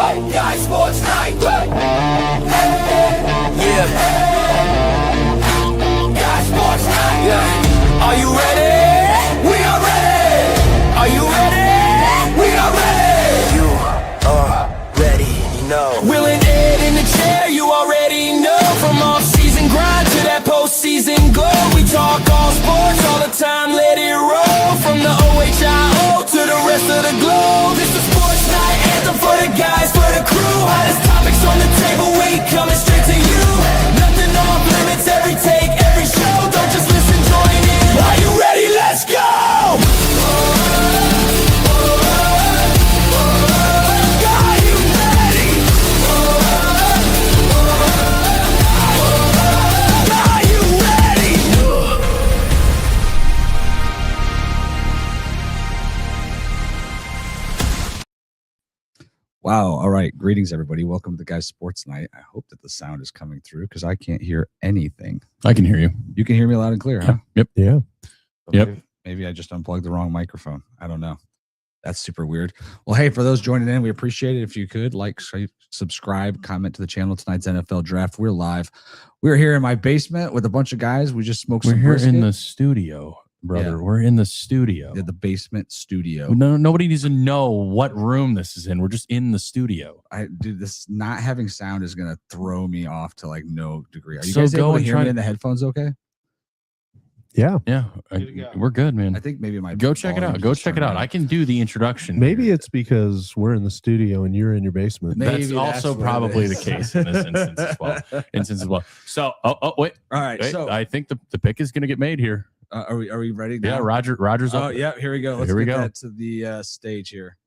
Buckeye Sports Night. Yeah. Buckeye Sports Night. Yeah. Are you ready? We are ready. Are you ready? We are ready. You are ready, you know. Will and Ed in the chair, you already know. From off-season grind to that postseason glow. We talk all sports all the time, let it roll. From the OHIO to the rest of the globe. This is Sports Night anthem for the guys, for the crew. Hottest topics on the table, we coming straight to you. Nothing off limits, every take, every show. Don't just listen, join in. Are you ready? Let's go! Wow. All right. Greetings, everybody. Welcome to the Guys Sports Night. I hope that the sound is coming through because I can't hear anything. I can hear you. You can hear me loud and clear, huh? Yep. Yeah. So Yep. Maybe I just unplugged the wrong microphone. I don't know. That's super weird. Well, hey, for those joining in, we appreciate it. If you could like, subscribe, comment to the channel. Tonight's NFL Draft. We're live. We're here in my basement with a bunch of guys. We just smoked some brisket. We're here in the studio. Brother, yeah. We're in the studio. Yeah, the basement studio. No, nobody needs to know what room this is in. We're just in the studio. Dude, this not having sound is gonna throw me off to like no degree. Are you so guys able to hear me in the headphones? Okay. Yeah. We're good, man. I think maybe my go check it out. Go check it out. I can do the introduction. Maybe here. It's because we're in the studio and you're in your basement. That's also probably the case in this instance as well. So, wait. All right. Wait, so I think the pick is gonna get made here. Are we ready now? Yeah, Roger's up. Oh, yeah, here we go. Let's get that to the stage here.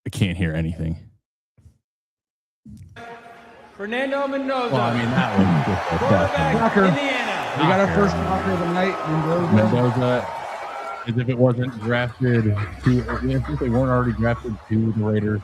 I can't hear anything. Fernando Mendoza. Well, I mean, that one. Indiana. We got our first knocker of the night. Mendoza, as if it wasn't drafted if they weren't already drafted to the Raiders.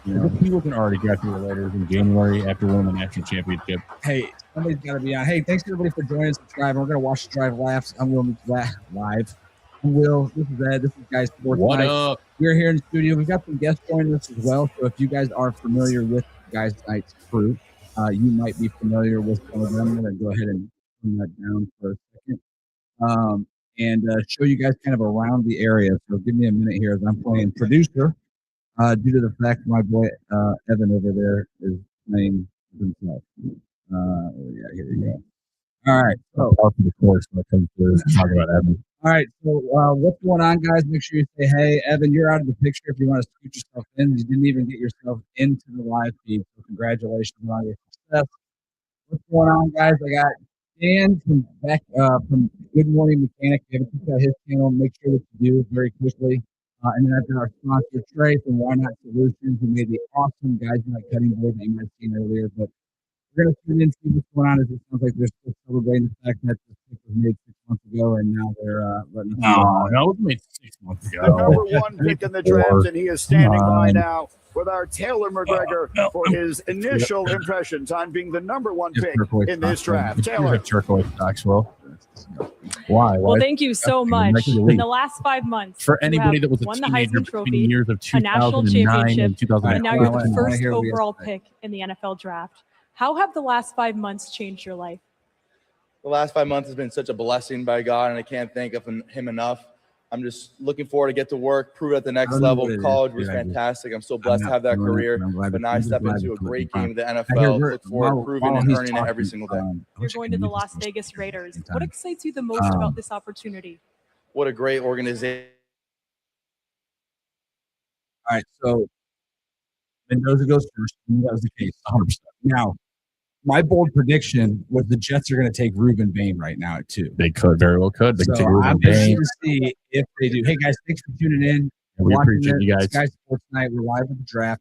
You know, he wasn't already drafted to the Raiders in January after winning the national championship. Hey, somebody's got to be on. Hey, thanks everybody for joining us, subscribing. We're going to watch the drive live. I'm Will live. I'm Will. This is Ed. This is Guys Sports. What up? We're here in the studio. We've got some guests joining us as well. So if you guys are familiar with Guys Night's crew, you might be familiar with some of them. I'm going to go ahead and turn that down for a second and show you guys kind of around the area. So give me a minute here as I'm playing producer. Due to the fact my boy Evan over there is playing himself. Yeah, here we go. All right. So, of course, when it comes to talking about Evan. All right. So, what's going on, guys? Make sure you say, hey, Evan, you're out of the picture if you want to scoot yourself in. You didn't even get yourself into the live feed. So, congratulations on your success. What's going on, guys? I got Dan from Good Morning Mechanic. If you haven't checked out his channel, make sure that you do very quickly. And then I've got our sponsor, Trey, from Why Not Solutions, who made the awesome Guys Night cutting board that you might have seen earlier. But we're going to tune in and see what's going on. It sounds like they're still celebrating the fact that this pick was made 6 months ago, and now they're letting us know. No, it was made 6 months ago. The number one pick in the draft, and he is standing by now with our Taylor McGregor for his initial impressions on being the number one pick in this draft. Taylor. Turquoise Maxwell. Why? Well, thank you so much. In the last 5 months, for anybody that was a won the teenager Heisman between Trophy, years of a national 2009 and championship, 2009, and now you're the first overall pick in the NFL Draft. How have the last 5 months changed your life? The last 5 months has been such a blessing by God, and I can't thank him enough. I'm just looking forward to get to work, prove at the next level. College was fantastic. I'm so blessed to have that career. But now I step into a great game of the NFL. Look forward to proving and earning it every single day. You're going to the Las Vegas Raiders. What excites you the most about this opportunity? What a great organization. All right, so Mendoza goes first. That was the case, 100%. Now, my bold prediction was the Jets are going to take Reuben Bain right now at 2. They could very well could. They so could take Reuben I'm Bain. interested to see if they do. Hey guys, thanks for tuning in. We appreciate you guys. Guys Sports Night. We're live with the draft.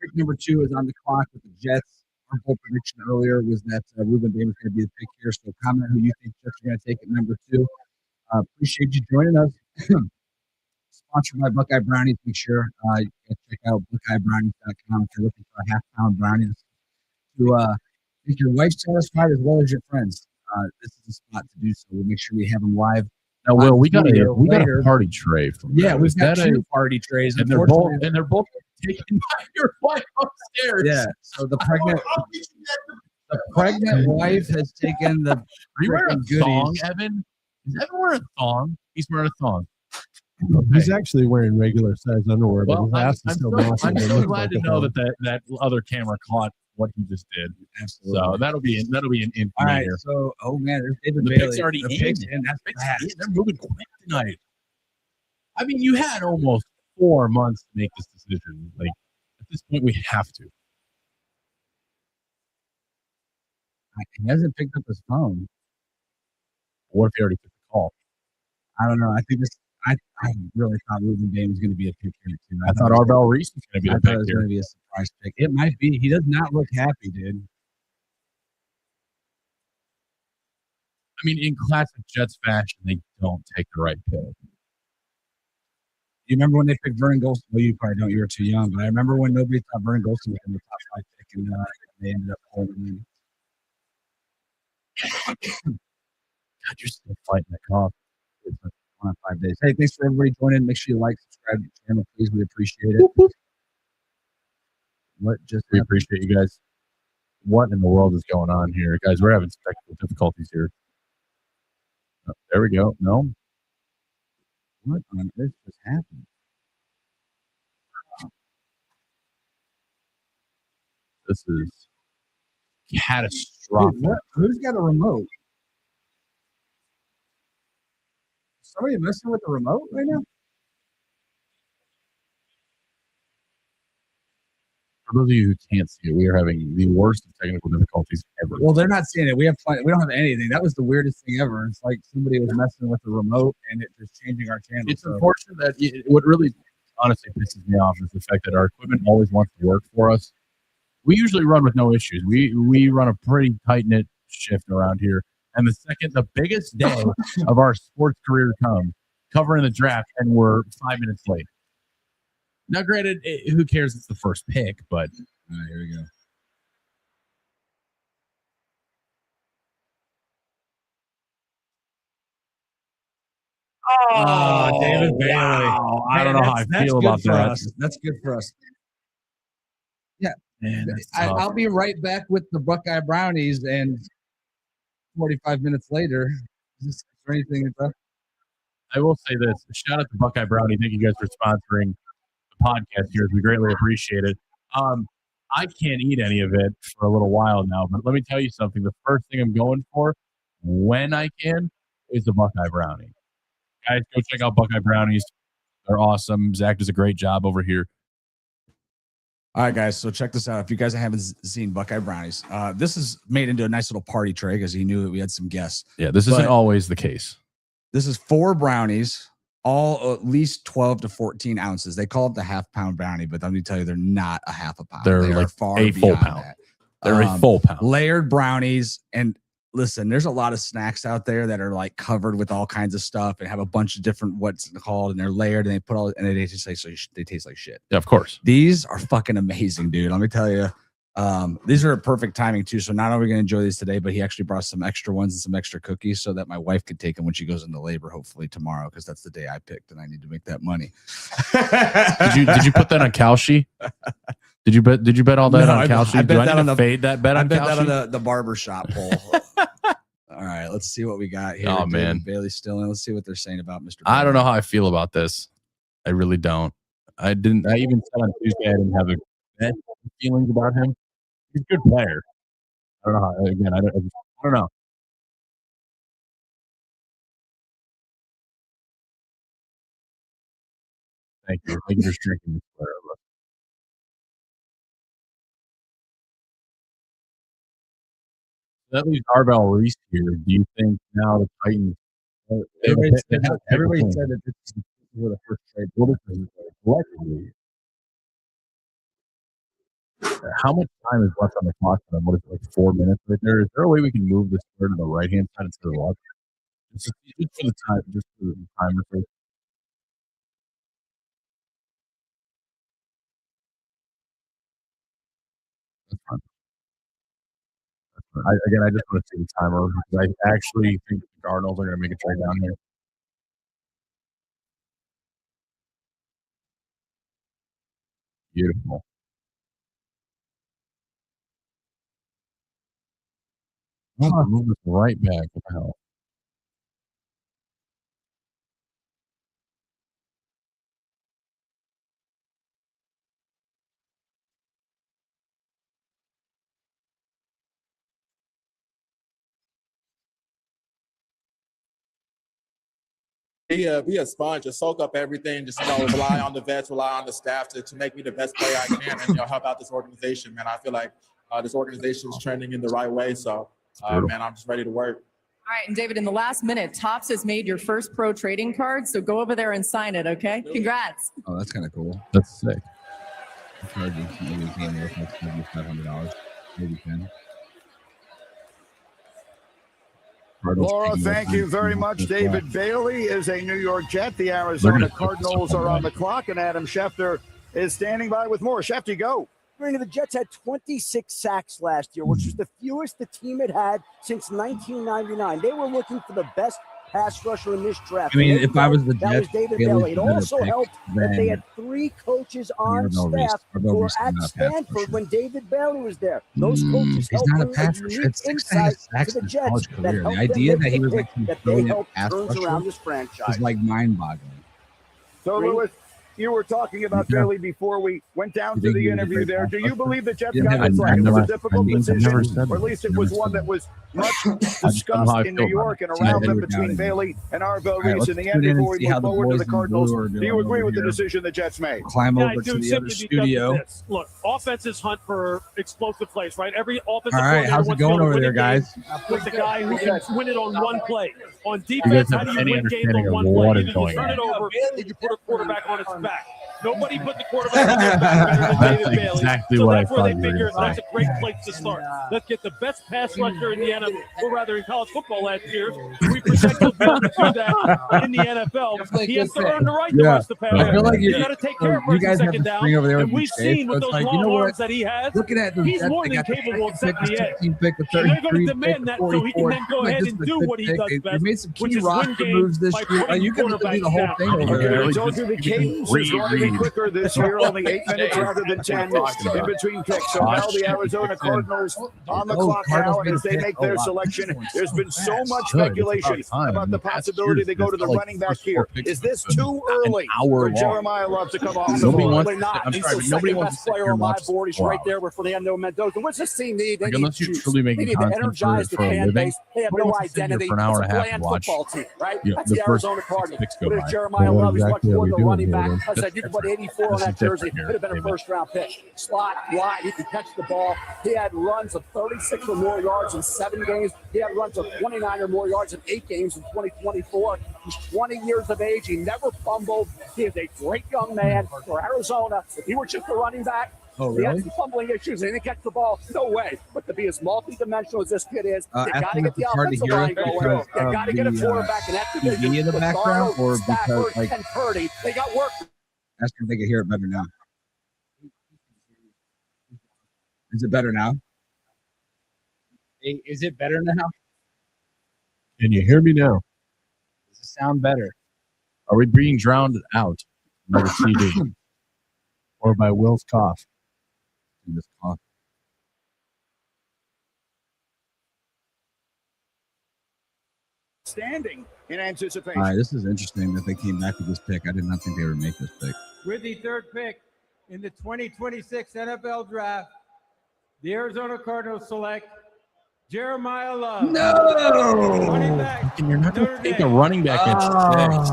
Pick number 2 is on the clock with the Jets. Our bold prediction earlier was that Reuben Bain was going to be the pick here. So comment who you think Jets are going to take at number 2. Appreciate you joining us. Sponsored by Buckeye Brownies. Make sure you guys check out buckeyebrownies.com if you're looking for a half-pound brownies to make your wife satisfied as well as your friends. This is the spot to do so. We'll make sure we have them live Now, Will, we got studio a later. party tray from Yeah, them. we've Is got that two party trays. and they're both taken by your wife upstairs. Yeah. So the pregnant wife has taken the. Are you wearing a freaking thong, goodies. Evan? Is Evan wearing a thong? He's wearing a thong. He's actually wearing regular size underwear, but Well, his I'm ass is still so massive. It looks glad like to a know thong. that other camera caught what he just did. Absolutely. So that'll be an infamy All right. here. So, oh man, there's David The Bailey. pick's already The in. pick's in. That's Pick's fast. in. They're moving quick tonight. I mean, you had almost 4 months to make this decision. Like at this point, we have to. He hasn't picked up his phone. What if he already took the call? I don't know. I think this. I really thought Ruben Dame was going to be a pick here too. I thought Arbel Reese was going to be I the thought pick it was here. going to be a surprise pick. It might be. He does not look happy, dude. I mean, in classic Jets fashion, they don't take the right pick. You remember when they picked Vernon Golson? Well, you probably don't. You were too young. But I remember when nobody thought Vernon Golson was in the top 5 pick, and they ended up pulling him in. God, you're still fighting the cough. It's been 5 days. Hey, thanks for everybody joining. Make sure you like, subscribe to the channel, please. We appreciate it. What just We happened? appreciate you guys. What in the world is going on here, guys? We're having technical difficulties here. Oh, there we go. No, What on earth just happened? this is Dude, catastrophic. who's got a remote? Is somebody messing with the remote right now? For those of you who can't see it, we are having the worst of technical difficulties ever. Well, they're not seeing it. We don't have anything. That was the weirdest thing ever. It's like somebody was messing with the remote and it just changing our channel. It's unfortunate that what really honestly pisses me off is the fact that our equipment always wants to work for us. We usually run with no issues. We run a pretty tight-knit shift around here. And the biggest day of our sports career comes, covering the draft, and we're 5 minutes late. Now, granted, who cares? It's the first pick, but All right, here we go. Oh, David Bailey. wow. I don't know how I feel about that. That's good for us. Yeah. Man, that's tough. I'll be right back with the Buckeye Brownies, and 45 minutes later, is there anything? I will say this. Shout out to Buckeye Brownie. Thank you guys for sponsoring the podcast here. We greatly appreciate it. I can't eat any of it for a little while now, but let me tell you something. The first thing I'm going for when I can is the Buckeye Brownie. Guys, go check out Buckeye Brownies. They're awesome. Zach does a great job over here. All right, guys. So check this out. If you guys haven't seen Buckeye Brownies, this is made into a nice little party tray because he knew that we had some guests. Yeah, this isn't always the case. This is 4 brownies, all at least 12 to 14 ounces. They call it the half-pound brownie, but let me tell you, they're not a half a pound. They're They are like far a full beyond pound. that. They're a full pound. Layered brownies. And listen, there's a lot of snacks out there that are like covered with all kinds of stuff and have a bunch of different what's called, and they're layered and they put all, and they taste like shit. Yeah, of course. These are fucking amazing, dude. Let me tell you. These are a perfect timing too. So not only are we going to enjoy these today, but he actually brought some extra ones and some extra cookies so that my wife could take them when she goes into labor, hopefully tomorrow, because that's the day I picked and I need to make that money. Did you put that on Kalshi? Did you bet all that on Kalshi? I bet Do I that need on to the fade that bet I on bet that Kalshi? on the barbershop poll. All right, let's see what we got here. Oh, David man. Bailey's still in. Let's see what they're saying about Mr. I don't Bailey. know how I feel about this. I really don't. I even said on Tuesday I didn't have a bad feelings about him. He's a good player. I don't know how. Again, I don't know. Thank you. Thank you for drinking this player. That leaves Arbel Reese here. Do you think now the Titans? Everybody said that this is where the first trade. What is this? Collectively, how much time is left on the clock for them? What is it, like 4 minutes right there? Is there a way we can move this square to the right hand side instead of the left? Just for the time, just for the timer. That's fine. I just want to see the timer because I actually think the Cardinals are going to make a trade down here. Beautiful. I'll move this right back. What the hell? Be a sponge, just soak up everything, just rely on the vets, rely on the staff to make me the best player I can, and help out this organization, man. I feel like this organization is trending in the right way, so man, I'm just ready to work. All right, and David, in the last minute, Topps has made your first pro trading card, so go over there and sign it, okay? Congrats. Oh, that's kind of cool. That's sick. Maybe $500. Maybe 10. Laura, thank you very much. David Bailey is a New York Jet. The Arizona Cardinals are on the clock, and Adam Schefter is standing by with more. Schefter, go. The Jets had 26 sacks last year, which was the fewest the team had since 1999. They were looking for the best pass rusher in this draft. I mean, if I was the that Jets, was David Bailey. It also helped that they had 3 coaches on staff who were at Stanford when David Bailey was there. Those coaches helped bring a unique insight to the Jets that helped the idea them that he make was the like pick that they helped pass turns rusher around this franchise. is like mind-boggling. So, Lewis, you were talking about Bailey before we went down to the interview there. Do you believe the Jets got it right? It was a difficult decision, or at least it was one that was much discussed in New York and around them between Bailey and Arvell Reese in the end before we move forward to the Cardinals. Do you agree with the decision the Jets made? Climb over to the other studio. Look, offenses hunt for explosive plays, right? Every offensive All right, how's it going over there, guys? With the guy who can win it on one play. On defense, how do you win games on one play? Either you turn it over or you put a quarterback on its back. Nobody put the quarterback on their back better than David Bailey. Exactly so what that's I where thought they you were figure gonna that's a great place to start. Let's get the best pass rusher in the NFL, or rather in college football last year. We project he'll be able to do that in the NFL. He has to earn the right to rush the pass. I feel like you got to take care of you first guys and have second to down. spring over there And with we've Dave. seen with So those it's like, long you know arms what? that he has, Looking at the he's Jets, more they than got the capable of second setting pick, the edge. 16th pick, the So they're going 33 to demand that so he can then go ahead and do what he does best, They made some which key is win roster games moves this by year. putting You can do quarterbacks the whole down. thing over Okay, there. I told you the cadence is going to be quicker this year, only 8 minutes rather than 10 in between picks. So now the Arizona Cardinals on the clock now, and as they make their selection, there's been so much speculation about the possibility they go to the running back here. Is this too early for Jeremiah Love to come off the Nobody board? wants Not. I'm He's sorry, the but nobody second wants best to sit player here on and my watch board. He's for right hours. there with Fernando Mendoza. What's this team need? They Like, need unless you're juice. truly They making need to content energize the for a fan living, base. They have nobody no wants to sit here identity. for an hour It's and a a half bland and watch, football team, right? you know, That's the the first Arizona 6 Cardinals. picks go But by. as Jeremiah What Love, he's much exactly are more we than a doing running here, back. then? I said you can put 84 on This that is different jersey. here, Could have been a David. first-round pick. Slot, wide, he can catch the ball. He had runs of 36 or more yards in 7 games. He had runs of 29 or more yards in 8 games in 2024. He's 20 years of age. He never fumbled. He is a great young man for Arizona. If he were just a running back, Oh, he had really? some fumbling issues. He didn't catch the ball. No way. But to be as multi-dimensional as this kid is, you got to Asking get if the it's hard to offensive hear line us going. because You got to of get a the, quarterback in that division. TV in the with background, Darnold, or because, Stafford, like- and Purdy. They got work. Ask if they can hear it better now. Is it better now? Hey, is it better now? Can you hear me now? Does it sound better? Are we being drowned out by the TV or by Will's cough? This cough. Standing in anticipation. All right, this is interesting that they came back with this pick. I did not think they would make this pick. With the 3rd pick in the 2026 NFL Draft, the Arizona Cardinals select Jeremiah Love. Running back. And you're not going to Notre take a Dame. running back at 6.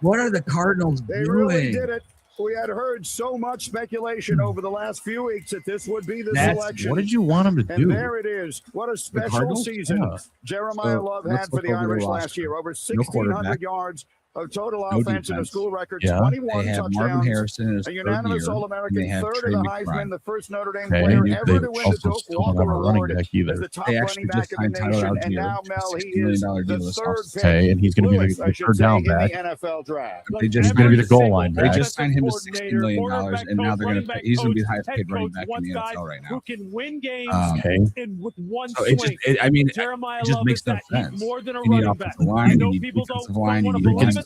What are the Cardinals They doing? really did it. We had heard so much speculation over the last few weeks that this would be the selection. What did you want him to And do? there it is. What a special Cardinals? season Yeah. Jeremiah So, Love let's had for look the over the Irish last roster. year. Over No 1,600 quarterback. yards of total No offense and a defense. school record, Yeah. 21 They have Marvin touchdowns. Harrison in his A 3rd unanimous year. All-American, and they have 3rd Trey of the McBride. Heisman, the first Notre Dame Okay, player they ever to win the also Doak still don't Walker have a running Award back as either. the top They running actually back just of the signed Tyler nation. And Algier now, to a Mel, he $60 million is deal the this 3rd offseason. pick. Okay, and he's going to be Lewis, I the should 3rd say, down in the back. NFL draft. They just He's going to be the goal line They back. just signed him to $60 million, and now they're going to pay. He's going to be the highest paid running back in the NFL right now. Who can win games Okay. with one So it just, swing. I mean, Jeremiah it just Love makes is no that. He's sense. more than a You need running back. offensive I line, know you need people defensive don't line, you want need to believe it.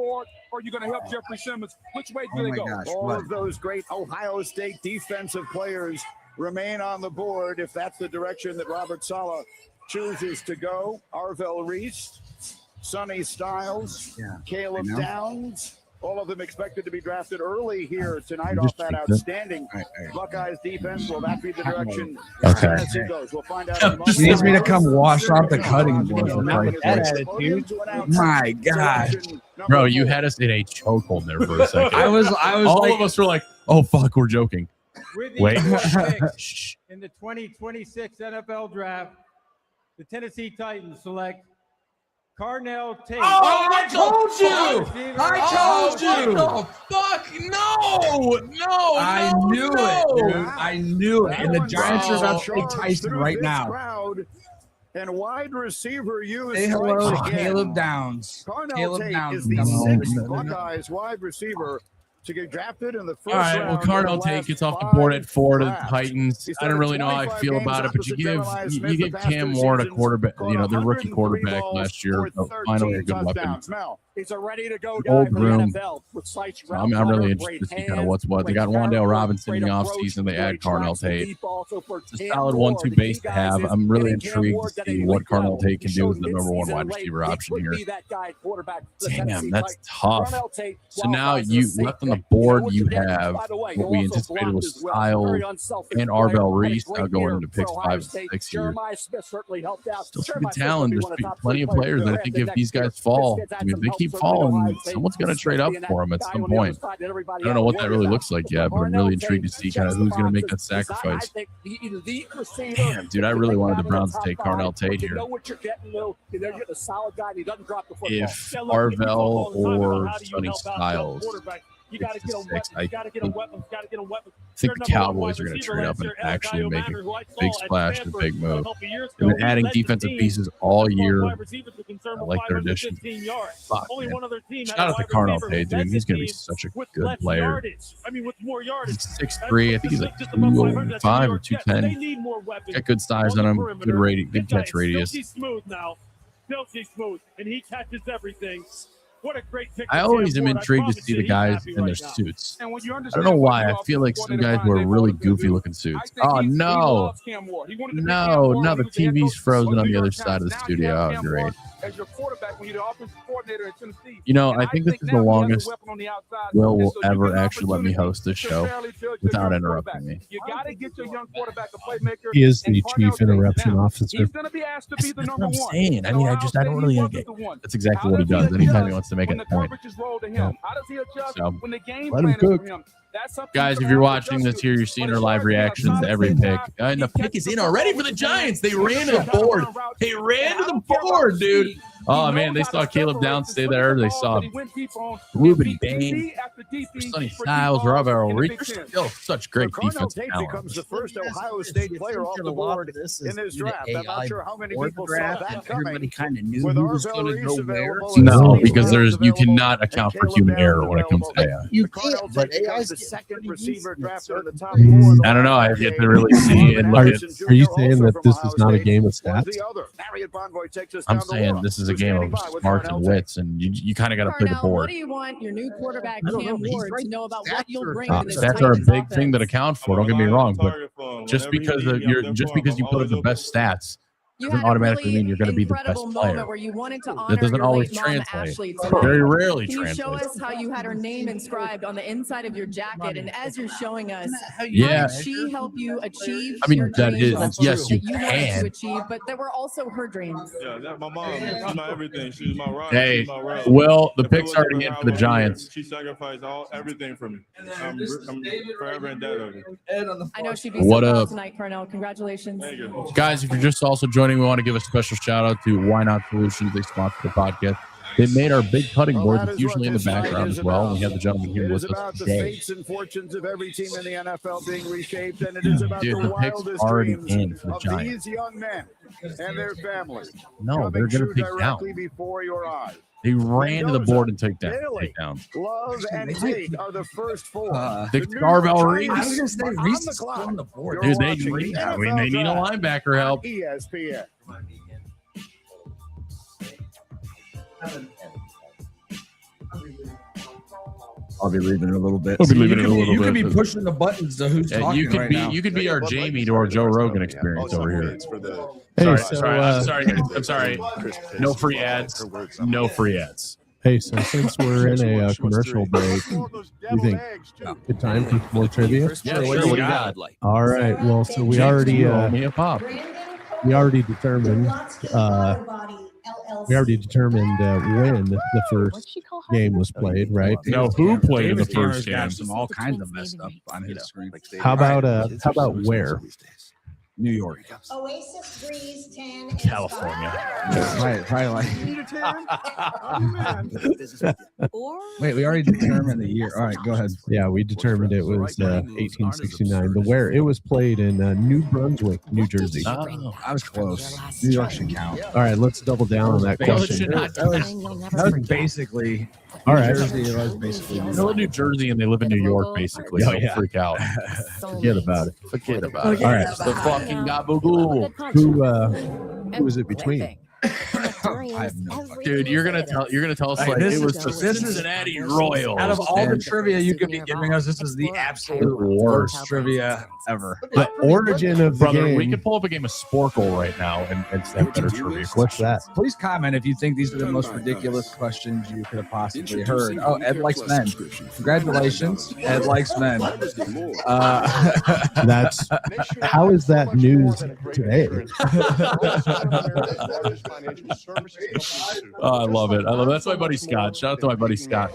Ward, or are you going to help Jeffrey Simmons? Which way do they go? All of those great Ohio State defensive players remain on the board if that's the direction that Robert Saleh chooses to go. Arvell Reese, Sonny Styles, Caleb Downs, All of them expected to be drafted early here tonight off that outstanding Buckeyes defense. Will that be the direction Tennessee goes? We'll find out. He needs me to come wash off the cutting board. My God. Bro, you had us in a chokehold there for a second. I was all like, of us were like, oh, fuck, we're joking. Wait. In the 2026 NFL Draft, the Tennessee Titans select Carnell Tate. Oh, I told you! I told you! What the fuck? No! I knew it, dude. I knew it. And the Giants are about to take Tyson right now. And wide receiver use. Say hello to Caleb Downs. Caleb Downs is the sixth Buckeyes wide receiver to get drafted in the first round. All right, well, Carnell Tate gets off the board at 4 to the Titans. I don't really know how I feel about it, but you give Cam Ward a quarterback, their rookie quarterback last year, finally a good weapon. He's a ready-to-go guy for the NFL. I'm really interested to see kind of what's what. They got Wan'Dale Robinson in the offseason. They add Carnell Tate. It's a solid 1-2 base to have. I'm really intrigued to see what Carnell Tate can do as the number one wide receiver option here. Damn, that's tough. So now you left on the board, you have what we anticipated was Style and Arvell Reese now going into picks 5 and 6 here. Still some good talent. There's plenty of players that I think if these guys fall, I mean, if they keep falling, someone's going to trade up for them at some point. I don't know what that really looks like yet, but I'm really intrigued to see kind of who's going to make that sacrifice. Damn, dude, I really wanted the Browns to take Carnell Tate here. If Arvell or Sonny Styles, I think the Cowboys are going to trade up and actually make a big splash and big move. They've been adding defensive pieces all year. I like their addition. Fuck, man. Shout out to Carnell Tate, dude. He's going to be such a good player. He's 6'3". I think he's like 205 or 210. Got good size on him. Good catch radius. Silky smooth, and he catches everything. What a great pick. I always am intrigued to see the guys in their suits. I don't know why. I feel like some guys wear really goofy looking suits. Oh, no. No, the TV's frozen on the other side of the studio. Oh, great. As your quarterback when you're the offensive coordinator in Tennessee. I think this is the longest Will will ever actually let me host this show without interrupting me. You got to get your young quarterback a playmaker. He is the chief interruption officer. He's going to be asked to be the number one. That's what I'm saying. I mean, I don't really get That's exactly what he does anytime he wants to make a point. So, let him cook. Guys, if you're watching this here, you're seeing our live reactions to every pick. And the pick is in already for the Giants. They ran to the board. They ran to the board, dude. Oh, man, they saw Caleb Downs stay there. They saw Ruben Bain, Sonny Styles, Arvell Reese. Still such great defense talent. Becomes the first Ohio State player off the board in this draft. I'm not sure how many people saw that coming. Everybody kind of knew who was going to go where. No, because you cannot account for human error when it comes to AI. You can't, but AI's the second receiver drafted in the top I don't know. I have yet to really see and look at. Are you saying that this is not a game of stats? I'm saying this is a game of smarts and wits, and you kind of got to play the board. What do you want your new quarterback Cam Ward to know about what you'll bring to this stats are a big thing that account for. Don't get me wrong, but just because you put up the best stats doesn't automatically mean you're going to be the best player. That doesn't always translate. Very rarely translates. Can you show us how you had her name inscribed on the inside of your jacket? And as you're showing us, how did she help you achieve your dreams? Yes, you can. To achieve, but there were also her dreams. Yeah, that's my mom. She's my everything. She's my rock. Hey, Will, the pick's already in for the Giants. She sacrificed everything for me. I'm forever in debt of it. I know she'd be so proud tonight, Carnell. Congratulations. Thank you. Guys, if you're just also joining, we want to give a special shout out to Why Not Solutions. They sponsor the podcast. They made our big cutting board. It's usually in the background as well. We have the gentleman here with us today. Fates and fortunes of every team in the NFL being reshaped, and it is about the pick's already in for the These Giants. young men and their families. No, they're going to take down. Before your eyes. They ran to the board and take down. Love and Tate are the first four. The Arvell Reese. I was going to say Reese is on the board. Dude, they need a linebacker help. ESPN. I'll be leaving in a little bit. You could be pushing the buttons to who's talking you could right be now. You could be our Jamie to our Joe Rogan experience over here. Hey, I'm sorry. No free ads. No free ads. Hey, so since we're in a commercial break, you think good time for more trivia? Yeah, sure. What do you got? All right. Well, so we already me a pop. we already determined when the first game was played, right? No, who played in the first game? Got some all kinds of messed up on his screen. How about where? New York. Oasis Breeze 10 California. Right, probably like. Wait, we already determined the year. All right, go ahead. Yeah, we determined it was 1869. The where it was played in New Brunswick, New Jersey. Oh, I was close. New York should count. All right, let's double down on that question. That was basically. All right. Jersey was basically. They live in New Jersey and they live in New York, basically. Oh, Don't yeah. freak out. Forget about it. Forget about it. All right. The fucking gabagool. Who was it between? I have no fucking. Dude, you're gonna tell us Hey, like this it was is- the this is- Cincinnati Royals. Out of all the trivia you could be giving us, this is the absolute worst trivia ever. The origin of the Brother, game. we could pull up a game of Sporkle right now and have better trivia. What's that? Please comment if you think these are the most ridiculous questions you could have possibly heard. Oh, Ed likes men. Congratulations, Ed likes men. That's how is that news today? Oh, I love it. That's my buddy Scott. Shout out to my buddy Scott.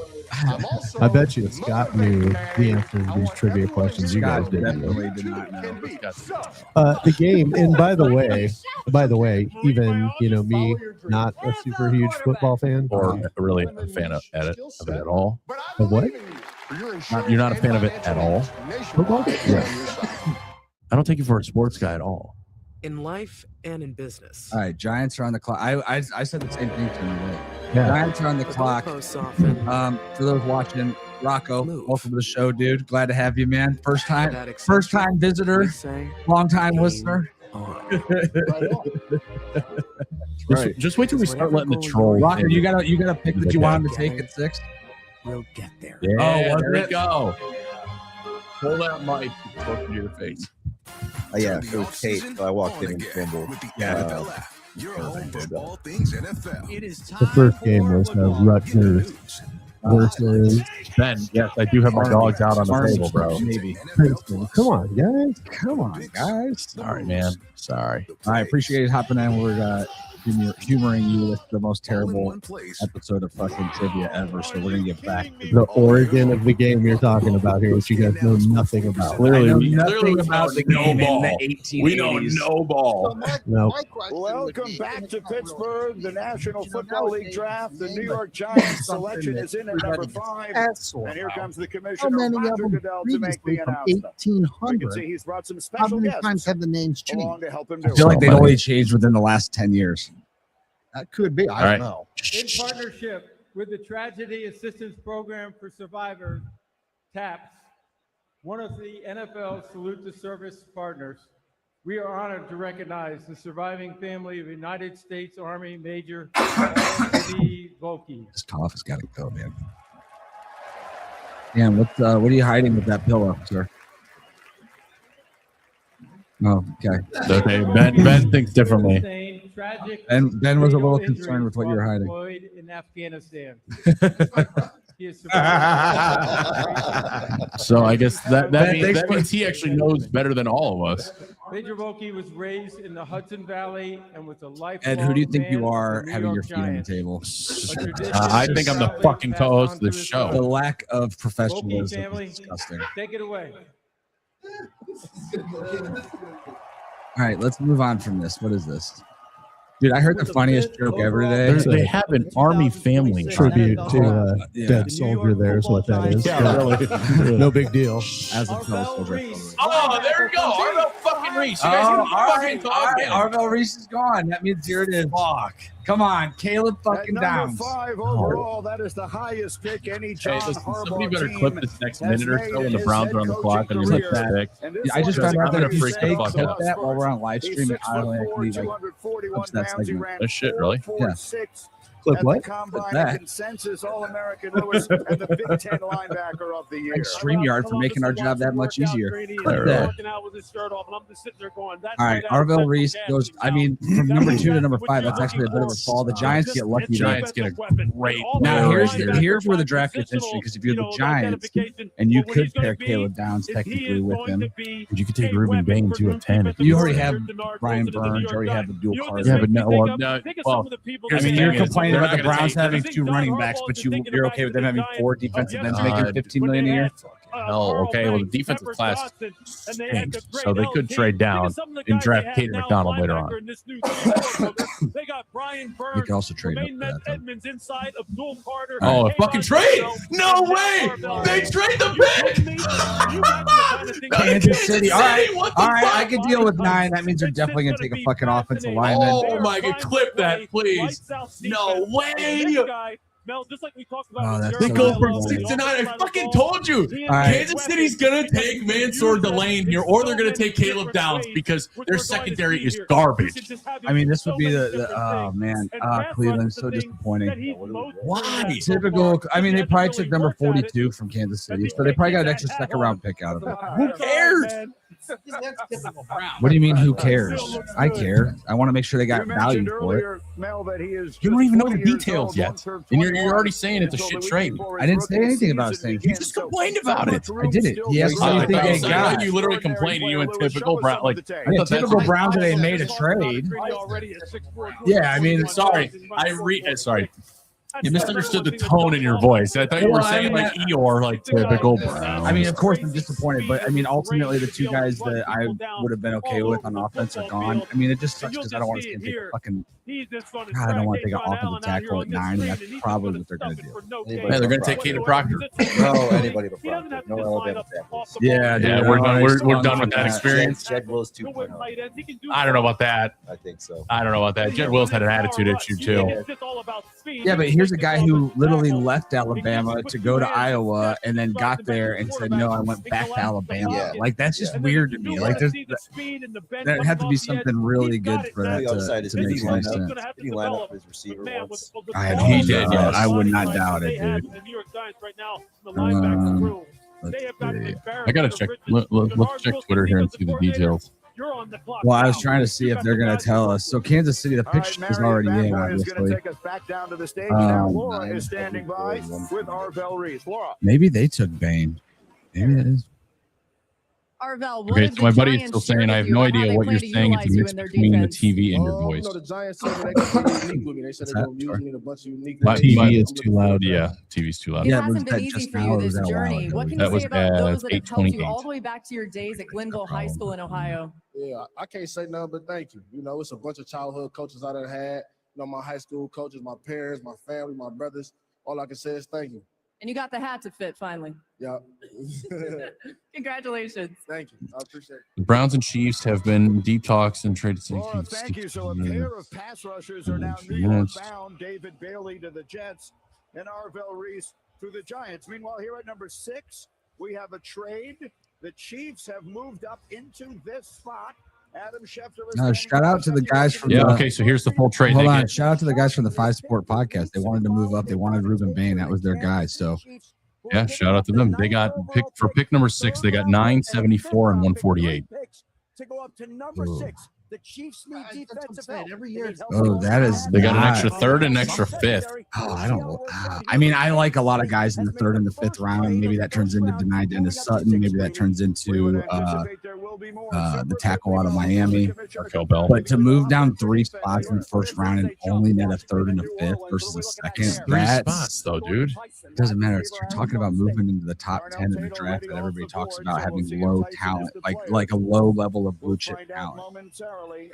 I bet you Scott knew the answer to these trivia questions. You guys didn't. Definitely did not know. The game, and by the way, even me, not a super huge football fan, Or really a fan of it at all. of what? You're not a fan of it at all. Football? Yeah. I don't take you for a sports guy at all. In life and in business. All right, Giants are on the clock. I said the same thing to you. Right? Yeah. Giants are on the clock. For those watching, Rocco, welcome to the show, dude. Glad to have you, man. First time visitor, long time listener. Just wait till we start letting the trolls. Rocco, you got a pick that you want him to take at 6. We'll get there. Yeah, there we go. Pull that mic close to your face. Yeah, it was Kate, so I walked in and fumbled. The first game was Rutgers versus Ben. Yes, I do have my dogs out on the table, bro. Maybe. Princeton. Come on, guys. Come on, guys. Sorry, man. Sorry. I appreciate you hopping in. We're humoring you with the most terrible episode of fucking trivia ever. So we're gonna get back to The origin of the game you're talking about here, which you guys know nothing about. Clearly, nothing about the game in the 1880s. We know no ball. No. Welcome back to Pittsburgh, the National Football League Draft. The New York Giants selection is in at number 5. And here comes the commissioner, Roger Goodell, to make the announcement. You can see he's brought some How special many guests times have the names along changed? to help him I do feel it. like they'd only changed within the last 10 years. That could be. I right. don't know. In partnership with the Tragedy Assistance Program for Survivors, TAPS, one of the NFL Salute to Service partners, we are honored to recognize the surviving family of United States Army Major D. Volke. This cough has got to go, man. Dan, what are you hiding with that pillow, sir? Oh, okay. Okay, Ben thinks differently. Ben was a little concerned with what you were hiding. Deployed in Afghanistan. He is So I guess that means he actually knows better than all of us. Major Volke was raised in the Hudson Valley and was a lifelong Ed, who do you think you fan are of the New having your York feet on the Giants. table? I think I'm the fucking co-host of the The show. lack of Volke professionalism family, is disgusting. take it away. All right, let's move on from this. What is this? Dude, I heard the funniest joke ever today. They have an army family Tribute to Yeah. dead soldier there is what that is. Yeah, really. No big deal. As a soldier. Oh, there we go. Arvell fucking Reese. You guys Oh, are all fucking right, all right. talking. Arvell Reese is gone. That means here it is. Fuck. Come on, Caleb fucking At Downs. number 5 overall, that is the highest pick any John Hey, listen, somebody Harbaugh better team clip this next has minute or made so when in the his Browns head are on the coaching clock and you're career. like, And this I just one found is out I'm that gonna if you freak the stay fuck clip out. that while we're on live He's stream, 6'4", I don't actually like 241 clips that pounds. He segment. ran That's shit, really? 4.46. Clip at what? the combine, that? a consensus All-American Lewis and the Big Ten linebacker of the year. Thanks, StreamYard, for making our job that much easier. Clip that. All right, Arvell Reese goes. I mean, from number 2 to number 5, that's actually a bit of a fall. The Giants get lucky. The Giants get a great. Now player here's where the draft gets interesting, because if you're the Giants and you could pair Caleb Downs technically with him, you could take Ruben Bain too at 10. you already have Brian Burns, you already have the dual card. Yeah, but no. I mean, you're complaining about the Browns having 2 running backs, but you're okay with them having 4 defensive ends making $15 million a year? No, okay. Well, the defensive class stinks, so they could trade down and draft Katie McDonald later on. You could also trade up that. Oh, a fucking trade! No way! They trade the pick! Kansas City. All right, I can deal with 9. That means they're definitely going to take a fucking offensive lineman. Oh my God! Clip that, please! No way! Mel, just like we talked about, They go from 6 to 9. I fucking told you. Kansas City's gonna take Mansour Delane here, or they're gonna take Caleb Downs because their secondary is garbage. I mean, this would be the Cleveland's so disappointing. Why? Typical. I mean, they probably took number 42 from Kansas City, so they probably got an extra second round pick out of it. Who cares? What do you mean, who cares? I care. I want to make sure they got value for it. You don't even know the details yet, and you're already saying it's a shit trade. I didn't say anything about his thing. You just complained about it. I didn't. He asked me anything they got. You literally complained, and you went typical Brown. Like typical Browns, they made a trade. Yeah, I mean, sorry. Sorry. You misunderstood the tone in your voice. I thought you were saying like Eeyore, like typical Brown. I mean, of course, I'm disappointed, but I mean, ultimately, the 2 guys that I would have been okay with on offense are gone. I mean, it just sucks because I don't want to see him take a fucking. God, I don't want to take an offensive tackle at 9, and that's probably what they're going to do. Hey, they're going to take Kaden Proctor. No, anybody but Proctor. No Alabama tackles. Yeah, we're done. We're done with that experience. Jed Wills 2.0. I don't know about that. I think so. I don't know about that. Jed Wills had an attitude issue too. Yeah, but here's a guy who literally left Alabama to go to Iowa and then got there and said, "No, I went back to Alabama." Yeah. Like that's just weird to me. Like there had to be something really good for that to make any sense. Did he line up his receiver once? He did. Yes. I would not doubt it, dude. Let's see. I gotta check. Let's check Twitter here and see the details. Well, I was trying to see if they're going to tell us. So Kansas City, the pitch is already in, obviously. Take us back down to the stage now. Laura is standing by with Arvell Reese. Laura. Maybe they took Bain. Maybe it is. Arvell, okay, so my buddy is still saying, I have no idea what you're saying. It's a mix between the TV and your voice. No, the Giants said they could be unique with me. They said they're going to use me in a bunch of unique My ways. TV is too loud. Yeah, TV's too loud. It hasn't been easy for you this journey. What can you say about those that have helped you all the way back to your days at Glenville High School in Ohio? Yeah, I can't say nothing but thank you. You know, it's a bunch of childhood coaches I done had. You know, my high school coaches, my parents, my family, my brothers. All I can say is thank you. And you got the hat to fit finally. Yeah. Congratulations. Thank you. I appreciate it. The Browns and Chiefs have been deep talks and traded. Laura, thank you. So a pair of pass rushers are now New York bound. David Bailey to the Jets and Arvell Reese to the Giants. Meanwhile, here at number 6, we have a trade. The Chiefs have moved up into this spot. Adam Schefter. Shout out to the guys from okay, so here's the full trade. Hold on. Shout out to the guys from the 5 Sport podcast. They wanted to move up. They wanted Ruben Bain. That was their guy. So yeah, shout out to them. They got pick number 6. They got 974 and 148. To go up to number 6. The Chiefs need defensive help every year. Oh, that is. They got an extra 3rd and an extra 5th. Oh, I don't know. I mean, I like a lot of guys in the 3rd and the 5th round. Maybe that turns into denied into Sutton. Maybe that turns into the tackle out of Miami. But to move down 3 spots in the 1st round and only net a 3rd and a 5th versus a 2nd, 3 spots though, dude. Doesn't matter. You're talking about moving into the top 10 of the draft that everybody talks about having low talent, like a low level of blue chip talent.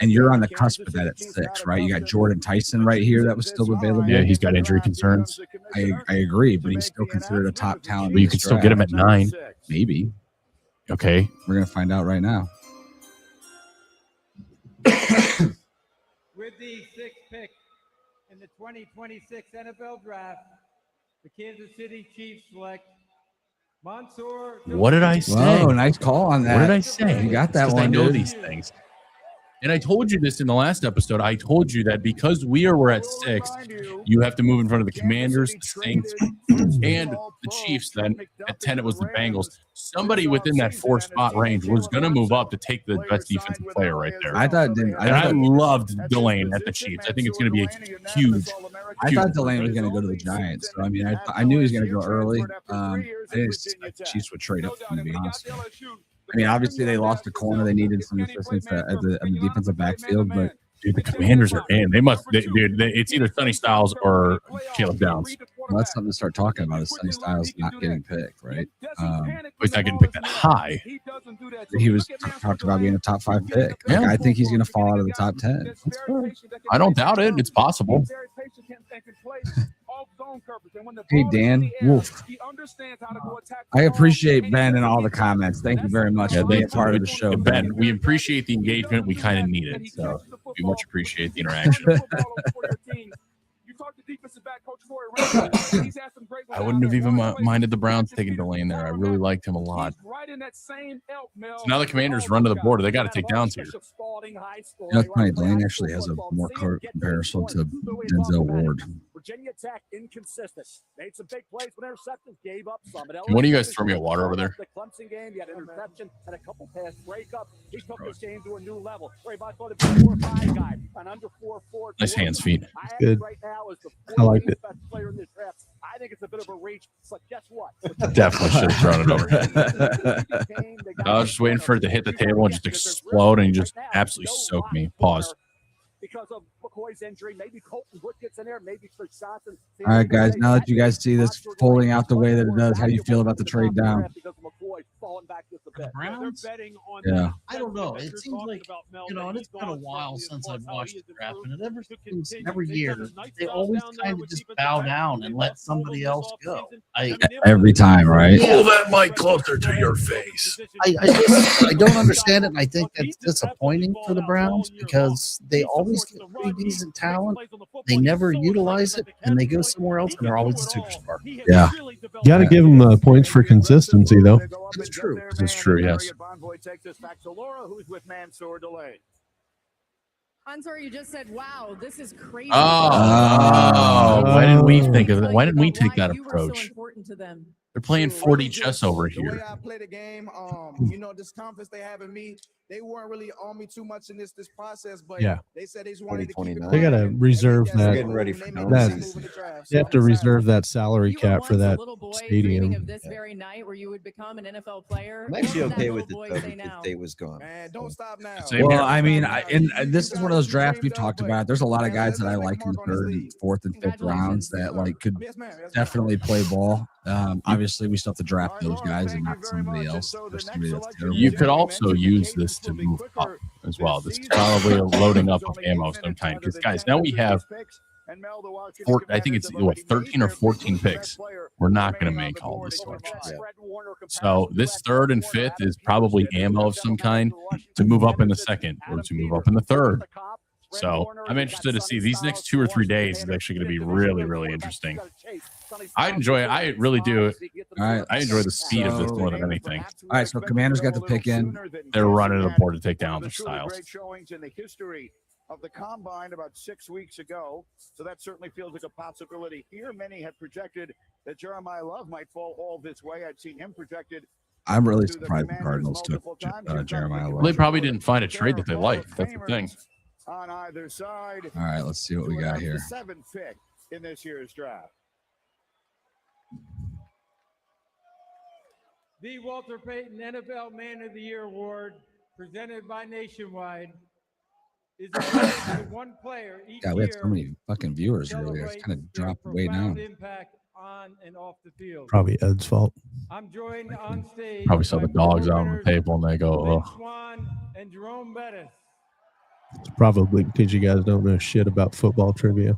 And you're on the cusp of that at 6, right? You got Jordan Tyson right here that was still available. Yeah, he's got injury concerns. I agree, but he's still considered a top talent. But you can still get him at 9. Maybe. Okay. We're going to find out right now. With the 6th pick in the 2026 NFL Draft, the Kansas City Chiefs select Mansour. What did I say? Oh, nice call on that. What did I say? You got that one. I know dude. these things. And I told you this in the last episode. I told you that because were at 6, you have to move in front of the Commanders, the Saints, and the Chiefs. Then at 10, it was the Bengals. Somebody within that 4-spot range was going to move up to take the best defensive player right there. I loved Delane at the Chiefs. I think it's going to be a huge. I thought Delane was going to go to the Giants. So, I mean, I knew he was going to go early. I didn't expect the Chiefs would trade up for him, to be honest. I mean, obviously they lost the corner. They needed some assistance at the defensive backfield, but dude, the Commanders are in. It's either Sonny Styles or Caleb Downs. Well, that's something to start talking about. Is Sonny Styles not getting picked, right? He's not getting picked that high. He was talked about being a top 5 pick. Like, I think he's going to fall out of the top 10. I don't doubt it. It's possible. Hey, Dan Wolf. I appreciate Ben and all the comments. Thank you very much for being part of the show. Ben, we appreciate the engagement. We kind of need it. So we much appreciate the interaction. I wouldn't have even minded the Browns taking Delane there. I really liked him a lot. So now the Commanders run to the border. They got to take Downs here. It's funny. Delane actually has a more comparison to Denzel Ward. Virginia Tech inconsistent. Made some big plays with interceptions, gave up some. One of you guys throw me a water over there? The Clemson game, he had an interception and a couple pass breakups. He took this game to a new level. Everybody thought it'd be a 4-5 guy, an under 4-4. Nice hands, feet. Good. Right now is the I like it. best player in this draft. I think it's a bit of a reach, but guess what? Definitely should have thrown it over. I was just waiting for it to hit the table and just explode and just absolutely soak me. Pause. Because of McCoy's injury, maybe Colton Wood gets in there, maybe Chris Johnson. All right, guys. Now that you guys see this folding out the way that it does, how do you feel about the trade down? Browns? Yeah. I don't know. It seems like, and it's been a while since I've watched the draft, and it ever seems every year they always kind of just bow down and let somebody else go. Every time, right? Pull that mic closer to your face. I don't understand it, and I think that's disappointing for the Browns because they always get pretty decent talent. They never utilize it, and they go somewhere else, and they're always a superstar. Yeah. Got to give them points for consistency, though. It's true. It's true, yes. Answer, you just said, wow, this is crazy. Why didn't we think of that? Why didn't we take that approach? Important to them. They're playing 40 chess over here. I play the game. This conference they having me. They weren't really on me too much in this process, but they said they just wanted to keep it. They got to reserve that. Getting ready for They have to reserve that salary cap for that stadium. Of this very night where you would become an NFL player. I'm actually okay with it though if Day was gone. Man, don't stop now. Well, I mean, this is one of those drafts we've talked about. There's a lot of guys that I like in the 3rd, and 4th, and 5th rounds that could definitely play ball. Obviously, we still have to draft those guys and not somebody else. You could also use this to move up as well. This is probably a loading up of ammo of some kind. Because, guys, now we have, I think it's 13 or 14 picks. We're not going to make all this selections. So this 3rd and 5th is probably ammo of some kind to move up in the 2nd or to move up in the 3rd. So I'm interested to see these next 2 or 3 days is actually going to be really, really interesting. I enjoy it. I really do. All right. I enjoy the speed of this more than anything. All right, so Commanders got the pick in. They're running to the board to take down their Styles. Great showings in the history of the combine about 6 weeks ago. So that certainly feels like a possibility here. Many had projected that Jeremiah Love might fall all this way. I'd seen him projected. I'm really surprised the Cardinals took Jeremiah Love. Well, they probably didn't find a trade that they liked. That's the thing. On either side. All right, let's see what we got here. The 7th pick in this year's draft. The Walter Payton NFL Man of the Year Award, presented by Nationwide, is awarded to one player each God, we had so year many fucking viewers earlier. It's kind of dropped way down. impact on and off the field. Probably Ed's fault. I'm joined on stage. Probably saw the dogs out on the table and they go, Swan and Jerome Bettis. It's probably because you guys don't know shit about football trivia.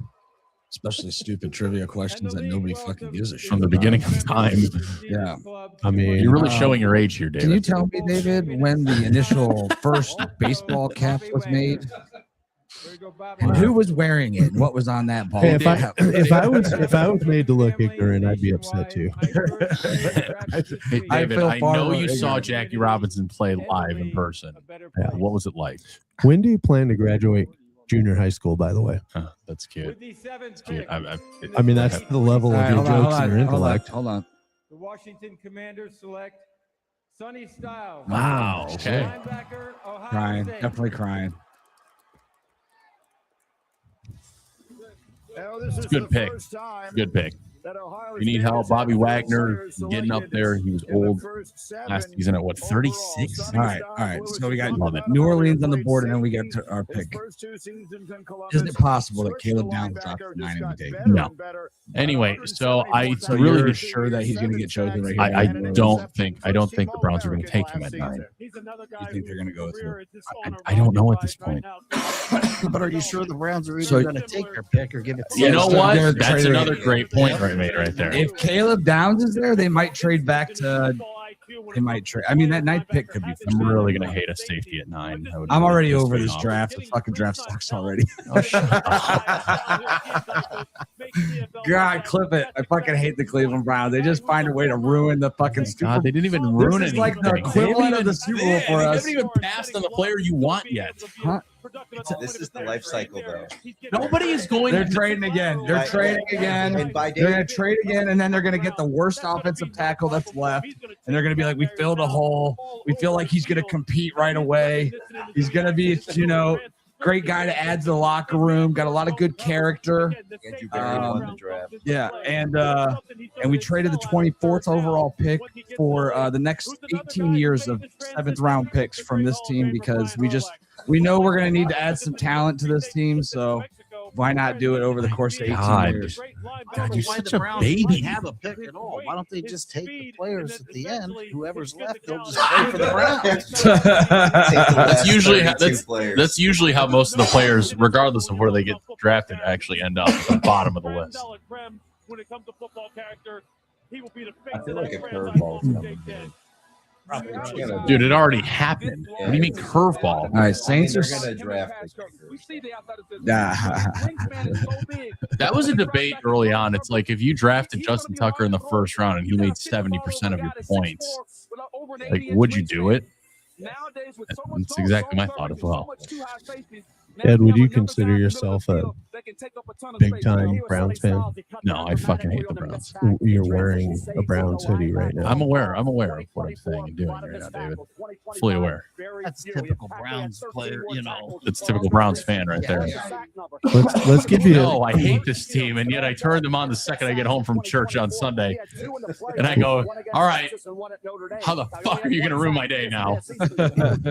Especially stupid trivia questions that nobody fucking gives a shit from the beginning of time. Yeah. I mean, you're really showing your age here, David. Can you tell me, David, when the initial first baseball cap was made? And who was wearing it? And what was on that ball? Hey, if I was made to look ignorant, I'd be upset too. Hey, David, I know you saw Jackie Robinson play live in person. Yeah, what was it like? When do you plan to graduate junior high school, by the way? That's cute. That's cute. I mean, that's the level of your jokes and your intellect. Hold on. The Washington Commanders select Sonny Styles. Wow. Okay. Linebacker, Ohio Crying. State. Definitely crying. It's a good pick. Good pick. You need help. Bobby Wagner getting up there. He was old last season at what, 36? All right. So we got New Orleans on the board, and then we get to our pick. Isn't it possible that Caleb Downs dropped 9 in the day? No. Anyway, so really you're sure that he's going to get chosen right here? I don't think the Browns are going to take him at 9. You think they're going to go with him? I don't know at this point. But are you sure the Browns are even going to take their pick or give it to You know what? That's another great point made right there. If Caleb Downs is there, they might trade back to. They might trade. I mean, that 9th pick could be. I'm really gonna hate a safety at 9. I'm already over this draft. The fucking draft sucks already. God, clip it. I fucking hate the Cleveland Browns. They just find a way to ruin the fucking Super Bowl. They didn't even ruin it. This is like the equivalent of the Super Bowl for us. They haven't even passed on the player you want yet. Huh? This is the life cycle, though. Nobody is going. They're trading again. They're trading again. They're going to trade again, and then they're going to get the worst offensive tackle that's left, and they're going to be like, "We filled a hole. We feel like he's going to compete right away. He's going to be, great guy to add to the locker room. Got a lot of good character." Yeah, and we traded the 24th overall pick for the next 18 years of 7th round picks from this team because we know we're going to need to add some talent to this team. So why not do it over the course of 18 years? God, you're such a Baby baby. have a pick at all. Why don't they just take the players at the end? Whoever's left, they'll just play for the Browns. That's usually how most of the players, regardless of where they get drafted, actually end up at the bottom of the list. When it comes to football character, he will be the face I feel like a of curveball. Dude, it already happened. What do you mean curveball? All right, Saints are going to draft. That was a debate early on. It's like if you drafted Justin Tucker in the first round and he made 70% of your points, like, would you do it? That's exactly my thought as well. Ed, would you consider yourself a big-time Browns fan? No, I fucking hate the Browns. You're wearing a Browns hoodie right now. I'm aware of what I'm saying and doing right now, David. Fully aware. That's typical Browns player, It's typical Browns fan right there. Let's give you. No, I hate this team, and yet I turn them on the second I get home from church on Sunday, and I go, "All right, how the fuck are you going to ruin my day now?"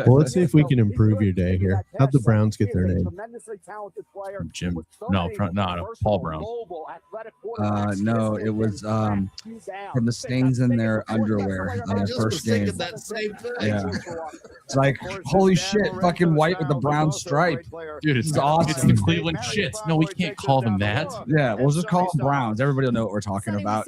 Well, let's see if we can improve your day here. How'd the Browns get their name? Jim. No, Paul Brown. No, it was from the stains in their underwear on their first game. Yeah. It's like, holy shit, fucking white with the brown stripe. Dude, it's awesome. It's the Cleveland Shits. No, we can't call them that. Yeah, we'll just call them Browns. Everybody will know what we're talking about.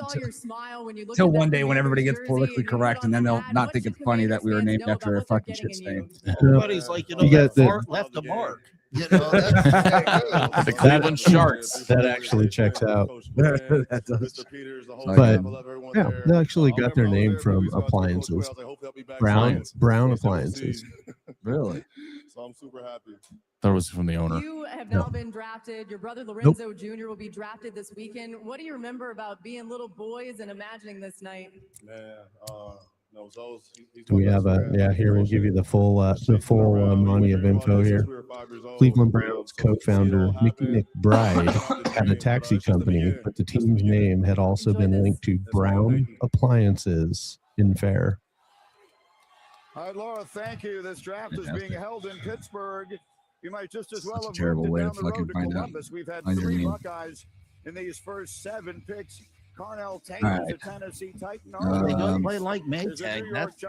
Till one day when everybody gets politically correct, and then they'll not think it's funny that we were named after a fucking shit stain. Everybody's like, You got the- Mark left a mark. The Cleveland Sharks. That actually checks out. That does. But yeah, they actually got their name from appliances. Brown appliances. Really? So I'm super happy. That was from the owner. You have now been drafted. Your brother Lorenzo Jr. will be drafted this weekend. What do you remember about being little boys and imagining this night? Man, Do we have here we'll give you the full money of info here. Cleveland Browns co-founder Mickey McBride had a taxi company, but the team's name had also been linked to Brown Appliances in Fair. All right, Laura, thank you. This draft is being held in Pittsburgh. You might just as well have a terrible way to moved it down the fucking road to find out. Columbus. We've had Find your 3 name. Buckeyes in these first 7 picks. Carnell Tate All is right. a Tennessee Titan. They don't play like Maytag. That's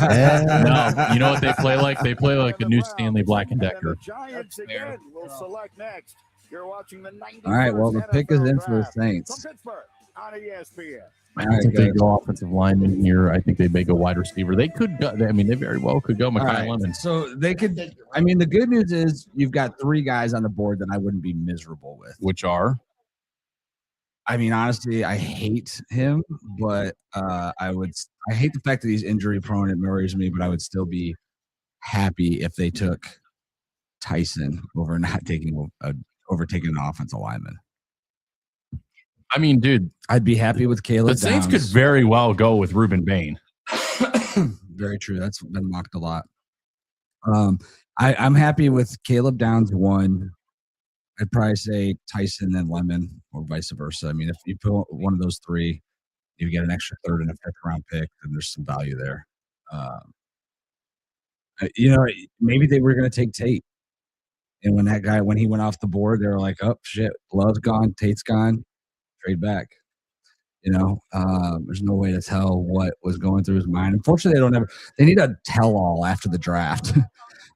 No, you know what they play like? They play like the new Stanley Black and Decker. Giants again will select next. You're watching the 90. All right, well, the pick is in for the Saints. From Pittsburgh, on ESPN. I think they go offensive lineman here. I think they may go wide receiver. They could go. I mean, they very well could go Makai Lemon. So they could. I mean, the good news is you've got 3 guys on the board that I wouldn't be miserable with. Which are? I mean, honestly, I hate him, but I hate the fact that he's injury prone. It worries me, but I would still be happy if they took Tyson over not taking overtaking an offensive lineman. I mean, dude, I'd be happy with Caleb. The Saints could very well go with Reuben Bain. Very true. That's been mocked a lot. I'm happy with Caleb Downs 1. I'd probably say Tyson and Lemon, or vice versa. I mean, if you put one of those 3, you get an extra 3rd and a 5th round pick, then there's some value there. Maybe they were going to take Tate. And when he went off the board, they were like, oh, shit, Love's gone, Tate's gone, trade back. There's no way to tell what was going through his mind. Unfortunately, they need a tell-all after the draft.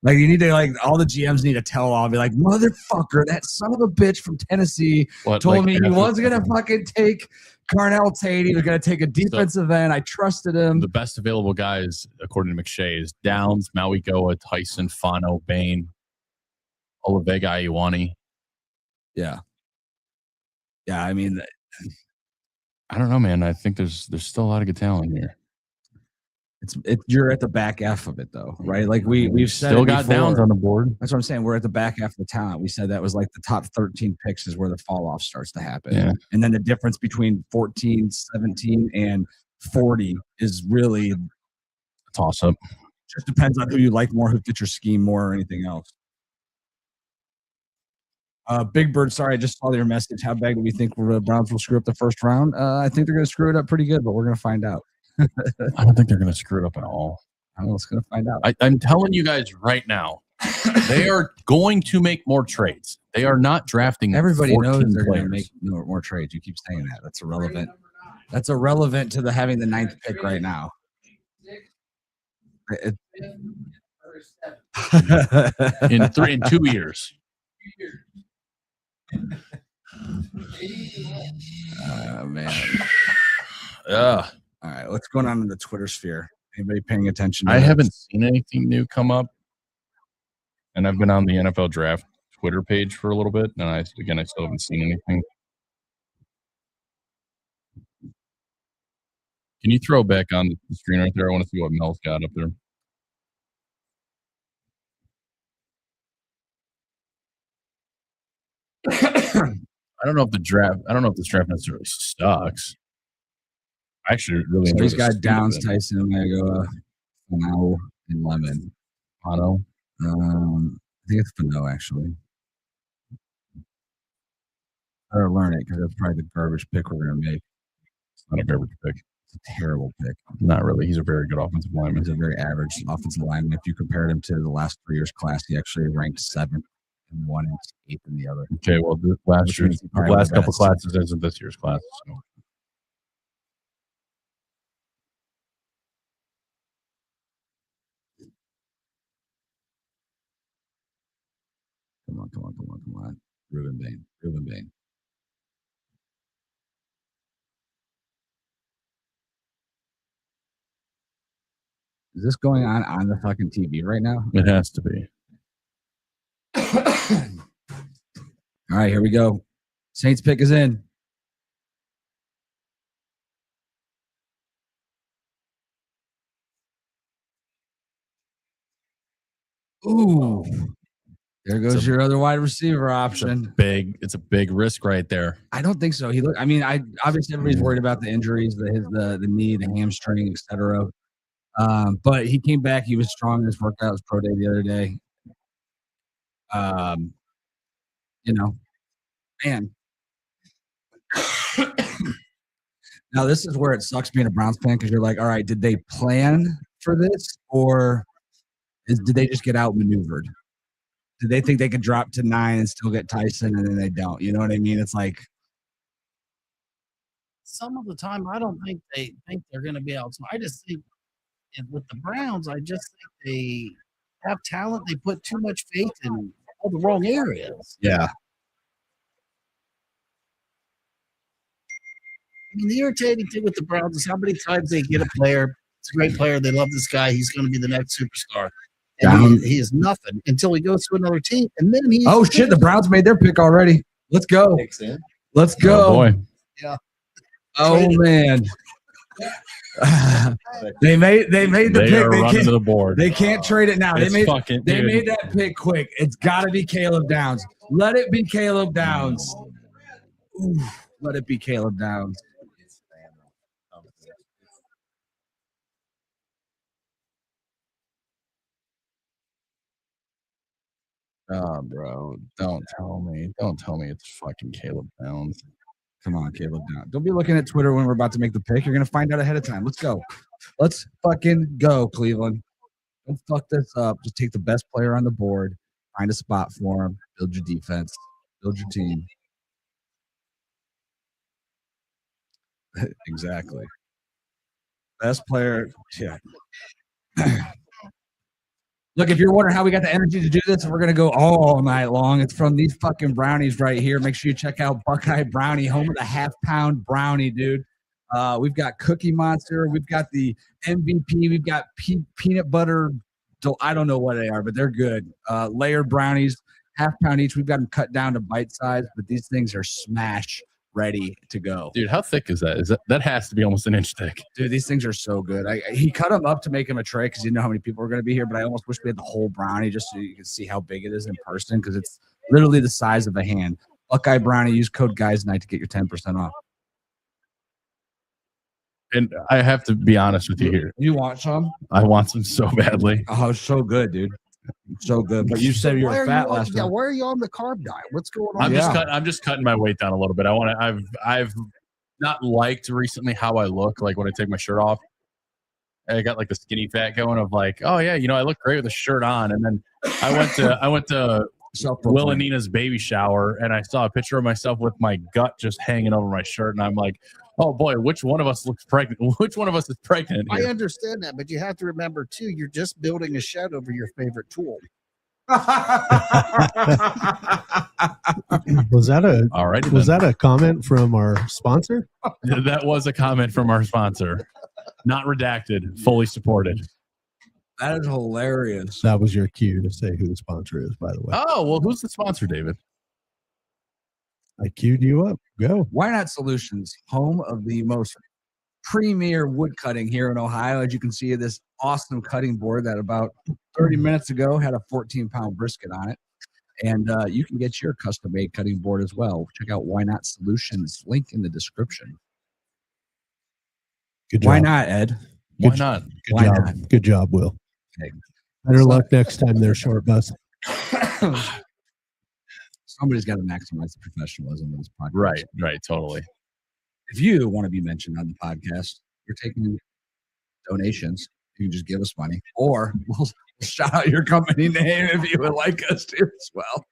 Like, you need to, all the GMs need a tell-all. Be like, motherfucker, that son of a bitch from Tennessee told me he wasn't going to fucking take Carnell Tate. He was going to take a defensive end. I trusted him. The best available guys, according to McShay, is Downs, Maui Goa, Tyson, Fano, Bain, Olavega Iwani. Yeah. Yeah, I mean, I don't know, man. I think there's still a lot of good talent here. You're at the back half of it, though, right? Like we've said, still got Downs on the board. That's what I'm saying. We're at the back half of the talent. We said that was like the top 13 picks is where the fall off starts to happen. Yeah. And then the difference between 14, 17, and 40 is really a toss up. Just depends on who you like more, who fits your scheme more, or anything else. Big Bird, sorry, I just saw your message. How bad do we think the Browns will screw up the first round? I think they're going to screw it up pretty good, but we're going to find out. I don't think they're going to screw it up at all. I don't know. Let's going to find out. I'm telling you guys right now, they are going to make more trades. They are not drafting. Everybody knows they're going to players. make more trades. You keep saying that. That's irrelevant. That's irrelevant to having the 9th pick right now. In 2 years. Oh man. Yeah. All right, what's going on in the Twitter sphere? Anybody paying attention? I haven't seen anything new come up, and I've been on the NFL Draft Twitter page for a little bit, and I still haven't seen anything. Can you throw back on the screen right there? I want to see what Mel's got up there. I don't know if this draft necessarily sucks. I actually really enjoy he's the got speed Downs, of it. Tyson, Omega, Fano, and Lemon. Fano? I think it's Fano, actually. I gotta learn it because that's probably the garbage pick we're gonna make. It's not a garbage pick. It's a terrible pick. Not really. He's a very good offensive lineman. He's a very average offensive lineman. If you compared him to the last 3 years' class, he actually ranked 7th in one and 8th in the other. Okay, well, the last couple classes isn't this year's class. So. Come on. Reuben Bain. Is this going on the fucking TV right now? It has to be. All right, here we go. Saints pick is in. Ooh. There goes your other wide receiver option. It's a big risk right there. I don't think so. Obviously everybody's worried about the injuries, the knee, the hamstring, etc. But he came back. He was strong in his workout. It was pro day the other day. Man. Now this is where it sucks being a Browns fan because you're like, all right, did they plan for this or did they just get outmaneuvered? Did they think they could drop to 9 and still get Tyson and then they don't? You know what I mean? It's like some of the time I don't think they think they're going to be out. So I just think with the Browns, I just think they have talent. They put too much faith in all the wrong areas. Yeah. mean, the irritating thing with the Browns is how many times they get a player. It's a great player. They love this guy. He's going to be the next superstar. And he is nothing until he goes to another team. And then he's shit. The Browns made their pick already. Let's go. Let's go. Oh, boy. Yeah. Oh, man. They made the They pick. are running to the board. They can't trade it now. They It's made dude. that pick quick. It's got to be Caleb Downs. Let it be Caleb Downs. Ooh, let it be Caleb Downs. Oh, bro. Don't tell me it's fucking Caleb Downs. Come on, Caleb Downs. Don't be looking at Twitter when we're about to make the pick. You're going to find out ahead of time. Let's go. Let's fucking go, Cleveland. Don't fuck this up. Just take the best player on the board. Find a spot for him. Build your defense. Build your team. Exactly. Best player. Yeah. Look, if you're wondering how we got the energy to do this, we're going to go all night long. It's from these fucking brownies right here. Make sure you check out Buckeye Brownie, home of the half-pound brownie, dude. We've got Cookie Monster. We've got the MVP. We've got peanut butter. I don't know what they are, but they're good. Layered brownies, half-pound each. We've got them cut down to bite size, but these things are smash ready to go. Dude, how thick is that? That has to be almost an inch thick. Dude, these things are so good. He cut them up to make them a tray because he didn't know how many people were going to be here, but I almost wish we had the whole brownie just so you can see how big it is in person because it's literally the size of a hand. Buckeye Brownie, use code GUYSNIGHT to get your 10% off. And I have to be honest with you here. You want some? I want some so badly. Oh, so good, dude. So good. But you said you were fat last time. Yeah, why are you on the carb diet? What's going on? I'm just cutting my weight down a little bit. I've not liked recently how I look like when I take my shirt off. I got like the skinny fat going of like, oh yeah, I look great with a shirt on. And then I went to Will and Nina's baby shower and I saw a picture of myself with my gut just hanging over my shirt. And I'm like, oh boy, which one of us looks pregnant? Which one of us is pregnant here? I understand that, but you have to remember too, you're just building a shed over your favorite tool. Was that a all right? Was that a comment from our sponsor? That was a comment from our sponsor. Not redacted, fully supported. That is hilarious. That was your cue to say who the sponsor is, by the way. Oh, well, who's the sponsor, David? I queued you up. Go. Why Not Solutions, home of the most premier wood cutting here in Ohio. As you can see, this awesome cutting board that about 30 minutes ago had a 14-pound brisket on it. And you can get your custom-made cutting board as well. Check out Why Not Solutions. Link in the description. Good job. Why not, Ed? Why not? Good Why job. not? Good job, Will. Okay. Better luck next time they're short bus. Somebody's got to maximize the professionalism of this podcast. Right, totally. If you want to be mentioned on the podcast, you're taking donations. You can just give us money, or we'll shout out your company name if you would like us to as well.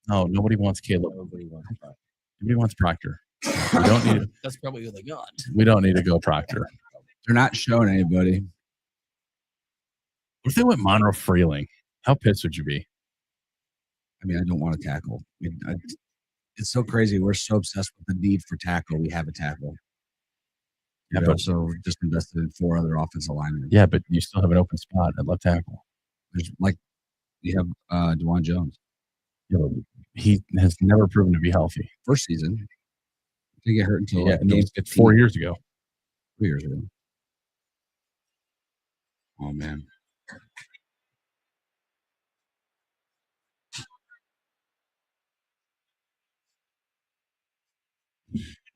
No, nobody wants Caleb. Nobody wants Proctor. We don't need. That's probably who they got. We don't need to go Proctor. They're not showing anybody. What if they went Monroe Freeling? How pissed would you be? I mean, I don't want to tackle. It's so crazy. We're so obsessed with the need for tackle. We have a tackle. Yeah, We but also just invested in 4 other offensive linemen. yeah, but you still have an open spot at left tackle. There's you have DeJuan Jones. You know, he has never proven to be healthy. First season, he didn't get hurt until Yeah, game 15. 4 years ago. 3 years ago. Oh man.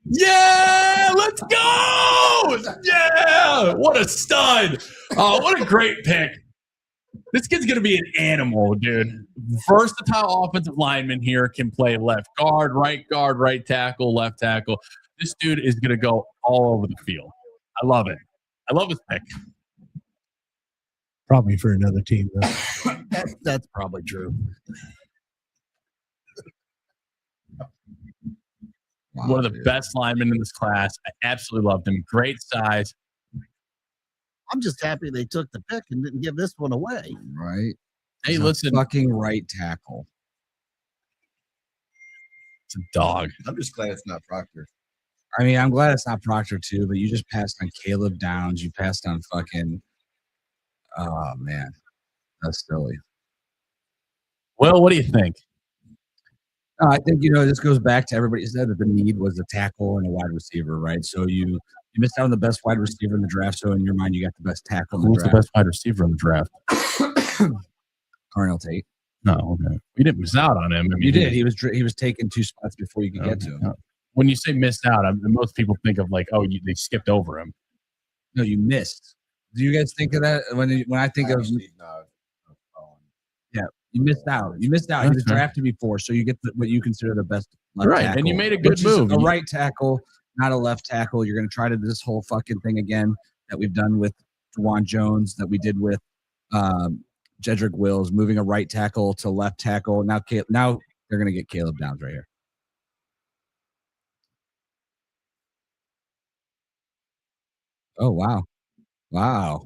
Yeah, let's go! Yeah, what a stud! Oh, what a great pick! This kid's gonna be an animal, dude. Versatile offensive lineman here, can play left guard, right tackle, left tackle. This dude is gonna go all over the field. I love it. I love his pick. Probably for another team, though. That's probably true. one of the best linemen in this class. I absolutely loved him. Great size. I'm just happy they took the pick and didn't give this one away. Right. Hey, He's a listen. fucking right tackle. It's a dog. I'm just glad it's not Proctor. I mean, I'm glad it's not Proctor too, but you just passed on Caleb Downs. You passed on fucking. Oh man, that's silly. Well, what do you think? I think this goes back to everybody said that the need was a tackle and a wide receiver, right? So you missed out on the best wide receiver in the draft. So in your mind, you got the best tackle in the Who's draft. the best wide receiver in the draft? Carnell Tate. No, okay. We didn't miss out on him. I mean, You did. He was taken 2 spots before you could get to him. When you say missed out, most people think of like, they skipped over him. No, you missed. Do you guys think of that when I think of? Yeah, you missed out. You missed out. He was drafted before, so you get what you consider the best left Right, tackle, and you made a good which is move. a right tackle, not a left tackle. You're going to try to do this whole fucking thing again that we've done with Juwan Jones, that we did with Jedrick Wills, moving a right tackle to left tackle. Now they're going to get Caleb Downs right here. Oh, wow. Wow.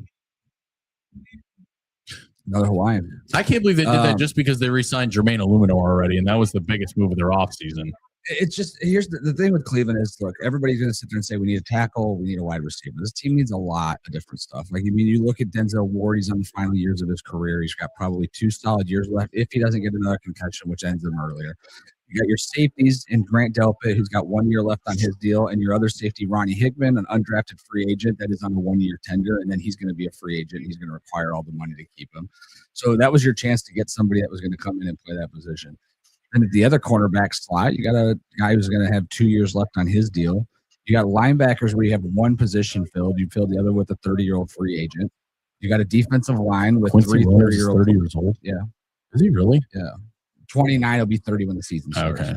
Another Hawaiian. I can't believe they did that just because they re-signed Jermaine Illuminor already, and that was the biggest move of their offseason. It's just, here's the thing with Cleveland is, look, everybody's going to sit there and say, we need a tackle, we need a wide receiver. This team needs a lot of different stuff. Like, I mean, you look at Denzel Ward, he's on the final years of his career. He's got probably 2 solid years left if he doesn't get another concussion, which ends him earlier. You got your safeties in Grant Delpit, who's got 1 year left on his deal, and your other safety, Ronnie Hickman, an undrafted free agent that is on a 1-year tender, and then he's going to be a free agent. He's going to require all the money to keep him. So that was your chance to get somebody that was going to come in and play that position. And at the other cornerback slot, you got a guy who's going to have 2 years left on his deal. You got linebackers where you have one position filled. You fill the other with a 30-year-old free agent. You got a defensive line with Quincy 3 30-year-old. 30 years old. Yeah. Is he really? Yeah. 29 will be 30 when the season starts. Okay.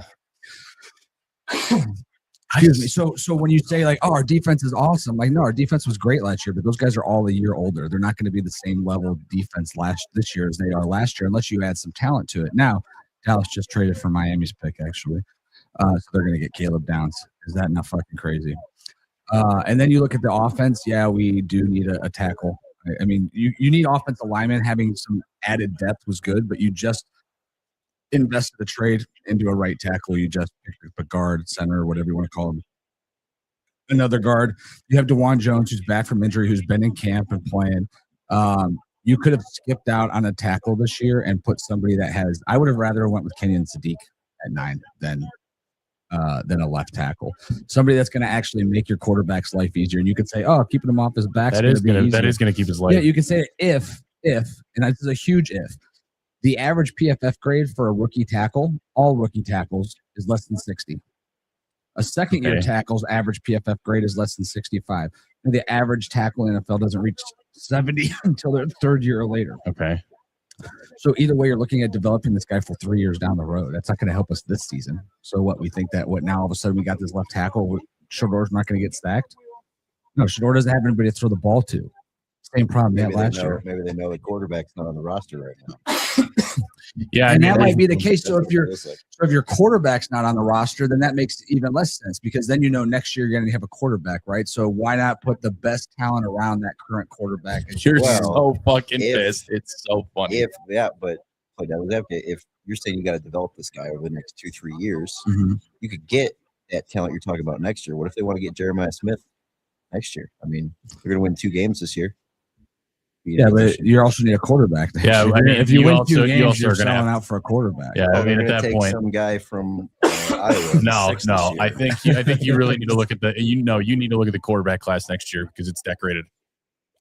Excuse me. So when you say like, oh, our defense is awesome, like, no, our defense was great last year, but those guys are all a year older. They're not going to be the same level of defense this year as they are last year, unless you add some talent to it. Now, Dallas just traded for Miami's pick, actually. So they're going to get Caleb Downs. Is that not fucking crazy? And then you look at the offense. Yeah, we do need a tackle. I mean, you need offensive linemen. Having some added depth was good, but you just invested a trade into a right tackle. You just picked up a guard, center, whatever you want to call him. Another guard. You have DeJuan Jones, who's back from injury, who's been in camp and playing. You could have skipped out on a tackle this year and put somebody that has. I would have rather went with Kenyon Sadiq at 9 than a left tackle. Somebody that's going to actually make your quarterback's life easier. And you could say, oh, keeping him off his back that is going to keep his life. Yeah, you can say if, and this is a huge if. The average PFF grade for a rookie tackle, all rookie tackles, is less than 60. A second-year tackle's average PFF grade is less than 65. And the average tackle in the NFL doesn't reach 70 until their 3rd year or later. Okay. So either way, you're looking at developing this guy for 3 years down the road. That's not going to help us this season. So what, we think that now all of a sudden we got this left tackle, Shador's not going to get stacked? No, Shador doesn't have anybody to throw the ball to. Same problem they had last year. Maybe they know the quarterback's not on the roster right now. Yeah, and that might be the case. So if your quarterback's not on the roster, then that makes even less sense, because then next year you're going to have a quarterback, right? So why not put the best talent around that current quarterback? You're so fucking pissed. It's so funny. But if you're saying you got to develop this guy over the next 2-3 years, Mm-hmm. you could get that talent you're talking about next year. What if they want to get Jeremiah Smith next year? I mean, they're going to win 2 games this year. Yeah, but you also need a quarterback. Yeah, I mean, if you win 2 games, you're selling out for a quarterback. Yeah, I mean, at that point, some guy from Iowa. No. I think you really need to look at you need to look at the quarterback class next year, because it's decorated.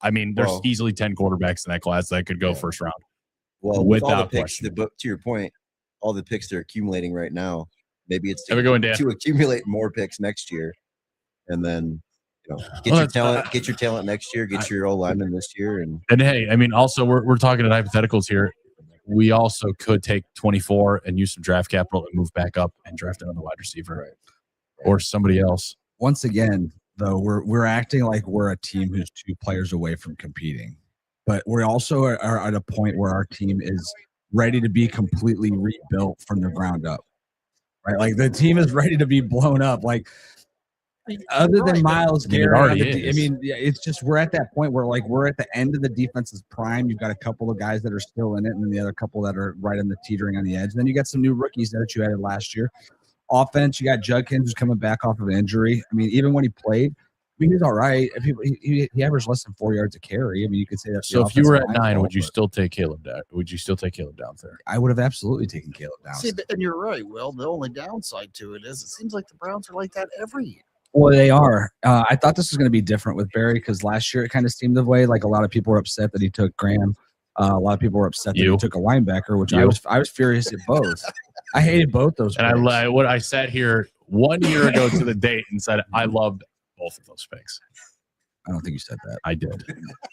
I mean, there's easily 10 quarterbacks in that class that could go first round. Well, with all the without picks, question. to your point, all the picks they're accumulating right now, maybe it's Have a good one, Dan. to accumulate more picks next year, and then get your talent next year, get your old lineman this year, and hey, I mean, also we're talking in hypotheticals here. We also could take 24 and use some draft capital and move back up and draft another wide receiver, or somebody else. Once again, though, we're acting like we're a team who's 2 players away from competing, but we also are at a point where our team is ready to be completely rebuilt from the ground up. right? Like the team is ready to be blown up. Like other than Miles Garrett, it's just we're at that point where like we're at the end of the defense's prime. You've got a couple of guys that are still in it, and then the other couple that are right on the teetering on the edge. And then you got some new rookies that you added last year. Offense, you got Judkins who's coming back off of injury. I mean, even when he played, he was all right. He averaged less than 4 yards a carry. I mean, you could say that. So if you were at 9, would you still take Caleb down? Would you still take Caleb down there? I would have absolutely taken Caleb down. See, and you're right, Will. The only downside to it is it seems like the Browns are like that every year. Well, they are. I thought this was going to be different with Barry because last year it kind of seemed the way. Like a lot of people were upset that he took Graham. A lot of people were upset that he took a linebacker, which I was furious at both. I hated both those. And I sat here 1 year ago to the date and said I loved both of those picks. I don't think you said that. I did.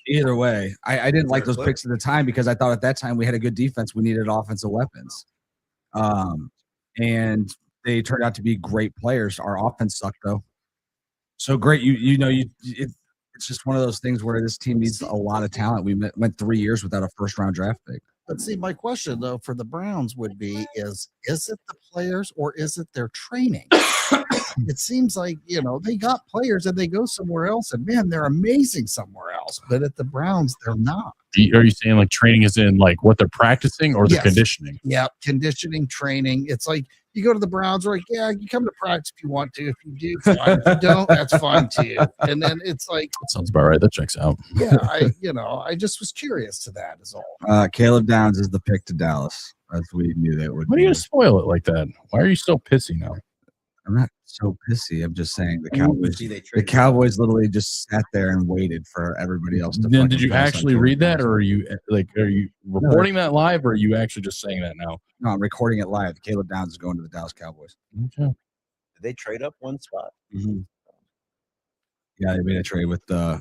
Either way, I didn't like those picks at the time because I thought at that time we had a good defense. We needed offensive weapons. And they turned out to be great players. Our offense sucked though. So great. It's just one of those things where this team needs a lot of talent. We went 3 years without a first-round draft pick. But see, my question though for the Browns would be: is it the players or is it their training? It seems like they got players and they go somewhere else, and man, they're amazing somewhere else. But at the Browns, they're not. Are you saying like training is in like what they're practicing or the conditioning? Yeah, conditioning, training. It's like you go to the Browns, like, yeah, you come to practice if you want to. If you do, fine. If you don't, that's fine too. And then it's like that sounds about right. That checks out. Yeah, I just was curious to that is all. Caleb Downs is the pick to Dallas, as we knew that would. Why do you spoil it like that? Why are you so pissy now? I'm not so pissy. I'm just saying the Cowboys literally just sat there and waited for everybody else to. Then did you actually read that, or are you reporting that live, or are you actually just saying that now? No, I'm recording it live. Caleb Downs is going to the Dallas Cowboys. Okay. Did they trade up one spot? Mm-hmm. Yeah, they made a trade with the.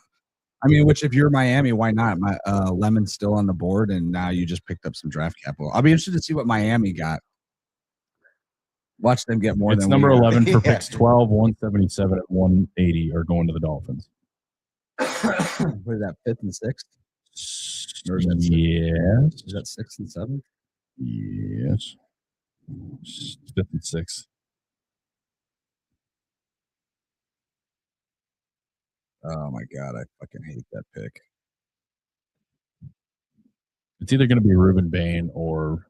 Which if you're Miami, why not? My Lemon's still on the board, and now you just picked up some draft capital. I'll be interested to see what Miami got. Watch them get more. It's number 11 for picks 12, 177, and 180 are going to the Dolphins. What is that? 5th and 6th? Yes. Is that 6th and 7th? Yes. 5th and 6th. Oh my God, I fucking hate that pick. It's either going to be Reuben Bain or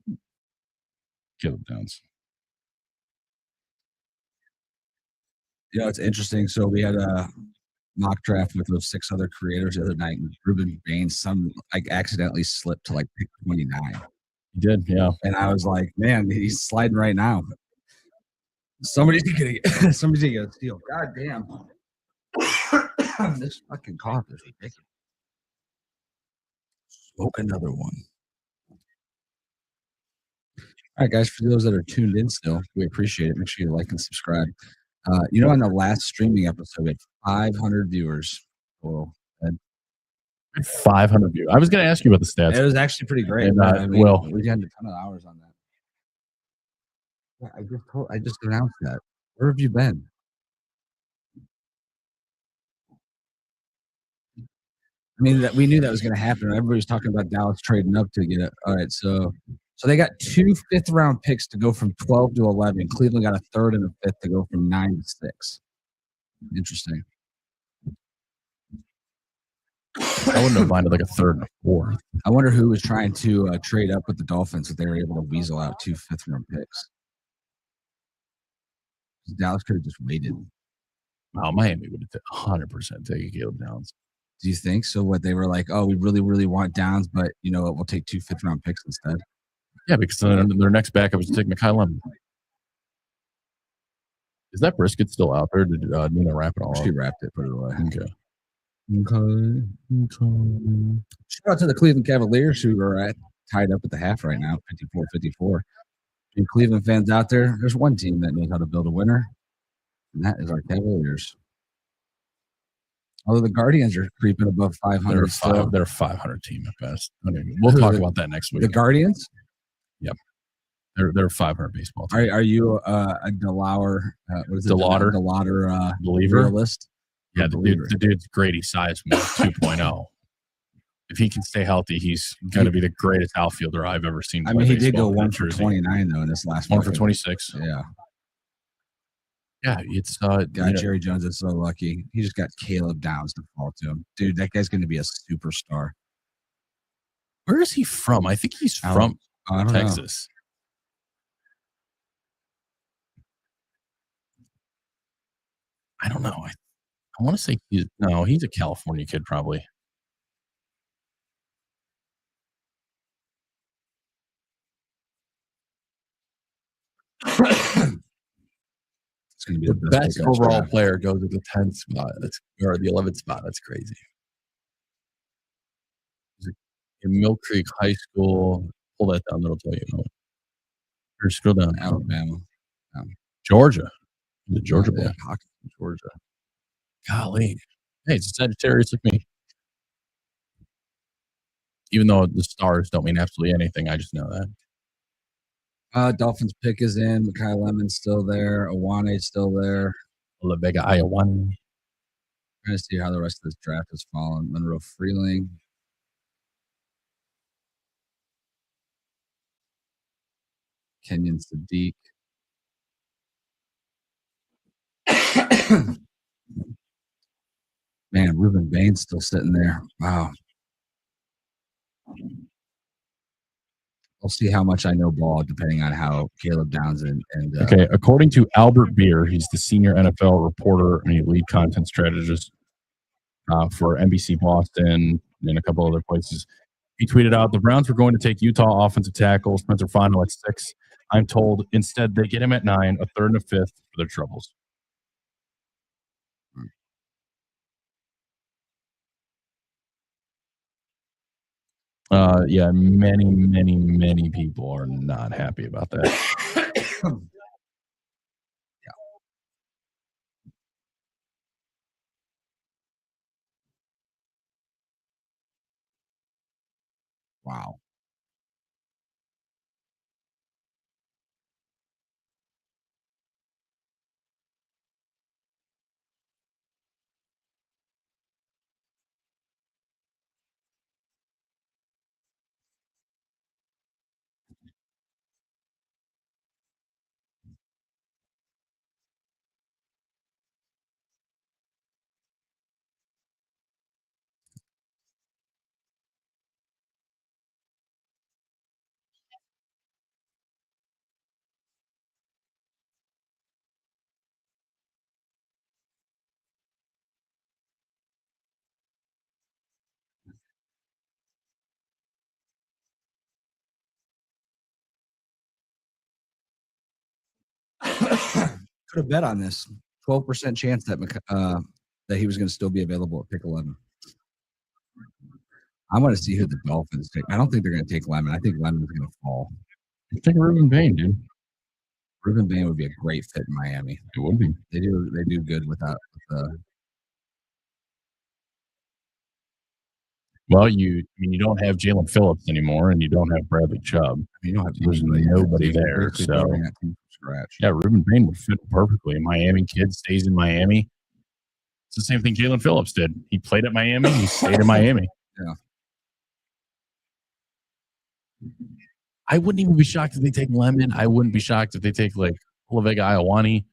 Caleb Downs. It's interesting. So we had a mock draft with those 6 other creators the other night, and Reuben Bain, accidentally slipped to like pick 29. He did, yeah. And I was like, man, he's sliding right now. Somebody's gonna get a steal. God damn. This fucking cough is ridiculous. Smoke another one. All right, guys, for those that are tuned in still, we appreciate it. Make sure you like and subscribe. On the last streaming episode, we had 500 viewers. Well, 500 viewers. I was going to ask you about the stats. It was actually pretty great. And, we had a ton of hours on that. Yeah, I just announced that. Where have you been? We knew that was going to happen. Everybody was talking about Dallas trading up to get it. All right, so they got 2 5th-round picks to go from 12 to 11. Cleveland got a 3rd and a 5th to go from 9 to 6. Interesting. I wouldn't have minded like a 3rd and a 4th. I wonder who was trying to trade up with the Dolphins if they were able to weasel out 2 5th-round picks. Dallas could have just waited. Wow, Miami would have 100% taken Caleb Downs. Do you think so? What they were like, oh, we really, really want Downs, but you know what? We'll take 2 5th-round picks instead. Yeah, because their next backup was to take Mekhi Lemon. Is that brisket still out there? Did Nina wrap it all up? She wrapped it, put it away. Okay. Shout out to the Cleveland Cavaliers who are tied up at the half right now, 54-54. And Cleveland fans out there, there's one team that knows how to build a winner, and that is our Cavaliers. Although the Guardians are creeping above 500. They're a 500 team at best. We'll talk about that next week. The Guardians? Yep. They're a 500 baseball team. Are you a DeLauder? What is it? DeLauder believer? Realist? Yeah, the dude's Grady Sizemore 2.0. If he can stay healthy, he's going to be the greatest outfielder I've ever seen. He did go 1 for 29 though in this last 1 for 26. Yeah. Yeah, it's Jerry Jones is so lucky. He just got Caleb Downs to fall to him. Dude, that guy's going to be a superstar. Where is he from? I think he's from Texas. I don't know. I want to say he's a California kid, probably. It's going to be the best overall player goes to the 10th spot. Or the 11th spot. That's crazy. In Mill Creek High School. Pull that down. That'll tell you. Or scroll down. Alabama. Georgia. The Georgia boy. Yeah, Georgia. Golly. Hey, it's a Sagittarius like me. Even though the stars don't mean absolutely anything, I just know that. Dolphins pick is in. Makai Lemon's still there. Awane's still there. Olabega Iowane. Trying to see how the rest of this draft has fallen. Monroe Freeling. Kenyon Sadiq. Man, Reuben Bain's still sitting there. Wow. I'll see how much I know ball depending on how Caleb Downs and okay, according to Albert Beer, he's the senior NFL reporter and lead content strategist for NBC Boston and a couple other places. He tweeted out, the Browns were going to take Utah offensive tackle Spencer Fontenot at 6. I'm told instead they get him at 9, a 3rd and a 5th for their troubles. Yeah, many people are not happy about that. Wow. Could have bet on this. 12% chance that that he was going to still be available at pick 11. I want to see who the Dolphins take. I don't think they're going to take Lemon. I think Lemon's going to fall. I think Reuben Bain, dude. Reuben Bain would be a great fit in Miami. It would be. They do good without. Well, you don't have Jalen Phillips anymore, and you don't have Bradley Chubb. You don't have There's nobody there. So scratch. Yeah, Reuben Bain would fit perfectly. Miami kid stays in Miami. It's the same thing Jalen Phillips did. He played at Miami. He stayed in Miami. Yeah. I wouldn't even be shocked if they take Lemon. I wouldn't be shocked if they take like Olabega Iowane.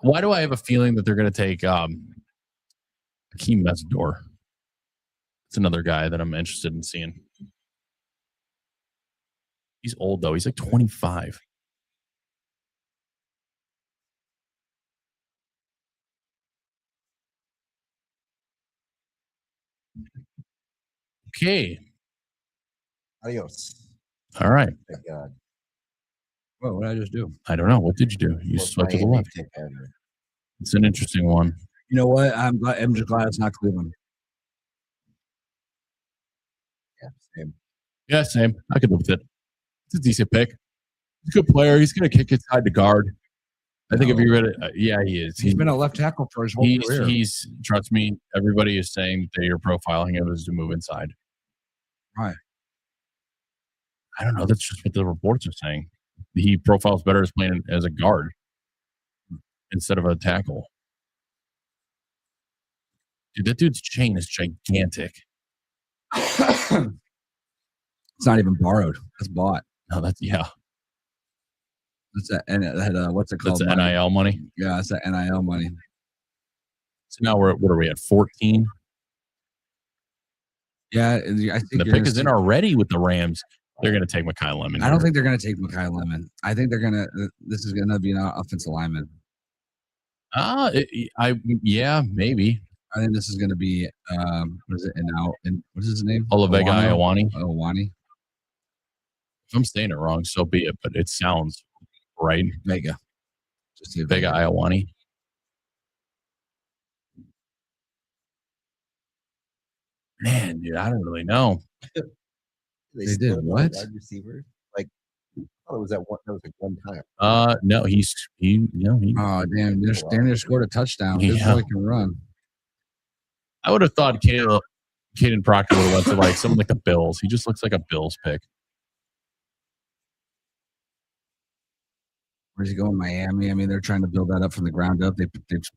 Why do I have a feeling that they're going to take Hakeem Mesidor? It's another guy that I'm interested in seeing. He's old though. He's like 25. Okay. Adios. All right. Thank God. Well, what did I just do? I don't know. What did you do? You swiped to the left. It's an interesting one. You know what? I'm just glad it's not Cleveland. Yeah, same. Yeah, same. I could live with it. It's a decent pick. He's a good player. He's going to kick inside the guard. I think if you're going to, yeah, he is. He's been a left tackle for his whole career. Trust me, everybody is saying that you're profiling him as to move inside. Right. I don't know. That's just what the reports are saying. He profiles better as playing as a guard instead of a tackle. Dude, that dude's chain is gigantic. It's not even borrowed. It's bought. No, that's, yeah. That's that. What's it called? That's NIL money. Yeah, that's that NIL money. So now what are we at? 14. Yeah, I think the pick is in already with the Rams. They're going to take Mekhi Lemon. I don't think they're going to take Mekhi Lemon. I think they're going to. This is going to be an offensive lineman. Yeah, maybe. I think this is going to be what is it? And what is his name? Olavega Iowani. Iowani. If I'm saying it wrong, so be it. But it sounds right. Vega. Just say Vega Iowani. Man, dude, I don't really know. They did what? Wide receiver? Like, I thought it was that one. That was like one time. No, he. Oh damn! Daniel scored a touchdown. This Yeah. boy can run. I would have thought Caden Proctor would have went to like someone like the Bills. He just looks like a Bills pick. Where's he going? Miami. I mean, they're trying to build that up from the ground up. They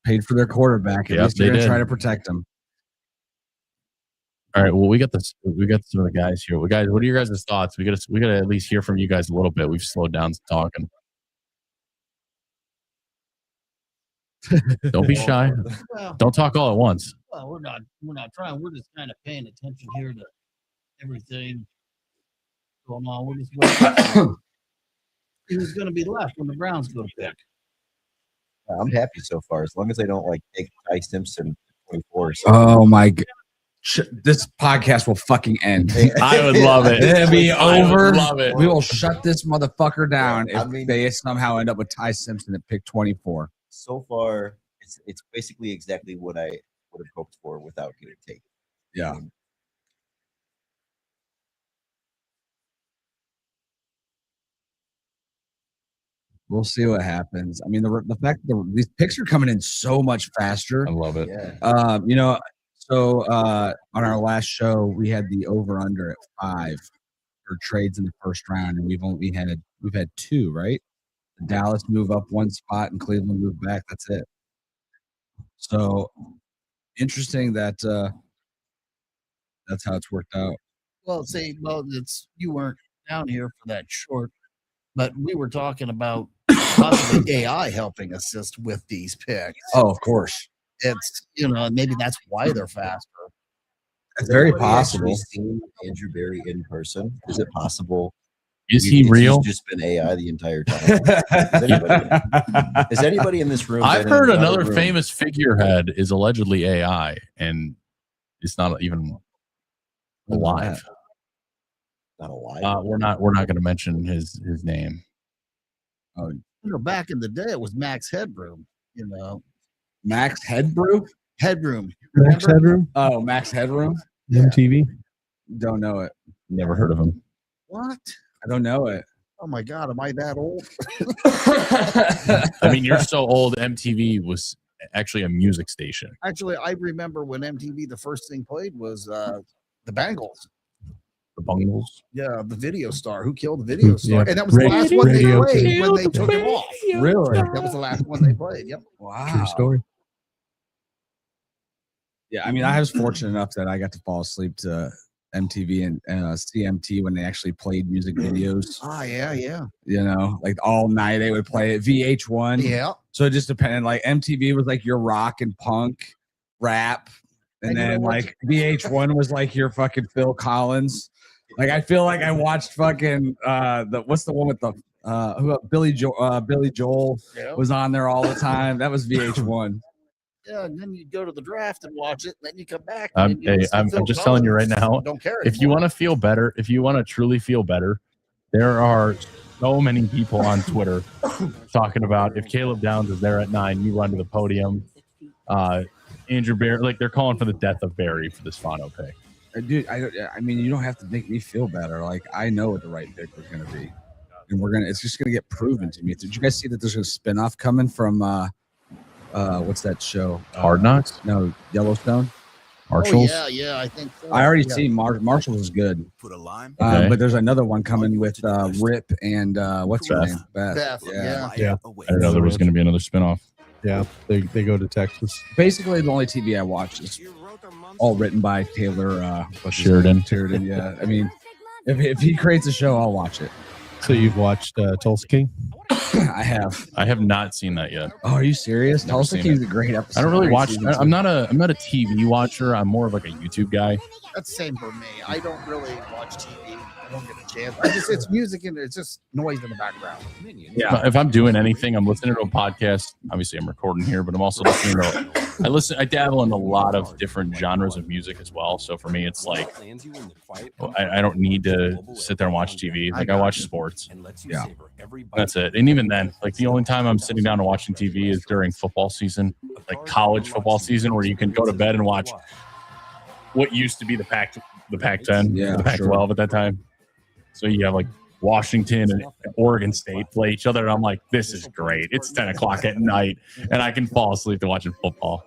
paid for their quarterback. At least they're going to try to protect him. All right. Well, we got this. We got some of the guys here. Guys, what are your guys' thoughts? We got to at least hear from you guys a little bit. We've slowed down talking. Don't be shy. Don't talk all at once. Well, we're not trying. We're just kind of paying attention here to everything going on. We're just waiting. Who's going to be left when the Browns go to pick? I'm happy so far, as long as they don't like take Ty Simpson 24. Oh my god. This podcast will fucking end. I would love it. It'll be over. I would love it. We will shut this motherfucker down if they somehow end up with Ty Simpson at pick 24. So far, it's basically exactly what I would have hoped for without getting taken. Yeah. We'll see what happens. I mean, the fact that these picks are coming in so much faster. I love it. Yeah. So on our last show, we had the over/under at 5 for trades in the first round, and we've had 2, right? Dallas move up 1 spot and Cleveland move back. That's it. So interesting that that's how it's worked out. Well, you weren't down here for that short, but we were talking about possibly AI helping assist with these picks. Oh, of course. It's maybe that's why they're faster. It's very possible. Have seen Andrew Berry in person? Is it possible? Is he real? He's just been AI the entire time. Has anybody in this room? I've heard another famous figurehead is allegedly AI, and it's not even alive. Not alive. We're not going to mention his name. Oh, back in the day, it was Max Headroom. Max Headroom. Max Headroom. Oh, Max Headroom. MTV. Don't know it. Never heard of him. What? I don't know it. Oh my God, am I that old? I mean, you're so old. MTV was actually a music station. Actually, I remember when MTV, the first thing played was the Bangles. The Bungles. Yeah, the video star. Who killed the video star? Yeah. And that was the last one they played Radio when they took him off. Really? That was the last one they played. Yep. Wow. True story. Yeah, I mean, I was fortunate enough that I got to fall asleep to MTV and CMT when they actually played music videos. Ah, yeah. Like all night they would play it. VH1. Yeah. So it just depended. Like MTV was like your rock and punk, rap, and then like VH1 was like your fucking Phil Collins. Like I feel like I watched fucking what's the one with the Billy Joel was on there all the time. That was VH1. Yeah, and then you go to the draft and watch it, and then you come back. I'm just telling you right now. Don't care if you want to feel better, if you want to truly feel better, there are so many people on Twitter talking about if Caleb Downs is there at 9, you run to the podium. Andrew Berry, like they're calling for the death of Berry for this Fano pick. Dude, I mean, you don't have to make me feel better. Like I know what the right pick was going to be, and it's just going to get proven to me. Did you guys see that there's a spinoff coming from what's that show? Hard Knocks? No, Yellowstone. Marshalls. Oh, yeah, I think so. I already seen Marshalls is good. Put a lime. Okay. But there's another one coming with Rip and what's her name? Beth. Yeah. I didn't know there was going to be another spinoff. Yeah, they go to Texas. Basically, the only TV I watch is all written by Taylor Sheridan. Sheridan. Yeah, I mean, if he creates a show, I'll watch it. So you've watched Tulsa King? I have. I have not seen that yet. Oh, are you serious? Never Tulsa seen King's it. a great episode. I don't really Great watch. season I'm two. not a TV watcher. I'm more of like a YouTube guy. That's the same for me. I don't really watch TV. I don't get a chance. It's music and it's just noise in the background. Yeah. If I'm doing anything, I'm listening to a podcast. Obviously, I'm recording here, but I'm also listening to. I dabble in a lot of different genres of music as well. So for me, it's like I don't need to sit there and watch TV. Like I watch sports. Yeah, that's it. And even then, like the only time I'm sitting down and watching TV is during football season, like college football season, where you can go to bed and watch what used to be the Pac-10, the Pac-12 at that time. So you have like Washington and Oregon State play each other. And I'm like, this is great. It's 10 o'clock at night and I can fall asleep to watching football.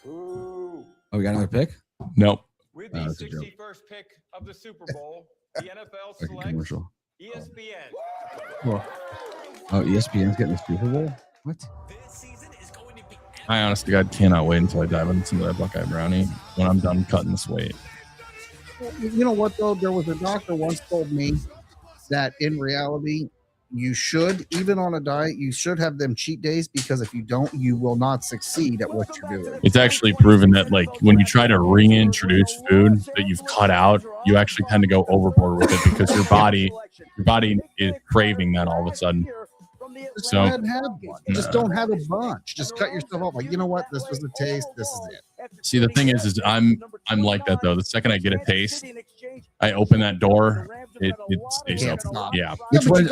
Oh, we got another pick? Nope. With the 61st pick of the Super Bowl, the NFL selects commercial. ESPN. Oh, ESPN's getting the Super Bowl? What? I honestly, God, cannot wait until I dive into some of that Buckeye brownie when I'm done cutting this weight. You know what, though? There was a doctor once told me that in reality, you should, even on a diet, you should have them cheat days because if you don't, you will not succeed at what you're doing. It's actually proven that like when you try to reintroduce food that you've cut out, you actually tend to go overboard with it because your body is craving that all of a sudden. Just So go ahead and have one. Just don't have a bunch. Just cut yourself off. Like, you know what? This was the taste. This is it. see, the thing is I'm like that though. The second I get a taste, I open that door. It stays Can't open. stop. Yeah.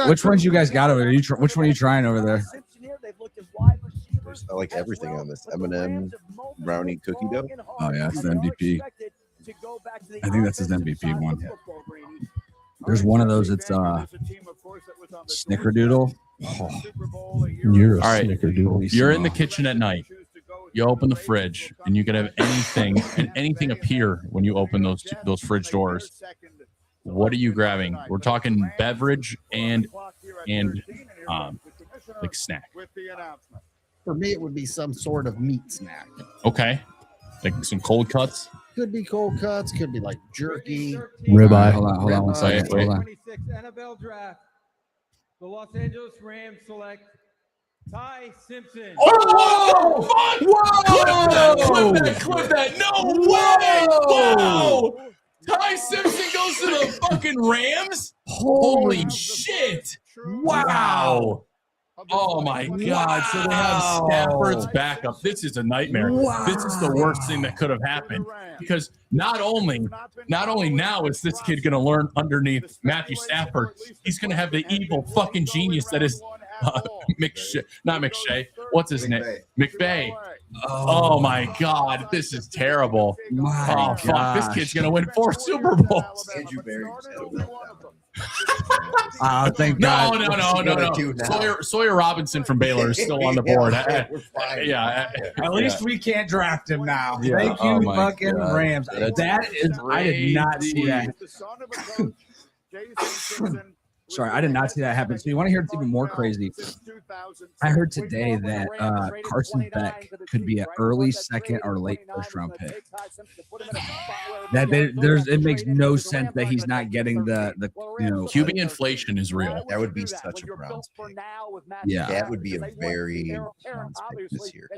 Which ones you guys got over there? Which one are you trying over there? I like everything on this. M&M brownie cookie dough. Oh yeah, it's the MVP. I think that's his MVP one. There's one of those. It's Snickerdoodle. Oh. You're a All right. snickerdoodle. You're in the kitchen at night. You open the fridge, and you can have anything appear when you open those fridge doors. What are you grabbing? We're talking beverage and like snack. For me, it would be some sort of meat snack. Okay, like some cold cuts. Could be cold cuts. Could be like jerky. Ribeye. Hold on one second. Wait. Hold on. 26 NFL Draft. The Los Angeles Rams select Ty Simpson. Oh! Whoa! Clip that! No way! Wow! Ty Simpson goes to the fucking Rams? Holy shit! Wow! Oh my God! So they have Stafford's backup. This is a nightmare. Wow. This is the worst thing that could have happened because not only now is this kid going to learn underneath Matthew Stafford, he's going to have the evil fucking genius that is not McShay. What's his name? McVay. Oh my God! This is terrible. Oh fuck! This kid's going to win 4 Super Bowls. Thank God. No. Sawyer Robinson from Baylor is still on the board. At least we can't draft him now. Yeah. Thank you, Oh my fucking God. Rams. That is, I did not see that. Sorry, I did not see that happen. So you want to hear it's even more crazy? I heard today that Carson Beck could be an early second or late first round pick. It makes no sense that he's not getting the QB inflation is real. That would be such a Browns pick. Yeah. That would be a very Browns pick this year.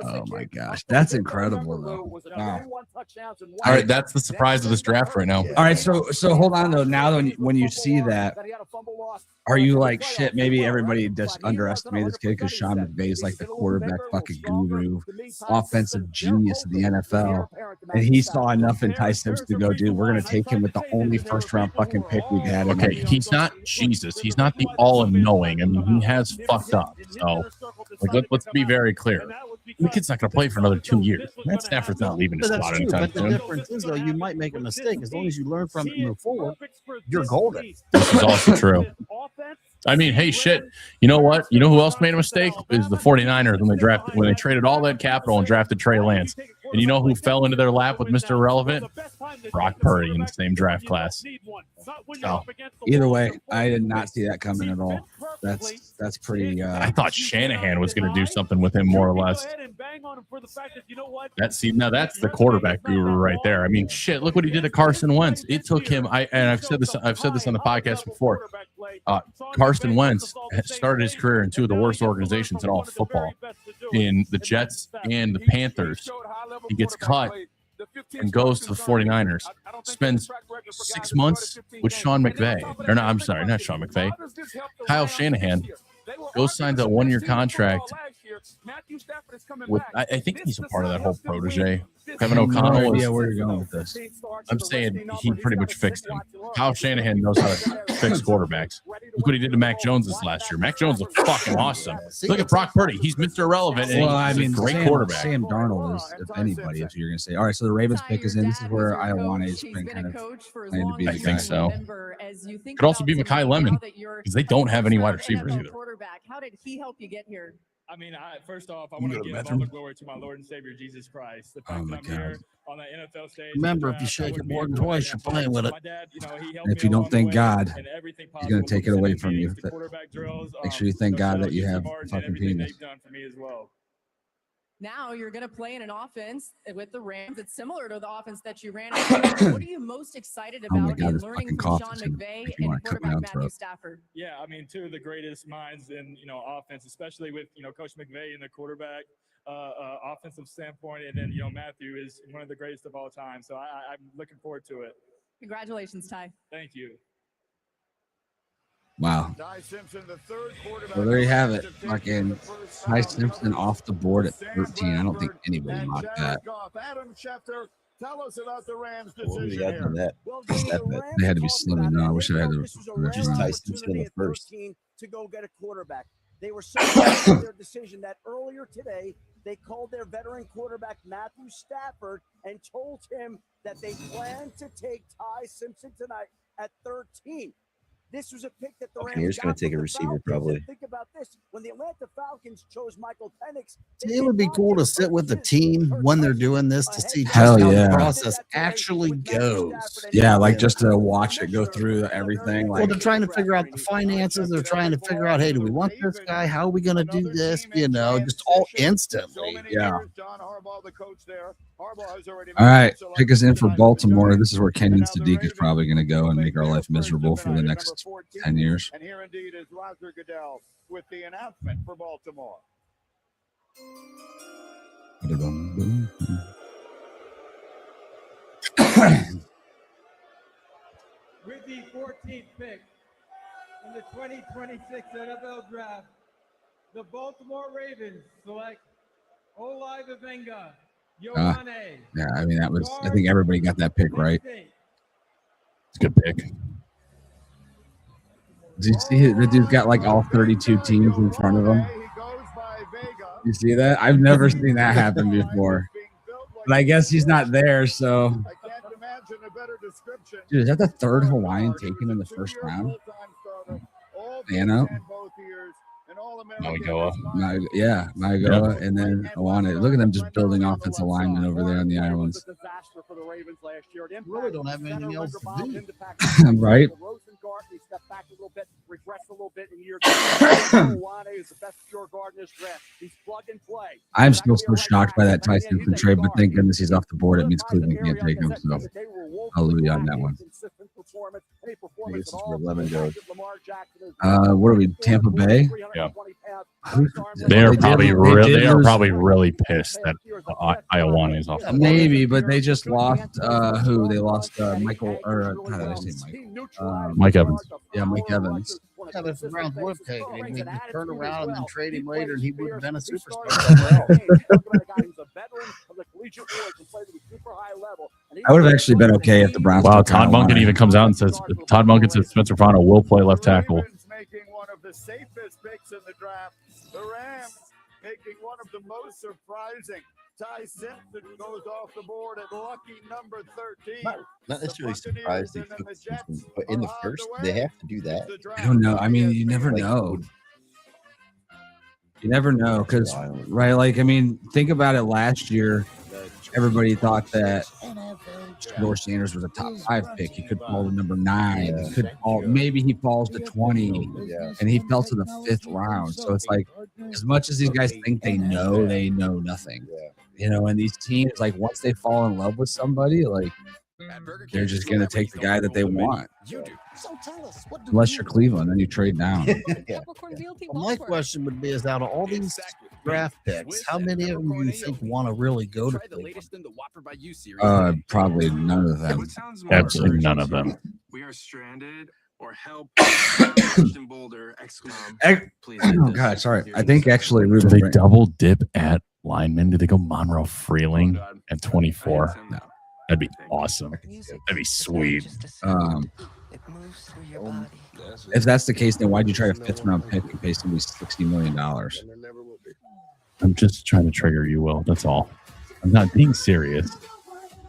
Oh my gosh, that's incredible though. Wow. All right, that's the surprise of this draft right now. All right, so hold on though. Now when you see that, are you like shit? Maybe everybody just underestimated this kid because Sean McVay is like the quarterback fucking guru, offensive genius of the NFL, and he saw enough in Ty Simpson to go, dude, we're gonna take him with the only first round fucking pick we've had. Okay, he's not Jesus. He's not the all-knowing. I mean, he has fucked up. So, like, let's be very clear. The kid's not going to play for another 2 years. Matt Stafford's not leaving his But spot that's true. anytime But the soon. difference is, though, you might make a mistake. As long as you learn from it and move forward, you're golden. This is also true. I mean, hey, shit. You know what? You know who else made a mistake? Is the 49ers when they traded all that capital and drafted Trey Lance. And you know who fell into their lap with Mr. Irrelevant? Brock Purdy in the same draft class. So, either way, I did not see that coming at all. That's pretty. I thought Shanahan was going to do something with him more or less. for the fact that, you know what? Now that's the quarterback guru right there. I mean, shit, look what he did to Carson Wentz. It took him. I've said this on the podcast before. Carson Wentz started his career in two of the worst organizations in all of football, in the Jets and the Panthers. He gets cut and goes to the 49ers, spends 6 months with Sean McVay. Or no, I'm sorry, not Sean McVay. Kyle Shanahan goes signs a 1-year contract with, I think he's a part of that whole protege. Kevin O'Connell. No idea where you're going with this. I'm saying he pretty much fixed him. Kyle Shanahan knows how to fix quarterbacks. Look what he did to Mac Jones this last year. Mac Jones is fucking awesome. Look at Brock Purdy. He's Mr. Irrelevant. And he's a great quarterback. Sam Darnold is, if anybody, if you're going to say, all right, so the Ravens pick is in. This is where Ioane has been kind of planning to be the guy. I think so. Could also be Mekhi Lemon because they don't have any wide receivers either. How did he help you get here? I mean, first off, I want to give all the glory to my Lord and Savior Jesus Christ. The fact that I'm here on the NFL stage. Remember, if you shake it more than twice, you're playing with it. And if you don't thank God, he's going to take it away from you. Make sure you thank God that you have a fucking penis. Now you're going to play in an offense with the Rams. It's similar to the offense that you ran. What are you most excited about in learning from Sean McVay and quarterback Matthew Stafford? Yeah, I mean, two of the greatest minds in offense, especially with Coach McVay and the quarterback offensive standpoint, and then Matthew is one of the greatest of all time. So I'm looking forward to it. Congratulations, Ty. Thank you. Wow. Well, there you have it. Fucking Ty Simpson off the board at 13. I don't think anybody mocked that. What would you have done that? They had to be slimming. No, I wish I had the just Ty Simpson in the first. To go get a quarterback. They were so proud of their decision that earlier today they called their veteran quarterback Matthew Stafford and told him that they plan to take Ty Simpson tonight at 13. This was a pick that the Rams here's going to take a receiver, probably. Think about this. When the Atlanta Falcons chose Michael Penix, It would be cool to sit with the team when they're doing this to see just how the process actually goes. Yeah, like just to watch it go through everything. Well, they're trying to figure out the finances. They're trying to figure out, hey, do we want this guy? How are we going to do this? Just all instantly. Yeah. All right, pick us in for Baltimore. This is where Kenyon Sadiq is probably going to go and make our life miserable for the next 10 years. And here indeed is Roger Goodell with the announcement for Baltimore. With the 14th pick in the 2026 NFL Draft, the Baltimore Ravens select Olai Vivenga, Yohane. Yeah, I mean, I think everybody got that pick right. It's a good pick. Did you see the dude's got like all 32 teams in front of him? You see that? I've never seen that happen before. But I guess he's not there, so. Dude, is that the third Hawaiian taken in the first round? Dano? Maigoa. Yeah, Maigoa, and then Awane. Look at them just building offensive linemen over there on the islands. Really don't have anything else to do. Right? I'm still so shocked by that Ty Simpson trade, but thank goodness he's off the board. It means Cleveland can't take him. So hallelujah on that one. This is where Lemon goes. What are we? Tampa Bay? Yeah. They are probably really pissed that Ioane is off. Maybe, but they just lost who? They lost Michael, or how did I say Mike? Mike Evans. Yeah, Mike Evans. Yeah, if the Browns would have taken him, we could turn around and then trade him later, and he would have been a superstar. I would have actually been okay if the Browns. Wow, Todd Monken even comes out and says Spencer Fano will play left tackle. Making one of the safest picks in the draft. The Rams making one of the most surprising. Ty Simpson goes off the board at lucky number 13. Not necessarily surprised, but in the first, they have to do that. I don't know. I mean, you never know. You never know because, right? Like, I mean, think about it. Last year, everybody thought that Shedeur Sanders was a top 5 pick. He could fall to number 9. Yeah. He could fall. Maybe he falls to 20, and he fell to the 5th round. So it's like as much as these guys think they know nothing. You know, and these teams, like, once they fall in love with somebody, like, they're just going to take the guy that they want. Unless you're Cleveland, then you trade down. Well, my question would be: is out of all these draft picks, how many of them do you think want to really go to Cleveland? Probably none of them. Absolutely none of them. We are stranded or help. Oh God, sorry. I think actually Do they double dip at lineman? Do they go Monroe Freeling at 24? No. That'd be awesome. That'd be sweet. If that's the case, then why'd you try a 5th round pick and pay somebody $60 million? I'm just trying to trigger you, Will. That's all. I'm not being serious.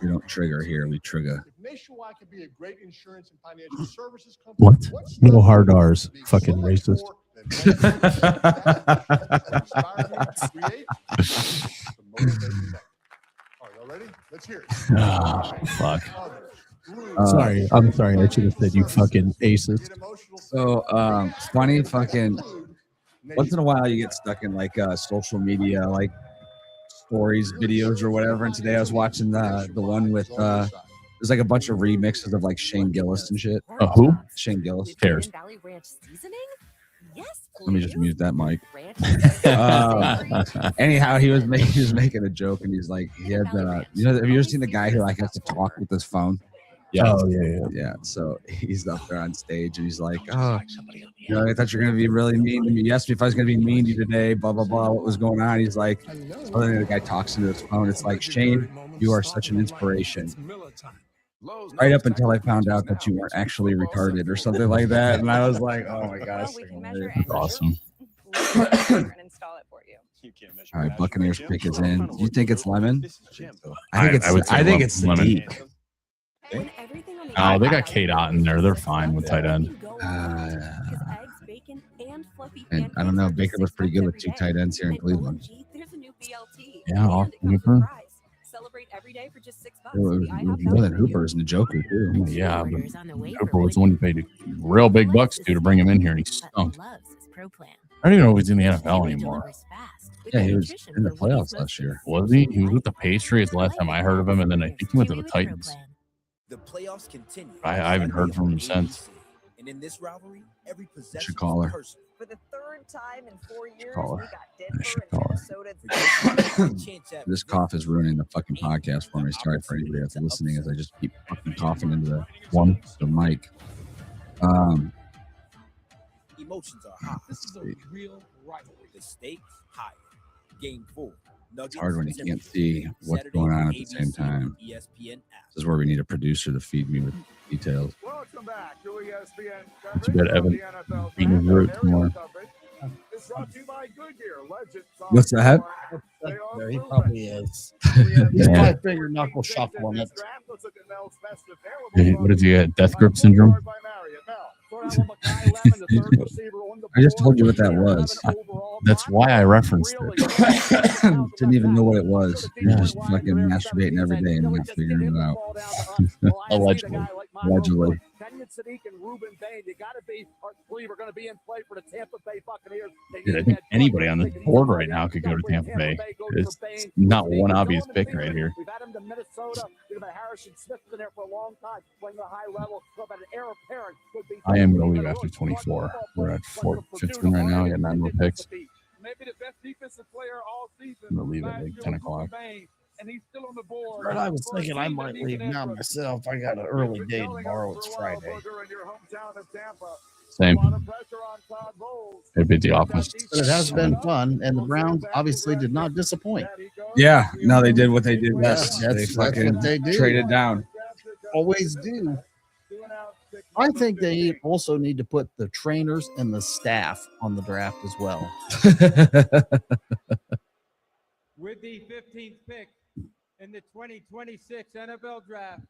We don't trigger here. We trigger. Nationwide could be a great insurance and financial services company. What? Little hard R's. Fucking racist. Ready? Let's hear it. Oh, fuck. Sorry. I'm sorry. I should have said you fucking aces. So, funny fucking, once in a while you get stuck in like social media, like stories, videos or whatever. And today I was watching the one with, there's like a bunch of remixes of like Shane Gillis and shit. Who? Shane Gillis. Cares. Let me just mute that mic. Anyhow, he was making a joke, and he's like, he had have you ever seen the guy who like has to talk with his phone? Yeah. Oh yeah. So he's up there on stage, and he's like, I thought you were gonna be really mean to me. You asked me if I was gonna be mean to you today. Blah blah blah. What was going on? He's like, so then the guy talks into his phone. It's like, Shane, you are such an inspiration. Right up until I found out that you weren't actually retarded or something like that, and I was like, "Oh my gosh, that's awesome." All right, Buccaneers pick is in. You think it's Lemon? I think it's Sadiq. Oh, they got K-Dot in there. They're fine with tight end. And I don't know. Baker was pretty good with 2 tight ends here in Cleveland. Yeah, Hooper. More than Hooper is Njoku too. Yeah, but Hooper was the one who paid real big bucks to bring him in here, and he stunk. I don't even know if he's in the NFL anymore. Yeah, he was in the playoffs last year. Was he? He was with the Patriots last time I heard of him, and then I think he went to the Titans. The playoffs continue. I haven't heard from him since. And in this rivalry, every possession should call her. For the 3rd time in 4 years, Call her. we got Denver and Minnesota. This cough is ruining the fucking podcast for me. Sorry for anybody that's listening, as I just keep fucking coughing into the mic. Emotions are high. This is a real rivalry. The stakes higher. Game 4. It's hard when you can't see what's going on at the same time. This is where we need a producer to feed me with details. Welcome back to ESPN. It's good, Evan. Being his roots more. It's brought to you by Goodyear. Legends. What's that? There he probably is. He's probably finger knuckle shuffling it. What is he at? Death grip syndrome? I just told you what that was. That's why I referenced it. Didn't even know what it was. You're just fucking masturbating every day and not figuring it out. Allegedly. Sadiq and Ruben Bain, you got to be, or believe are going to be in play for the Tampa Bay Buccaneers. Dude, I think anybody on the board right now could go to Tampa Bay. It's not one obvious pick right here. We've had him to Minnesota. We've had Harrison Smith been there for a long time, playing a high level. But an heir apparent could be. I am going to leave after 24. We're at 15 right now. I got 9 more picks. Maybe the best defensive player all season. I'm going to leave at like 10 o'clock. And he's still on the board. Right, I was thinking I might leave now myself. I got an early day tomorrow. It's Friday. Same. It'd be the office. But it has been fun, and the Browns obviously did not disappoint. Yeah, no, they did what they did best. That's They fucking what they do. traded down. Always do. I think they also need to put the trainers and the staff on the draft as well. With the 15th pick in the 2026 NFL Draft,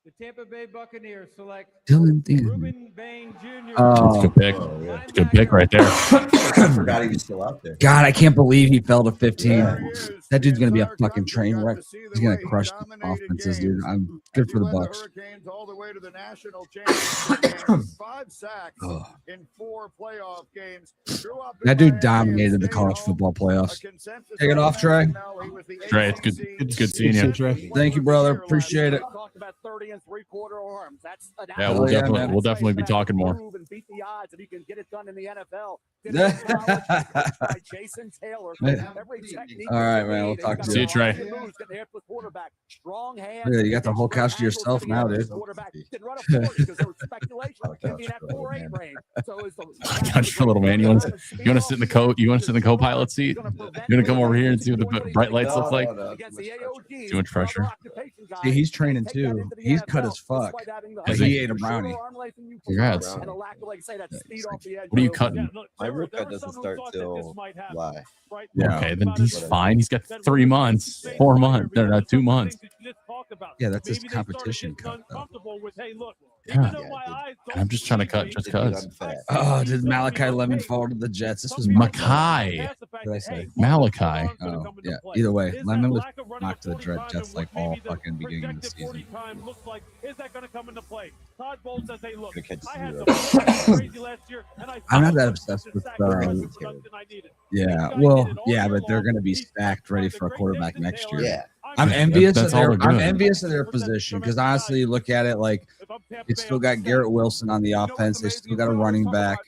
the Tampa Bay Buccaneers select Ruben Bain Jr. That's a good pick. It's a good pick right there. I forgot he was still out there. God, I can't believe he fell to 15. That dude's gonna be a fucking train wreck. He's gonna crush the offenses, dude. I'm good for the Bucks. Hurricanes all the way to the national championship. 5 sacks in 4 playoff games. That dude dominated the college football playoffs. Take it off, Trey. Trey, it's good seeing you. Thank you, brother. Appreciate it. Yeah, we'll definitely be talking more. Beat the odds, and he can get it done in the NFL. Jason Taylor. All right, man. We'll talk to you. See you, Trey. Yeah, you got the whole couch to yourself now, dude. Couch for little man. You want to sit in the coat? You want to sit in the co-pilot seat? You want to come over here and see what the bright lights look like? Too much pressure. See, he's training too. He's cut as fuck. He ate a brownie. Congrats. What are you cutting? My workout doesn't start till July. Yeah. Okay, then he's fine. He's got 3 months, 4 months. No, 2 months. Yeah, that's his competition cut. Yeah. I'm just trying to cut just because. Oh, did Malachi Lemon fall to the Jets? This was Mackay. What did I say? Malachi. Oh, yeah. Either way, Lemon was knocked to the Jets like all fucking beginning of the season. Is that going to come into play? Todd Bowles says, "Hey, look, I had some crazy last year, and I'm not that obsessed with. Yeah, well, yeah, but they're going to be stacked, ready for a quarterback next year. Yeah. I'm envious of their. I'm envious of their position because honestly, you look at it like it's still got Garrett Wilson on the offense. They still got a running back.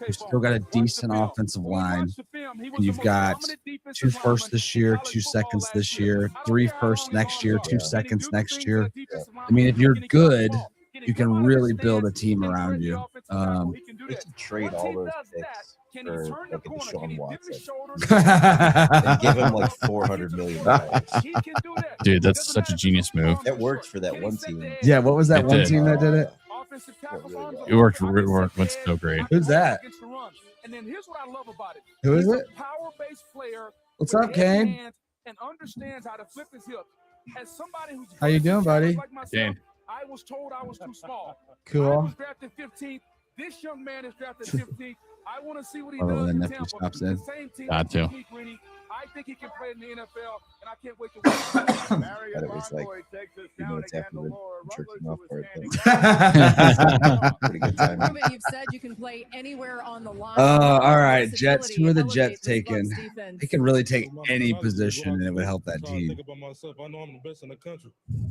They still got a decent offensive line. And you've got 2 firsts this year, 2 seconds this year, 3 firsts next year, 2 seconds next year. I mean, if you're good, you can really build a team around you. We should trade all those picks for like a Deshaun Watson and give him like $400 million. Dude, that's such a genius move. It worked for that one team. Yeah, what was that one team that did it? It worked so great. Who's that? And then here's what I love about it. Who is it? Power-based player. What's up, Kane? And understands how to flip his hips. As somebody who's how you doing, buddy? Kane. I was told I was too small. Cool. I was drafted 15th. This young man is drafted 15th. I want to see what he does in Tampa. Stops in. Got to. I think he can play in the NFL, and I can't wait to watch him. It was like, you know, it's after the jerking off part. Pretty good time. Ruben, you've said you can play anywhere on the line. All right, Jets. Who are the Jets taking? They can really take any position, and it would help that team.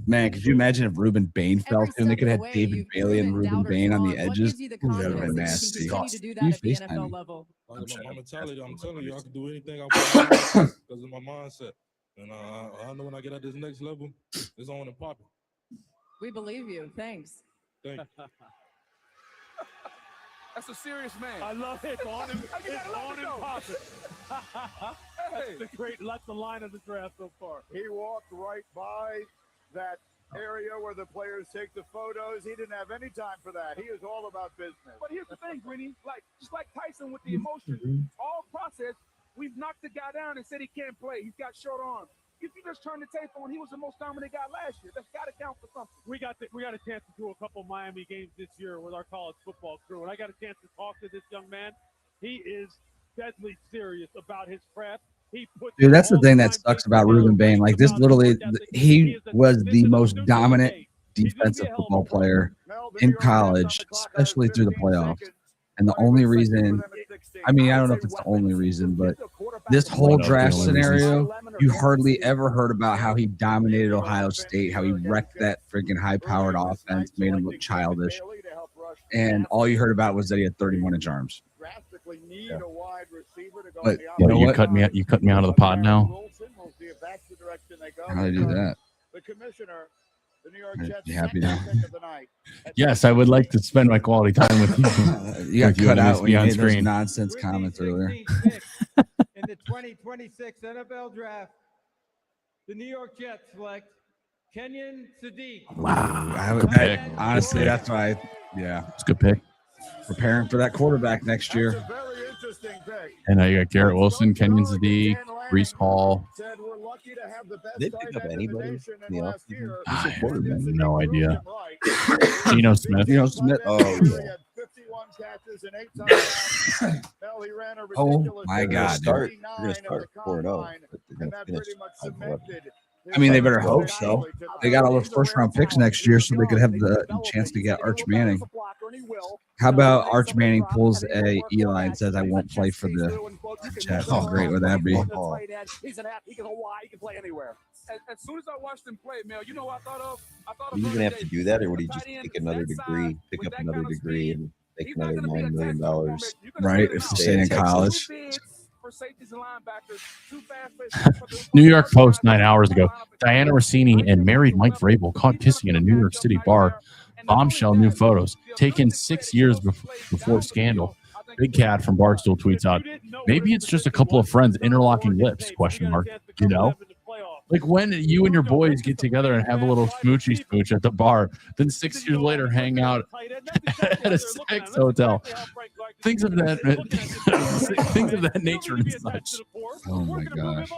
Man, could you imagine if Ruben Bain fell to, and they could have David Bailey and Ruben Bain on the edges? That would have been nasty. You FaceTime me. I'm telling you, I can do anything I want because of my mindset. And I know when I get at this next level, it's on and popping. We believe you. Thanks. Thank you. That's a serious man. I love it. On and popping. That's the line of the draft so far. He walked right by that area where the players take the photos. He didn't have any time for that. He is all about business. But here's the thing, Greeny. Just like Tyson with the emotions, all process, we've knocked the guy down and said he can't play. He's got short arms. If you just turn the tape on, he was the most dominant guy last year. That's got to count for something. We got a chance to do a couple Miami games this year with our college football crew, and I got a chance to talk to this young man. He is deadly serious about his craft. Dude, that's the thing that sucks about Ruben Bain. Like this, literally, he was the most dominant defensive football player in college, especially through the playoffs. And the only reason, I mean, I don't know if it's the only reason, but this whole draft scenario, you hardly ever heard about how he dominated Ohio State, how he wrecked that freaking high-powered offense, made him look childish. And all you heard about was that he had 31-inch arms. Yeah. But you cut me out. You cut me out of the pod now. How do I do that? The commissioner, the New York Are Jets. you happy now? Yes, I would like to spend my quality time with you. You got cut out when you on made those screen. nonsense comments earlier. In the 2026 NFL Draft, the New York Jets select Kenyon Sadiq. Wow. Honestly, that's why. Yeah, it's a good pick. Preparing for that quarterback next year. And you got Garrett Wilson, Kenyon Sadiq, Breece Hall. They pick up anybody in the offseason? I have no idea. Geno Smith. Oh, yeah. Oh my God! You're gonna start 4-0. they're going to finish. I mean, they better hope so. They got all those first-round picks next year, so they could have the chance to get Arch Manning. How about Arch Manning pulls a Eli and says, "I won't play for the Jets"? How great would that be? He's an he can Hawaii. He can play anywhere. As soon as I watched him play, Mel, you know what I thought of? Are you going to have to do that, or would he just pick up another degree, and make another $9 million? Right, if you stay in college. New York Post 9 hours ago. Diana Rossini and married Mike Vrabel caught kissing in a New York City bar. Bombshell new photos taken 6 years before scandal. Big Cat from Barstool tweets out, maybe it's just a couple of friends interlocking lips, ? You know? Like when you and your boys get together and have a little smoochy smooch at the bar, then 6 years later hang out at a sex hotel. Things of that nature and such. Oh my gosh.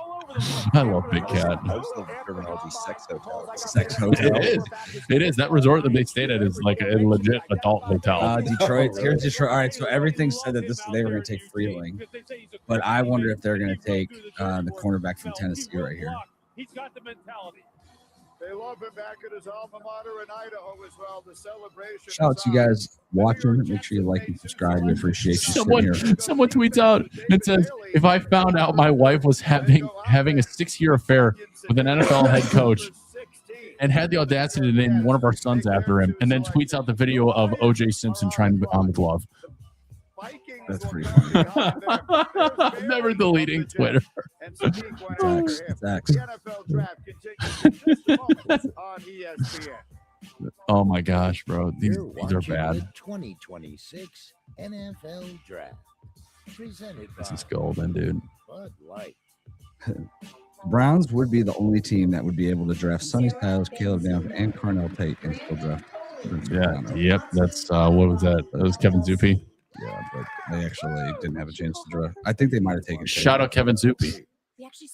I love Big Cat. I just love the terminology sex hotel. Sex hotel. It is. That resort that they stayed at is like a legit adult hotel. Detroit. Here's Detroit. All right, so everything said that they were going to take Freeling, but I wonder if they're going to take the cornerback from Tennessee right here. He's got the mentality. They love him back at his alma mater in Idaho as well. The celebration. Shout out to you guys watching. Make sure you like and subscribe. We appreciate you. Someone tweets out and says, if I found out my wife was having a 6-year affair with an NFL head coach and had the audacity to name one of our sons after him, and then tweets out the video of O.J. Simpson trying to on the glove. That's pretty funny. Never deleting Twitter. It's X. The NFL Draft continues in just a moment on ESPN. Oh my gosh, bro. These are bad. 2026 NFL Draft. Presented by This is golden, dude. Bud Light. Browns would be the only team that would be able to draft Sonny Styles, Caleb Downs, and Carnell Tate and still draft. Yeah. Yep. That's what was that? It was Kevin Zuppe. Yeah, but they actually didn't have a chance to draft. I think they might have taken. Shout out Kevin Zuppe.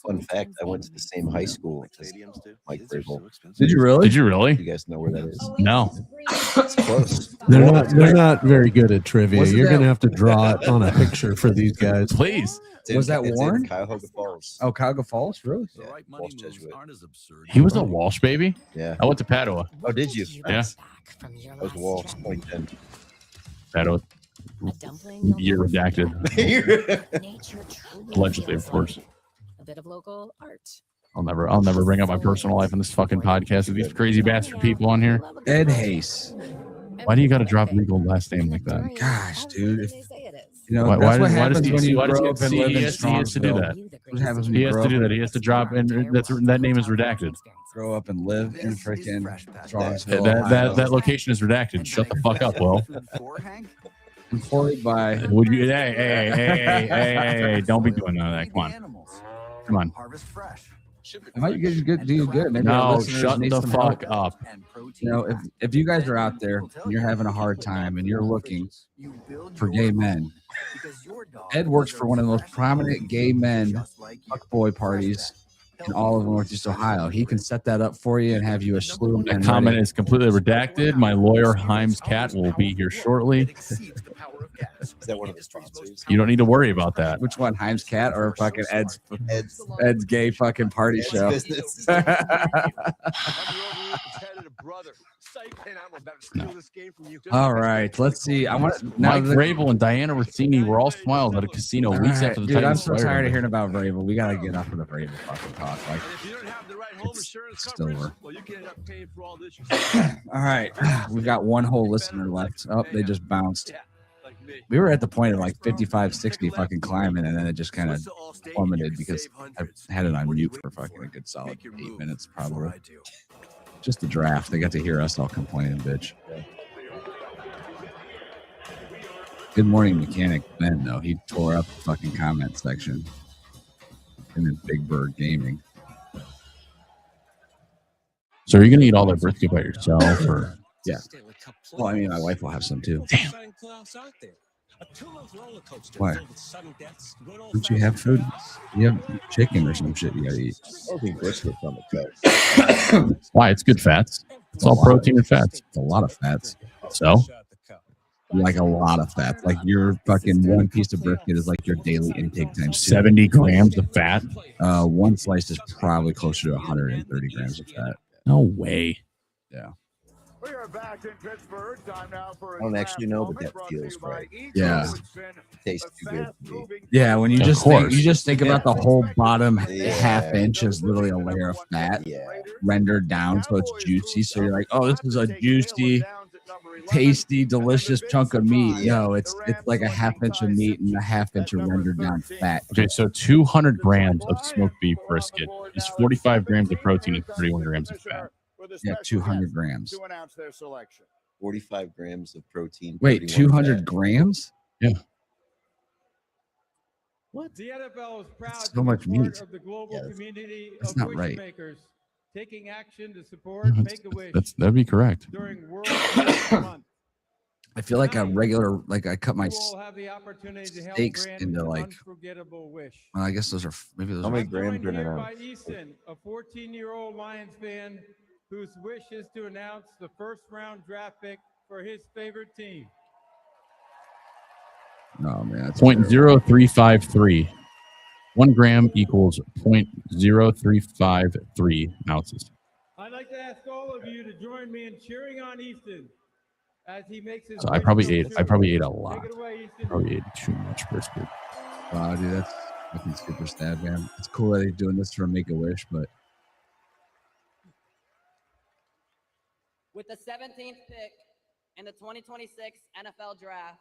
Fun fact: I went to the same high school as Mike Vrabel. Did you really? Did you really? You guys know where that is? No. It's close. They're not very good at trivia. You're going to have to draw it on a picture for these guys. Please. Was that Warren? Cuyahoga Falls. Oh, Cuyahoga Falls, really? Yeah, Walsh Jesuit. He was a Walsh baby. Yeah. I went to Padua. Oh, did you? Yeah. I was Walsh 2010. Padua. Year redacted. Allegedly, of course. A bit of local art. I'll never bring up my personal life in this fucking podcast with these crazy bastard people on here. Ed Hayes. Why do you got to drop legal last name like that? Gosh, dude. He has to do that. What happens when He you has grow to do up that. He has to drop, and that name is redacted. Grow up and live in freaking Strongsville. That location is redacted. Shut the fuck up, Will. Employed by. Would you? Hey! Don't be doing none of that. Come on. It might do you good. Maybe No, shut the fuck up. You know, if you guys are out there and you're having a hard time and you're looking for gay men, Ed works for one of the most prominent gay men fuckboy parties in all of Northeast Ohio. He can set that up for you and have you a slew of men. The comment is completely redacted. My lawyer, Himes Cat, will be here shortly. Is that one of the sponsors? You don't need to worry about that. Which one, Himes Cat or fucking Ed's gay fucking party show? All right, let's see. I want Mike Vrabel and Diana Rossini were all smiles at a casino weeks after the dude, I'm Titans so fired tired of him. hearing about Vrabel. We gotta get off of the Vrabel fucking talk. Like, it's still over. All right, we've got one whole listener left. Oh, they just bounced. We were at the point of like 55, 60 fucking climbing, and then it just kind of plummeted because I had it on mute for fucking a good solid 8 minutes, probably. Just the draft. They got to hear us all complaining, bitch. Good morning, mechanic Ben. Though he tore up the fucking comment section. And then Big Bird Gaming. So are you gonna eat all that brisket by yourself, or? Yeah. Well, I mean, my wife will have some too. Damn. Why? Don't you have food? You have chicken or some shit you gotta eat. I don't think brisket's on the cut. Why? It's good fats. It's all protein and fats. It's a lot of fats. So? like a lot of fat. Like your fucking one piece of brisket is like your daily intake times 70 grams of fat. One slice is probably closer to 130 grams of fat. No way. Yeah. We are back in Pittsburgh. Time now for I don't actually know, but that feels right. Yeah. Tastes too good to me. Yeah, when you Of just course. think about the whole bottom Yeah. half inch is literally a layer of fat rendered down so it's juicy. So you're like, oh, this is a juicy, tasty, delicious chunk of meat. No, it's like a half inch of meat and a half inch of rendered down fat. Okay, so 200 grams of smoked beef brisket is 45 grams of protein and 31 grams of fat. Yeah, 200 grams. To announce their selection. 45 grams of protein. Wait, 200 grams? Yeah. What? The NFL is proud That's to so be much part meat. of the global community that's of not right. wishmakers, taking action to support Make-A-Wish That'd be correct. during World Wish Month. I feel like a regular, like I cut my You will have the opportunity to help steaks grant into an like, unforgettable wish. well, I guess those are, maybe those How are. many I'm grams joined are in here an by ounce? Easton, a 14-year-old Lions fan whose wish is to announce the first-round draft pick for his favorite team. Oh, man. That's 0.0353. 1 gram equals 0.0353 ounces. I'd like to ask all of you to join me in cheering on Easton as he makes his. So I wish probably come ate true. a lot. Take it away, Easton. Probably ate too much brisket. Wow, dude, that's fucking super sad, man. It's cool that he's doing this for Make-A-Wish, but With the 17th pick in the 2026 NFL Draft,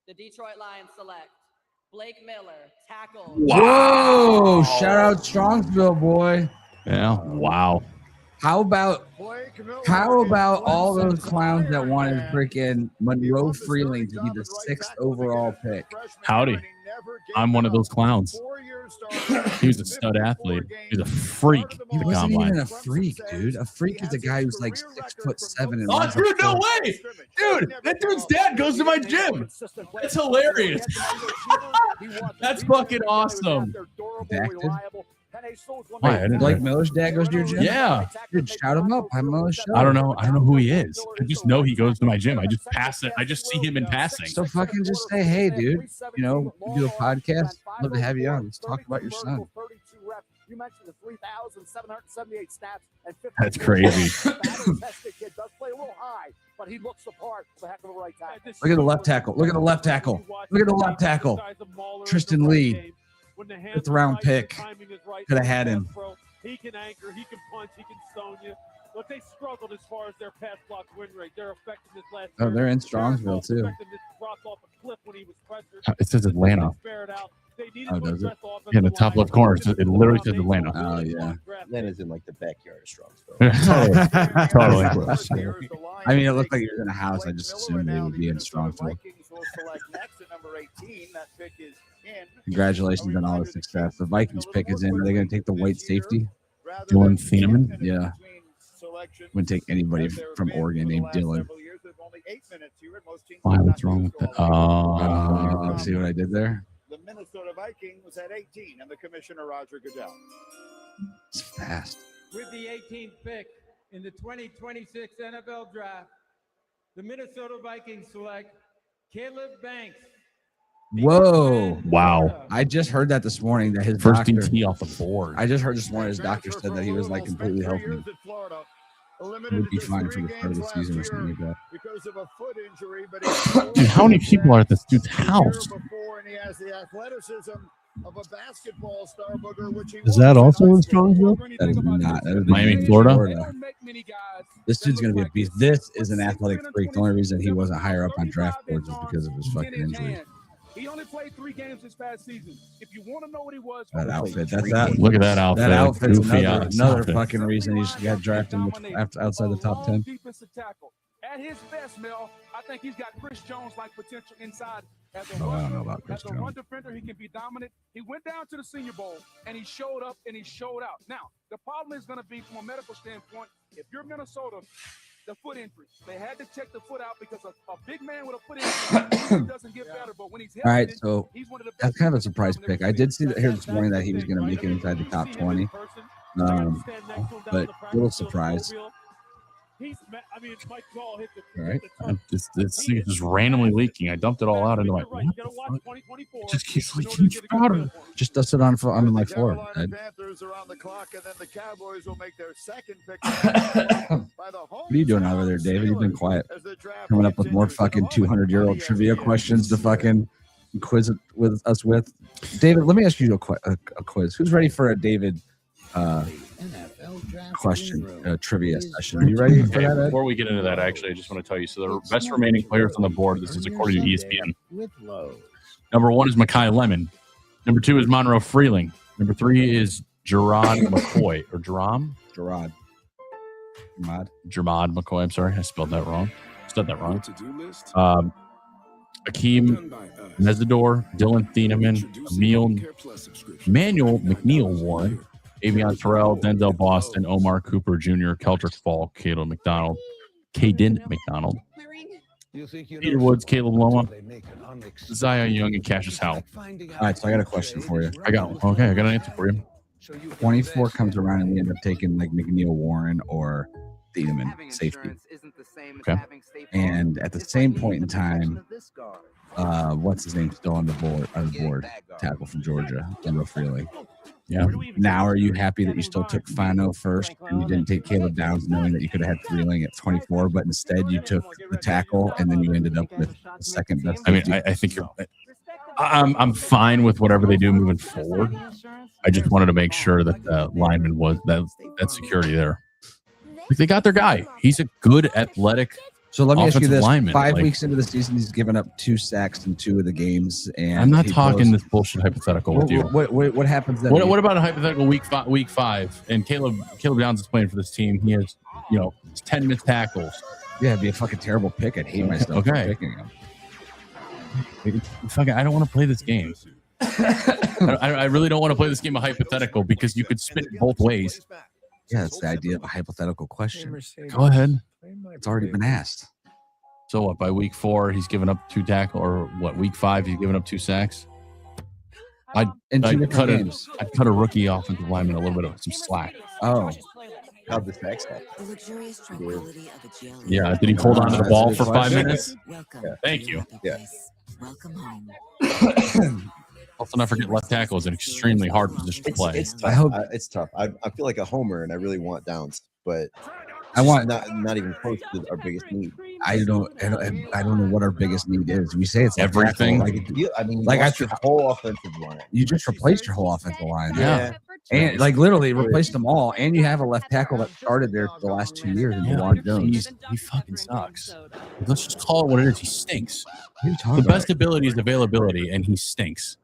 the Detroit Lions select Blake Miller, tackle. whoa! Shout out Strongsville, boy. Yeah. Wow. How about all those clowns that wanted freaking Monroe Freeling to be the 6th overall pick? Howdy. I'm one of those clowns. He was a stud athlete. He's a freak. He The wasn't combine. even a freak, dude. A freak is a guy who's like 6'7" and Oh, runs dude, a no 4. way! Dude, that dude's dad goes to my gym. That's hilarious. That's fucking awesome. Why, I didn't Blake know. Miller's dad goes to your gym? Yeah. Dude, shout him up. I'm on the show. I don't know who he is. I just know he goes to my gym. I just pass it. I just see him in passing. So fucking just say, hey, dude, you know, we do a podcast. Love to have you on. Let's talk about your son. You mentioned the 3,778 snaps and 50. That's crazy. Tested kid does play a little high, but he looks the part. It's a heck of a right tackle. Look at the left tackle. Look at the left tackle. Look at the left tackle. Tristan Lee. 5th round pick. Could have had him. He can anchor, he can punch, he can stone you. Look, they struggled as far as their pass block win rate. Their effectiveness last Oh, year. they're in Strongsville, too. It says Atlanta. Oh, does it? Yeah, in the top left corner, it literally says Atlanta. Oh, yeah. Atlanta's in like the backyard of Strongsville. Totally. I mean, it looked like he was in a house. I just assumed they would be in Strongsville. Congratulations on all the success. The Vikings pick is in. Are they going to take the white safety? Dylan Thieneman? Yeah. Wouldn't take anybody from Oregon named Dylan. Why? What's wrong with that? See what I did there? The Minnesota Vikings was at 18, and the commissioner, Roger Goodell. It's fast. With the 18th pick in the 2026 NFL Draft, the Minnesota Vikings select Caleb Banks. Whoa. Wow. I just heard that this morning that his First doctor. DT off the board. I just heard this morning his doctor said that he was like completely healthy. He would be fine for the start of the season or something like that. Because of a foot injury, but Dude, how many people are at this dude's house? and he has the athleticism of a basketball star booger, which he Is that also in Strongsville? That is not. That is Miami, Florida. This dude's going to be a beast. This is an athletic freak. The only reason he wasn't higher up on draft boards is because of his fucking injury. He only played 3 games this past season. If you want to know what he was, That outfit. That's that. Look at that outfit. That outfit's Goofy another outfit. fucking reason he just got drafted outside the top 10. defensive tackle. At his best, Mel, I think he's got Chris Jones-like potential inside. As a Oh, I don't rusher, know about Chris as a run Jones. defender, he can be dominant. He went down to the Senior Bowl, and he showed up, and he showed out. Now, the problem is going to be from a medical standpoint, if you're Minnesota, the foot injury. They had to check the foot out because a big man with a foot injury doesn't get better. But when he's All right, so that's kind of a surprise pick. I did see that here this morning that he was going to make it inside the top 20, but a little surprise. All right. This thing is just randomly leaking. I dumped it all out into my. What the fuck? It just keeps leaking powder. Just dust it on my floor. Panthers are on the clock, and then the Cowboys will make their second pick. What are you doing over there, David? You've been quiet. Coming up with more fucking 200-year-old trivia questions to fucking quiz it with us with. David, let me ask you a quiz. Who's ready for a David question trivia session? Are you ready for that, Ed? Before we get into that, actually, I just want to tell you. So the best remaining players on the board. This is according to ESPN. Number 1 is Mekhi Lemon. Number 2 is Monroe Freeling. Number 3 is Gerard McCoy or Jerome. Gerard McCoy. I'm sorry, I spelled that wrong. Akeem Mesidor, Dylan Thieneman, Emmanuel McNeil Warren, Avion Terrell, Denzel Boston, Omar Cooper Jr., Keldrick Fall, Caden McDonald, Peter Woods, Caleb Loma, Zion Young, and Cassius Howell. All right, so I got a question for you. I got an answer for you. 24 comes around and we end up taking like McNeil Warren or Thieneman, safety. Okay. And at the same point in time, what's his name still on the board? Tackle from Georgia, Monroe Freeling. Yeah. Now, are you happy that you still took Fano first and you didn't take Caleb Downs, knowing that you could have had Freeling at 24, but instead you took the tackle and then you ended up with the second best? I mean, I think I'm fine with whatever they do moving forward. I just wanted to make sure that the lineman was that security there. Like they got their guy. He's a good athletic. So let me ask you this: lineman. 5 weeks into the season, he's given up 2 sacks in 2 of the games, and I'm not talking this bullshit hypothetical with you. What happens then? What about a hypothetical week 5? And Caleb Downs is playing for this team. He has 10 missed tackles. Yeah, it'd be a fucking terrible pick. I'd hate myself for picking him. I don't want to play this game. I really don't want to play this game of hypothetical because you could spin it both ways. Yeah, it's the idea of a hypothetical question. Go ahead. It's already been asked. So what? By week 4, he's given up 2 tackles, or what? Week 5, he's given up 2 sacks. I'd cut a rookie offensive lineman a little bit of some slack. Oh, how'd the sacks happen? Yeah. Did he hold on to the ball for 5 minutes? Yeah. Thank you. Yeah. Also, not forget left tackle is an extremely hard position to play. It's tough. It's tough. I feel like a homer, and I really want Downs, but I want not even close to our biggest need. I don't know what our biggest need is. We say it's everything. Your whole offensive line. You just replaced your whole offensive line. Yeah. And literally replaced them all. And you have a left tackle that started there the last 2 years in DeJuan Jones. He fucking sucks. Let's just call it what it is. He stinks. The best ability is availability, and he stinks.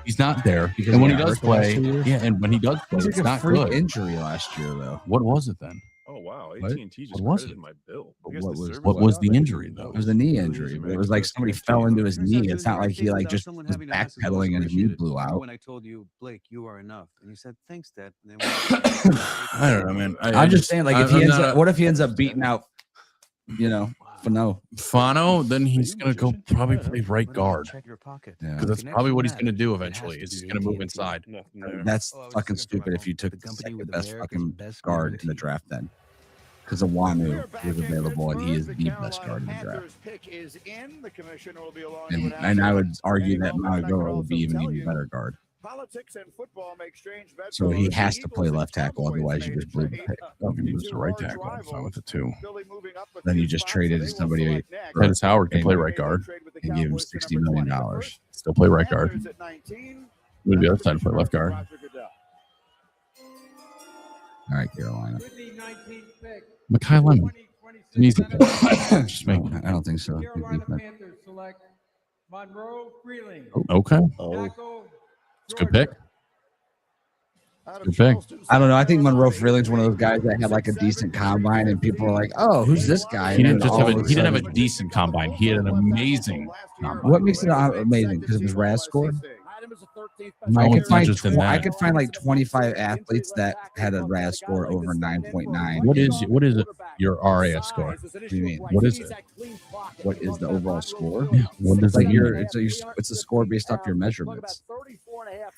He's not there. And when he does play, it's not good. Injury last year, though. What was it then? Oh wow! AT&T just was credited my bill. What was the injury though? It was a knee injury. It was like somebody fell into his knee. It's not like he just was backpedaling and his knee blew out. When I told you, Blake, you are enough, and you said, "Thanks, Dad." And then I don't know, man. I'm just saying, what if he ends up beating out, Fano, then he's gonna go probably play right guard. Because that's probably what he's gonna do eventually. Is he's gonna move inside. That's fucking stupid if you took the second best fucking guard in the draft then. Because Awanu is available and he is the best guard in the draft. And I would argue that Malagora would be even better guard. Politics and football make strange bets. So he has to play left tackle, otherwise you just blew the pick. If he moves to right tackle, I'm fine with it too. Then you just traded somebody. Dennis Howard can play right guard. And gave him $60 million. Still play right guard. Move the other side to play left guard. All right, Carolina. Mekhi Lemon. It's an easy pick. Just make it. I don't think so. Okay. It's a good pick. Good pick. I don't know. I think Monroe Freeling's one of those guys that had like a decent combine, and people are like, "Oh, who's this guy?" He didn't have a decent combine. He had an amazing combine. What makes it amazing? Because of his RAS score. I could find like 25 athletes that had a RAS score over 9.9. What is your RAS score? What do you mean? What is it? What is the overall score? Yeah. What does like it's a score based off your measurements.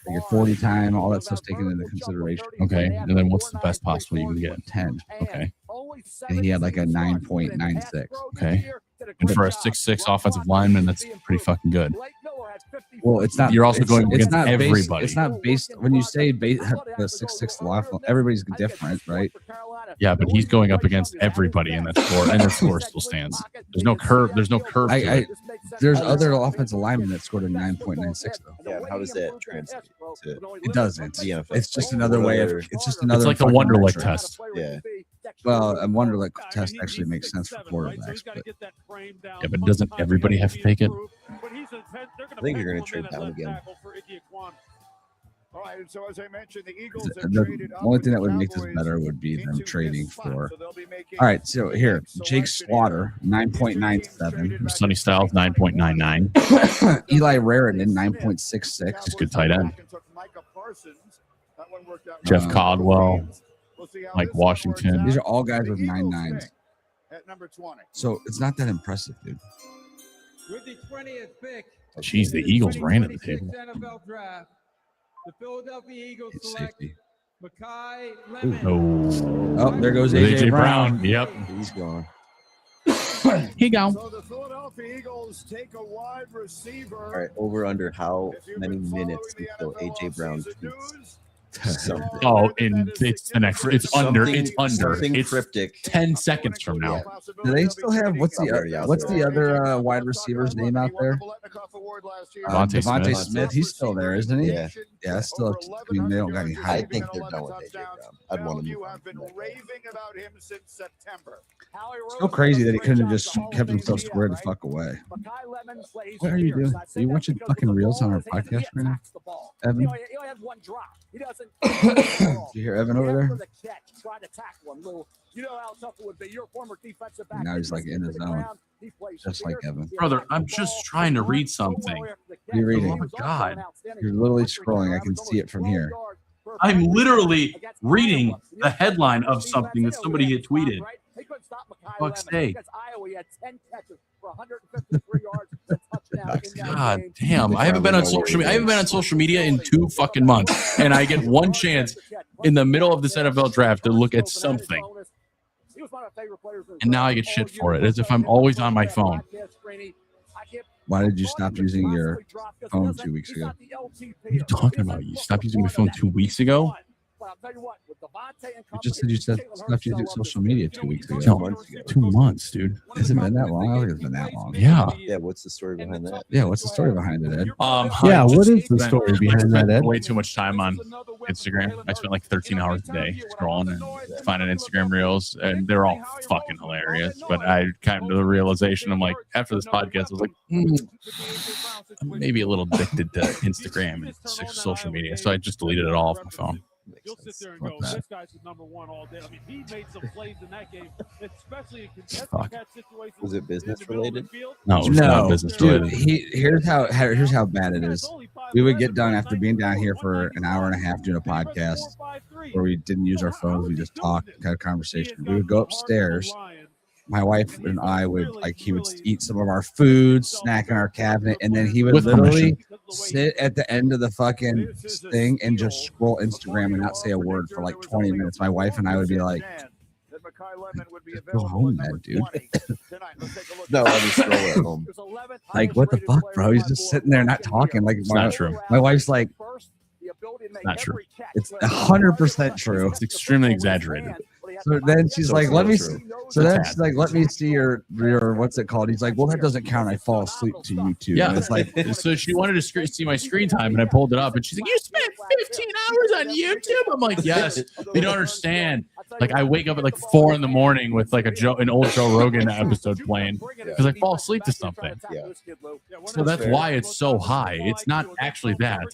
Like your 40 time, all that stuff's taken into consideration. Okay. And then what's the best possible you can get? 10. Okay. and he had like a 9.96. Okay. And for a 6'6" offensive lineman, that's pretty fucking good. Well, it's not. You're also going against everybody. It's not based when you say the 6'6" lineman. Everybody's different, right? Yeah, but he's going up against everybody in that score, and their score still stands. There's no curve. There's no curve. There's other offensive linemen that scored a 9.96 though. Yeah, how does that translate to? It doesn't. Yeah, it's just another way of. It's just another. It's like a Wonderlic test. Yeah. Well, a Wonderlic test actually makes sense for quarterbacks. But. Yeah, but doesn't everybody have to take it? I think you're going to trade down again. All right, so as I mentioned, the Eagles The only thing that would make this better would be them trading for. All right, so here, Jake Slaughter, 9.97. Sonny Styles, 9.99. Eli Raritan, 9.66. Just good tight end. Jeff Caldwell, Mike Washington. These are all guys with 9.9s. At number 20. So it's not that impressive, dude. With the 20th pick. Jeez, the Eagles ran at the table. NFL Draft. The Philadelphia Eagles select Safety. Buckeye Lemon. Oh, there goes AJ Brown. Yep. He's gone. He gone. So the Philadelphia Eagles take a wide receiver. All right, over under how many minutes until AJ Brown tweets? Oh, and it's the next. It's under. It's something It's cryptic. 10 seconds from now. Do they still have what's the other wide receiver's name out there? Devontae Smith. He's still there, isn't he? Yeah. Yeah. Still. I mean, they don't got any I hype. think they're done with AJ Brown. I'd want to You move on have been from that. raving about him since September. So crazy that he couldn't have just kept himself squared the fuck away. What are you doing? Are you watching fucking reels on our podcast right now, Evan? Did you hear Evan over there? Now he's like in his zone, just like Evan. Brother, I'm just trying to read something. You're reading. Oh my God. You're literally scrolling. I can see it from here. I'm literally reading the headline of something that somebody had tweeted. Fuck's sake. God damn. I haven't been on social media. I haven't been on social media in 2 fucking months. And I get one chance in the middle of this NFL draft to look at something. And now I get shit for it, as if I'm always on my phone. Why did you stop using your phone 2 weeks ago? What are you talking about? You stopped using my phone 2 weeks ago? You just said you stopped using social media 2 weeks ago. 2 months ago. 2 months, dude. Has it been that long? I don't think it's been that long. Yeah. Yeah, what's the story behind that? Yeah, what's the story behind it, Ed? Yeah, I what just is the spent, story behind that, Ed? Way too much time on Instagram. I spent like 13 hours a day scrolling and finding Instagram reels, and they're all fucking hilarious. But I came to the realization, I'm like, after this podcast, I was like, I'm maybe a little addicted to Instagram and social media, so I just deleted it all off my phone. You'll sit there and go, this guy's the number one all day. I mean, he made some plays in that game, especially in contested catch situations. Was it business related? No, it was not business dude. related. Here's how bad it is. We would get done after being down here for an hour and a half doing a podcast where we didn't use our phones. We just talked, had a conversation. We would go upstairs. My wife and I would he would eat some of our food, snack in our cabinet, and then he would With literally permission. sit at the end of the fucking thing and just scroll Instagram and not say a word for like 20 minutes. My wife and I would be like, go home, man, dude. No, I'll just scroll at home. Like, what the fuck, bro? He's just sitting there not talking. Like, It's not true. My wife's like, Not true. it's 100% true. It's extremely exaggerated. So then she's like, let me. true. So then she's like, let me see your what's it called? He's like, well, that doesn't count. I fall asleep to YouTube. Yeah, And it's like, so she wanted to see my screen time, and I pulled it up, and she's like, "You spent 15 hours on YouTube." I'm like, "Yes, you don't understand." Like, I wake up at like 4 a.m. with like an old Joe Rogan episode playing because I fall asleep to something. Yeah. So that's why it's so high. It's not actually that.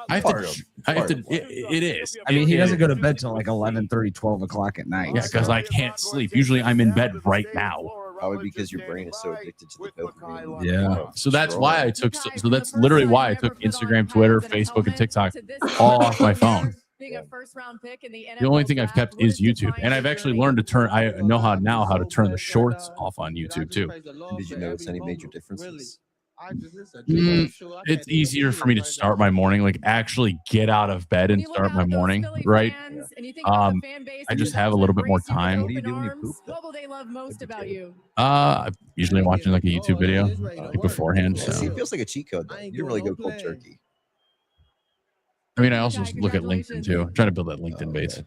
I have to. It is. I mean, he doesn't go to bed till like 11:30, 12 o'clock at night. Yeah, because I can't sleep. Usually, I'm in bed right now. Probably because your brain is so addicted to the dopamine. Yeah. So that's why I took. So that's literally why I took Instagram, Twitter, Facebook, and TikTok all off my phone. Being a first-round pick in the NFL The only thing I've draft, kept is YouTube, and I've actually learned to turn. I know how to turn the shorts off on YouTube too. Did you notice any major differences? It's easier for me to start my morning, like actually get out of bed and start my morning, right? I just have a little bit more time. What will they love most about you? I'm usually watching like a YouTube video like beforehand. So It feels like a cheat code, though. You didn't really go cold turkey. I mean, I also look at LinkedIn too. I'm trying to build that LinkedIn base.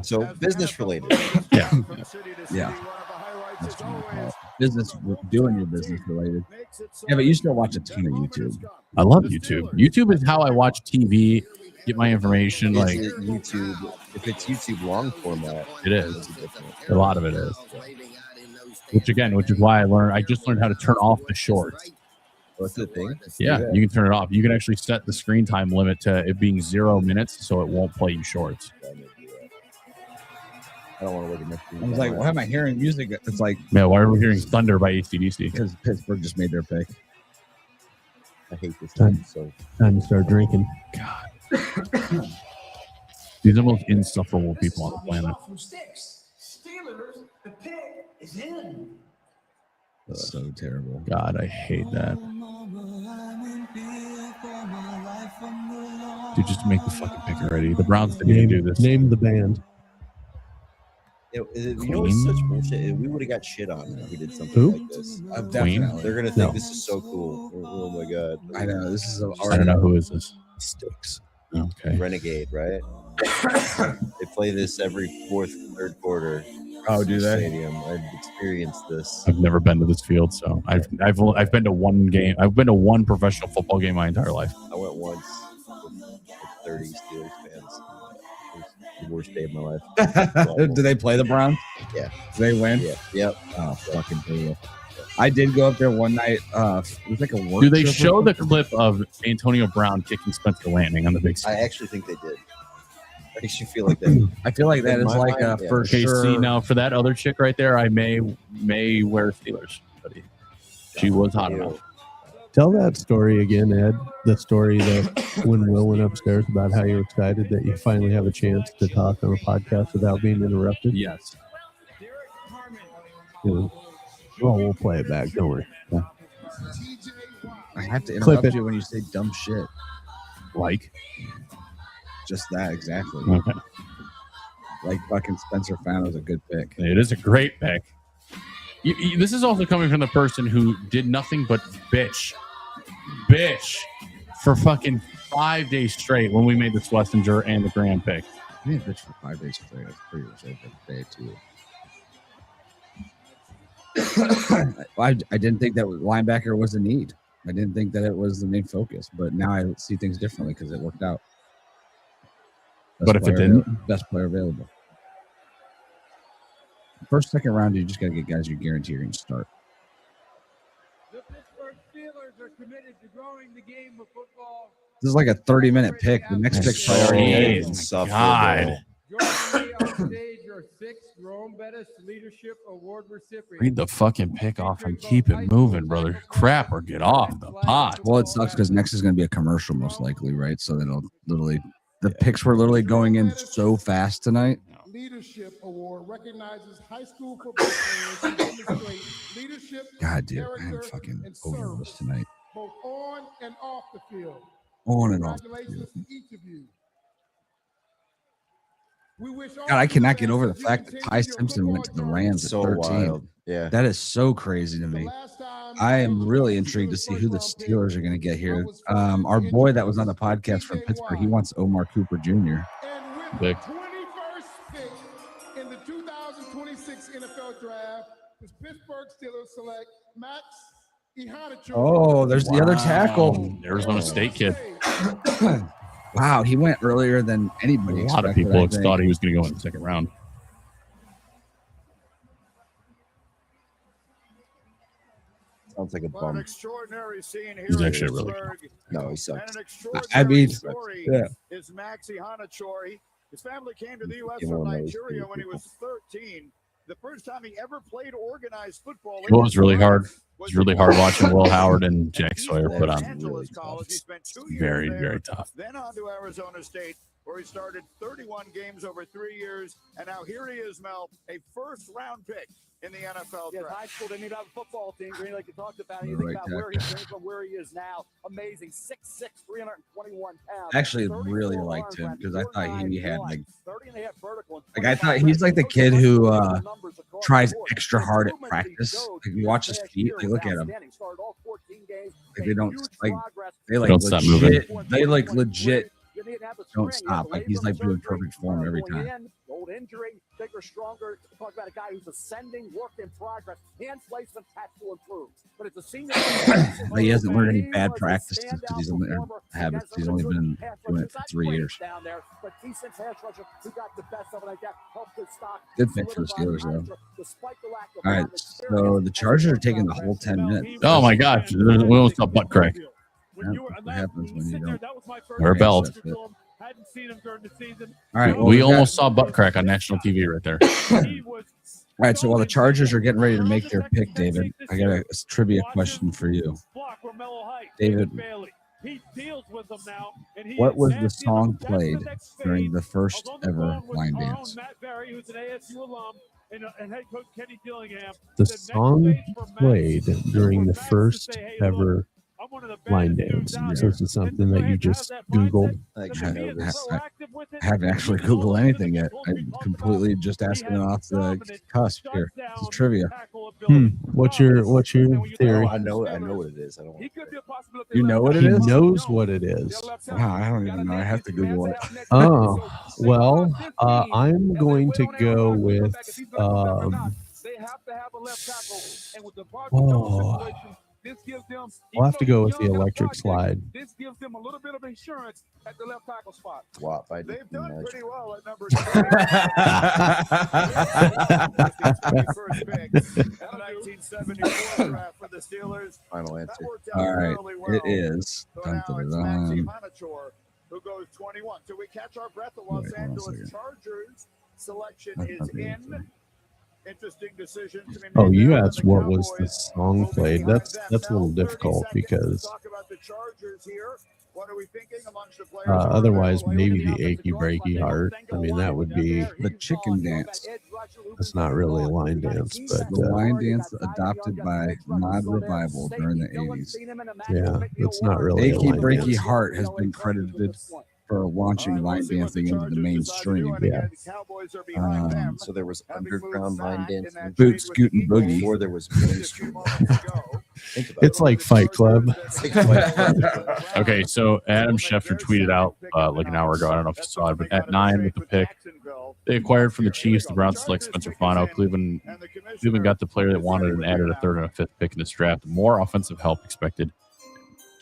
So business related. Yeah. Yeah. Business, doing your business related. Yeah, but you still watch a ton of YouTube. I love YouTube. YouTube is how I watch TV, get my information. Is Like it YouTube, if it's YouTube long format, it is. A lot of it is. Which is why I just learned how to turn off the shorts. What's the thing? Yeah, you can turn it off. You can actually set the screen time limit to it being 0 minutes, so it won't play you shorts. I don't want to look at next. I was like, why am I hearing music? It's like, yeah, why are we hearing Thunder by AC/DC? Because Pittsburgh just made their pick. I hate this time to start drinking. God. These are the most insufferable people on the planet. Steelers, the pick is in. That's so terrible. God, I hate that. Dude, just make the fucking pick already. The Browns didn't do this. Name the band. You know, it's such bullshit. We would have got shit on if we did something like this. Queen? They're gonna think this is so cool. Oh my god! I know this is. I don't know who is this. Sticks. Okay. Renegade, right? They play this every third quarter. Oh, do they? Stadium. I've experienced this. I've never been to this field, so I've been to one game. I've been to one professional football game my entire life. I went once with like 30 Steelers fans. It was the worst day of my life. Do they play the Browns? Yeah. Do they win? Yeah. Yep. Oh, fucking brutal. I did go up there one night. It was like a work. Do they trip show the clip of Antonio Brown kicking Spencer Landing on the big screen? I actually think they did. Makes you feel like that. I feel like that is like a for sure. See, now for that other chick right there, I may wear Steelers, buddy. She was hot enough. Tell that story again, Ed. The story that when Will went upstairs about how you're excited that you finally have a chance to talk on a podcast without being interrupted. Yes. Well, we'll play it back. Don't worry. Yeah. I have to Clip interrupt it. you when you say dumb shit. Like? Just that, exactly. Okay. Like fucking Spencer Fano was a good pick. It is a great pick. This is also coming from the person who did nothing but bitch for fucking 5 days straight when we made the Schlesinger and the Graham pick. I didn't bitch for 5 days straight. That's pretty much every day too. I didn't think that linebacker was a need. I didn't think that it was the main focus, but now I see things differently because it worked out. But if it didn't? Best player available. First, second round, you just got to get guys you guarantee you're going to start. The Pittsburgh Steelers are committed to growing the game of football. This is like a 30-minute pick. The next pick's priority. God. Joining me on stage are 6 Rome Bettis Leadership Award recipients. Read the fucking pick off and keep it moving, brother. Crap, or get off the pot. Well, it sucks because next is going to be a commercial, most likely, right? So that'll literally, the picks were literally going in so fast tonight. Leadership Award recognizes high school football players who demonstrate leadership, God, dude, I'm character, fucking and over service, this tonight. both on and off the field. On and off the Congratulations to each of you. We wish all God, I cannot get fans over the to fact that continue Ty your Simpson went to the football Rams at So 13. wild. Yeah. That is so crazy to me. I am really intrigued to see who the Steelers are going to get here. Our boy that was on the podcast from Pittsburgh, he wants Omar Cooper Jr. Big. 21st pick in the 2026 NFL Draft, the Pittsburgh Steelers select Max Ihanacho. Oh, there's the other tackle. Arizona State kid. Wow, he went earlier than anybody A lot of expected, people I think. thought he was going to go in the second round. Sounds like a What an bum. extraordinary scene here. He's in actually really Pittsburgh. No, he And sucks. an extraordinary I mean, story yeah. is Maxi Hanachori. His family came to the U.S. Give from one of those Nigeria to when he people. was 13. The first time he ever played organized football. It was really hard. It was really hard watching Will Howard and Jack Sawyer put on. Angeles College. He spent 2 years Very, there, very tough. Then on to Arizona State, where he started 31 games over 3 years, and now here he is, Mel, a first-round pick in the NFL draft. High school didn't even have a football team, Green, like you talked about. You think about where he came from, where he is now. Amazing, 6'6", 321 pounds. Actually, really liked him because I thought he had like I thought he's like the kid who tries extra hard at practice. Like you watch his feet, like look at him. Like they don't like they like Don't stop moving. They like legit don't stop. Like he's like doing perfect form every time. Old injury, bigger, stronger. Talk about a guy who's ascending, work in progress, hand placement has to improve. But it's a senior. But he hasn't learned any bad practices because he's only habits. He's only been doing it for 3 years. Down there, but decent pass rusher who got the best of it like that. Helped his stock. Good pick for the Steelers though. All right, so the Chargers are taking the whole 10 minutes. Oh my gosh, we almost saw butt crack. Yeah, what happens when you don't Wear a belt. Hadn't seen him during the season. All right, well, we almost saw butt crack on national TV right there. All right, so while the Chargers are getting ready to make their pick, David, I got a trivia question for you. David, what was the song played during the first ever line dance? The song played during the first ever line dance. So this is something that you just Googled. I haven't actually Googled anything yet. I'm completely just asking it off the cusp here. This is trivia. What's your theory? I know what it is. I don't want You know what it He is? knows what it is. Wow, I don't even know. I have to Google it. Oh, well, I'm going to go with I'll have to go with the electric slide. This gives them a little bit of insurance at the left tackle spot. WAP. They've done pretty well at number 1974 draft for the Steelers. Final answer. All right, it is. Dun, dun, dun, dun. Who goes 21? So we catch our breath. The Los Angeles Chargers selection is in. Interesting decision to be made. Oh, you asked what was the song played. That's a little difficult because Talk about the Chargers here. What are we thinking amongst the players? otherwise maybe the achy breaky heart. I mean, that would be The chicken dance. that's not really a line dance, but The line dance adopted by Mod Revival during the 80s. yeah, it's not really a Achy line Breaky dance. Heart has been credited for launching line dancing into the mainstream. Yeah. So there was underground line dancing Boot Scoot and Boogie. before there was mainstream. Think about It's like Fight Club. Okay, so Adam Schefter tweeted out like an hour ago. I don't know if you saw it, but at 9 with the pick, they acquired from the Chiefs. The Browns select Spencer Fano. Cleveland got the player they wanted and added a 3rd and a 5th pick in this draft. More offensive help expected.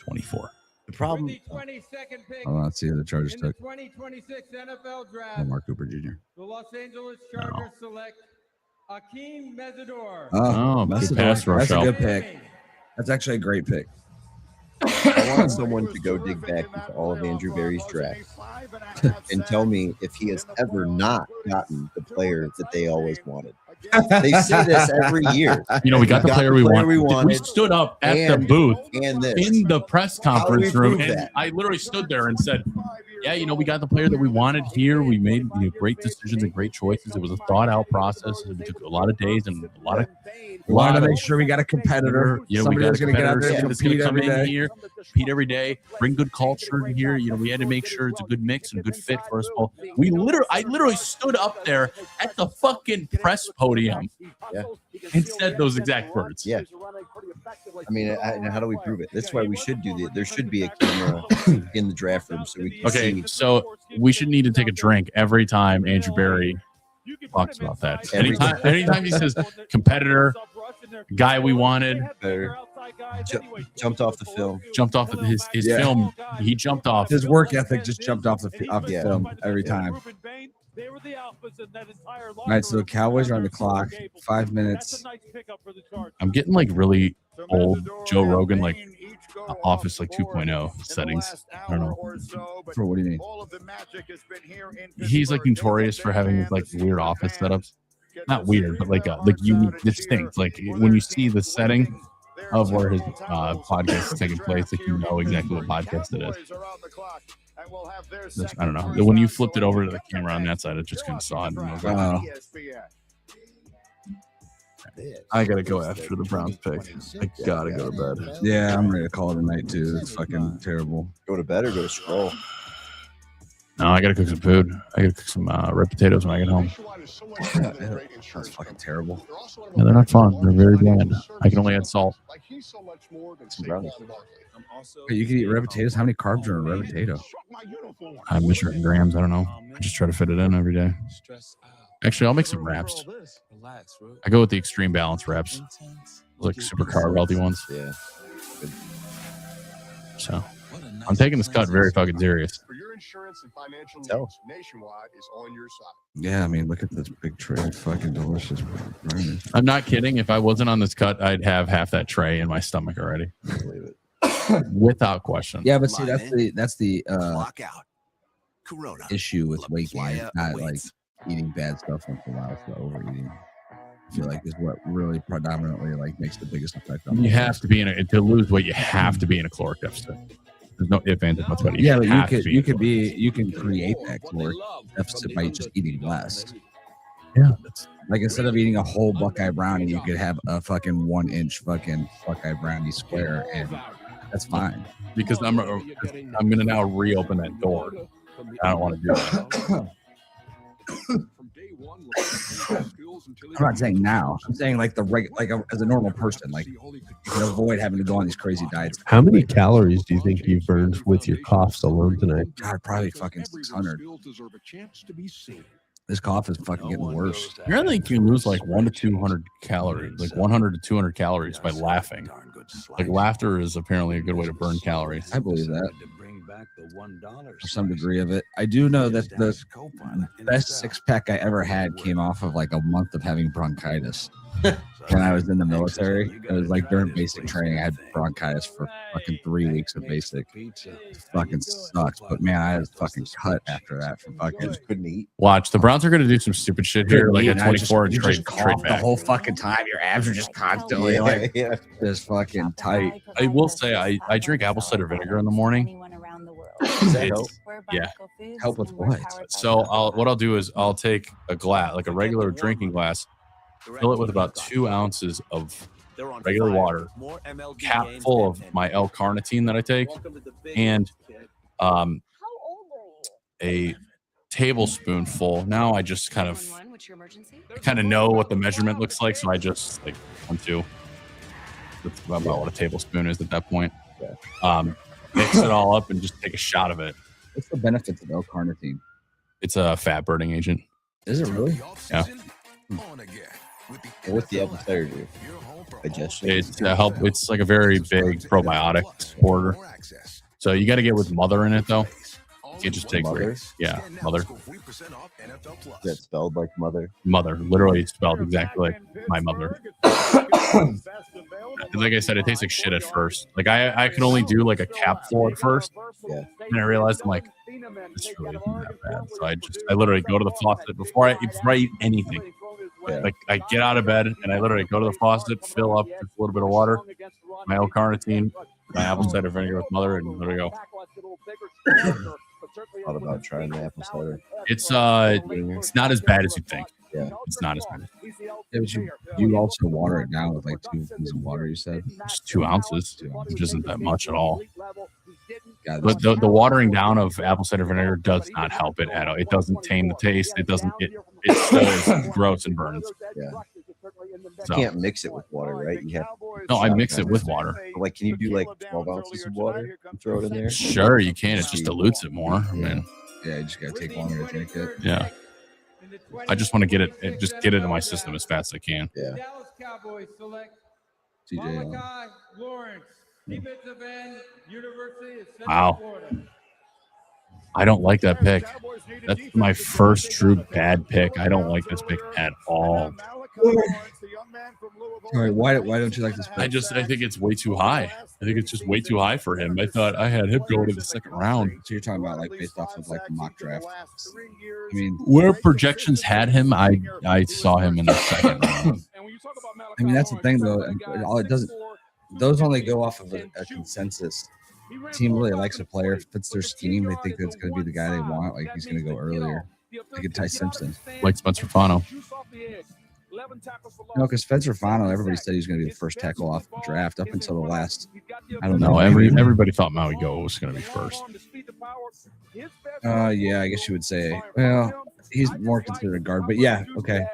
24. The problem. The 22nd pick Oh, let's see who the Chargers in the took. 2026 NFL Draft, Lamar Cooper Jr. the Los Angeles Chargers select Akeem Mesidor. Oh, that's good pass rush a out. good pick. That's actually a great pick. I want someone to go dig back into all of Andrew Berry's drafts and tell me if he has ever not gotten the player that they always wanted. They say this every year. You know, we got the player we wanted. We stood up at the booth and in the press conference How do we room, prove and that? I literally stood there and said, yeah, you know, we got the player that we wanted here. We made great decisions and great choices. It was a thought-out process. It took a lot of days and a lot of We wanted to make sure we got a competitor. You know, Somebody we got was going to get out there and that's going compete to come every in day. here, compete every day, bring good culture in here. You know, we had to make sure it's a good mix and a good fit for us all. I literally stood up there at the fucking press podium and said those exact words. Yeah. I mean, how do we prove it? That's why we should do that. There should be a camera in the draft room so we can Okay, see. so we should need to take a drink every time Andrew Berry talks about that. Anytime he says competitor, guy we wanted, jumped off the film. Jumped off of his film. He jumped off. His work ethic just jumped off the film every time. All right, so the Cowboys are on the clock. 5 minutes. I'm getting like really old Joe Rogan, like Office like 2.0 settings. I don't know. For what do you mean? He's like notorious for having like weird office setups. Not weird, but like unique, distinct. Like when you see the setting of where his podcast is taking place, like you know exactly what podcast it is. I don't know. When you flipped it over to the camera on that side, it just kind of saw it. I gotta go after the Browns pick. I gotta go to bed. Yeah, I'm ready to call it a night too. It's fucking terrible. Go to bed or go to scroll? No, I gotta cook some food. I gotta cook some red potatoes when I get home. That's fucking terrible. Yeah, they're not fun. They're very bland. I can only add salt. Wait, you can eat red potatoes? How many carbs are in a red potato? I measure it in grams. I don't know. I just try to fit it in every day. Actually, I'll make some wraps. I go with the extreme balance wraps, like super carb healthy ones. Yeah. Good. So I'm taking this cut very fucking serious. Insurance and financial needs Nationwide is on your side. Yeah, I mean, look at this big tray of fucking delicious brownies. I'm not kidding. If I wasn't on this cut, I'd have half that tray in my stomach already. I believe it. Without question. Yeah, but see, that's the issue with weight gain. It's not like eating bad stuff once in a while, it's overeating. I feel like is what really predominantly like makes the biggest effect on you. Have to be to lose weight. You have to be in a caloric deficit. There's no ifs, ands, or buts about it. Yeah, but you can create that caloric deficit by just eating less. Yeah, like instead of eating a whole Buckeye brownie, you could have a fucking 1-inch fucking Buckeye brownie square, and that's fine. Because I'm gonna now reopen that door. I don't want to do that. I'm not saying now. I'm saying like as a normal person, like you can avoid having to go on these crazy diets. How many calories do you think you've burned with your coughs alone tonight? God, probably fucking 600. This cough is fucking getting worse. Apparently, you can lose like 100 to 200 calories, like 100 to 200 calories by laughing. Like laughter is apparently a good way to burn calories. I believe that. For some degree of it. I do know that the best six-pack I ever had came off of like a month of having bronchitis. When I was in the military, it was like during basic training, I had bronchitis for fucking 3 weeks of basic. It fucking sucks. But man, I was fucking cut after that from fucking couldn't eat. Watch, the Browns are going to do some stupid shit here, like a 24 and trade back back. The whole fucking time. Your abs are just constantly just fucking tight. I will say, I drink apple cider vinegar in the morning. Yeah. Help with what? So what I'll do is I'll take a glass, like a regular drinking glass, fill it with about 2 ounces of regular water, cap full of my L-carnitine that I take, and a tablespoonful. Now I just kind of know what the measurement looks like, so I just like 1, 2. That's about what a tablespoon is at that point. Mix it all up and just take a shot of it. What's the benefits of L-carnitine? It's a fat burning agent. Is it really? Yeah. What's the apple cider do? Digestion. It's help. It's like a very big probiotic supporter. So you got to get with mother in it though. You can't just take Mother? Yeah, mother. Is that spelled like mother? Mother, literally spelled exactly like my mother. Like I said, it tastes like shit at first. Like I could only do like a capful at first. Yeah. And I realized I'm like, this really isn't that bad. So I literally go to the faucet before I eat anything. Yeah. Like I get out of bed and I literally go to the faucet, fill up with a little bit of water, my L-carnitine, my apple cider vinegar with mother, and there we go. Thought about trying the apple cider. It's not as bad as you think. Yeah. It's not as bad. Yeah, but you also water it down with like 2 ounces of water, you said? Just 2 ounces, which isn't that much at all. But the watering down of apple cider vinegar does not help it at all. It doesn't tame the taste. It doesn't. It still is gross and burns. Yeah. So. You can't mix it with water, right? You have. No, I mix it with water. Like, can you do like 12 ounces of water and throw it in there? Sure, you can. It just dilutes it more. I mean, yeah, you just gotta take longer to drink it. Yeah. I just want to get it in my system as fast as I can. Yeah. Dallas Cowboys select TJ. Buckeye Lawrence, defensive end, University of Central Wow. Florida. I don't like that pick. That's my first true bad pick. I don't like this pick at all. All right, why don't you like this pick? I think it's way too high. I think it's just way too high for him. I thought I had him go to the second round. So you're talking about like based off of like the mock draft. I mean, Where projections had him, I saw him in the second round. I mean that's the thing though. All it doesn't. Those only go off of a consensus team really likes a player, if it's their scheme, they think that's going to be the guy they want. Like he's going to go earlier. Like a Ty Simpson. Like Spencer Fano. No, because Spencer Fano, everybody said he was going to be the first tackle off the draft up until the last. I don't know. No, everybody thought Maui Go was going to be first. Yeah, I guess you would say. Well, he's more considered a guard, but yeah, okay.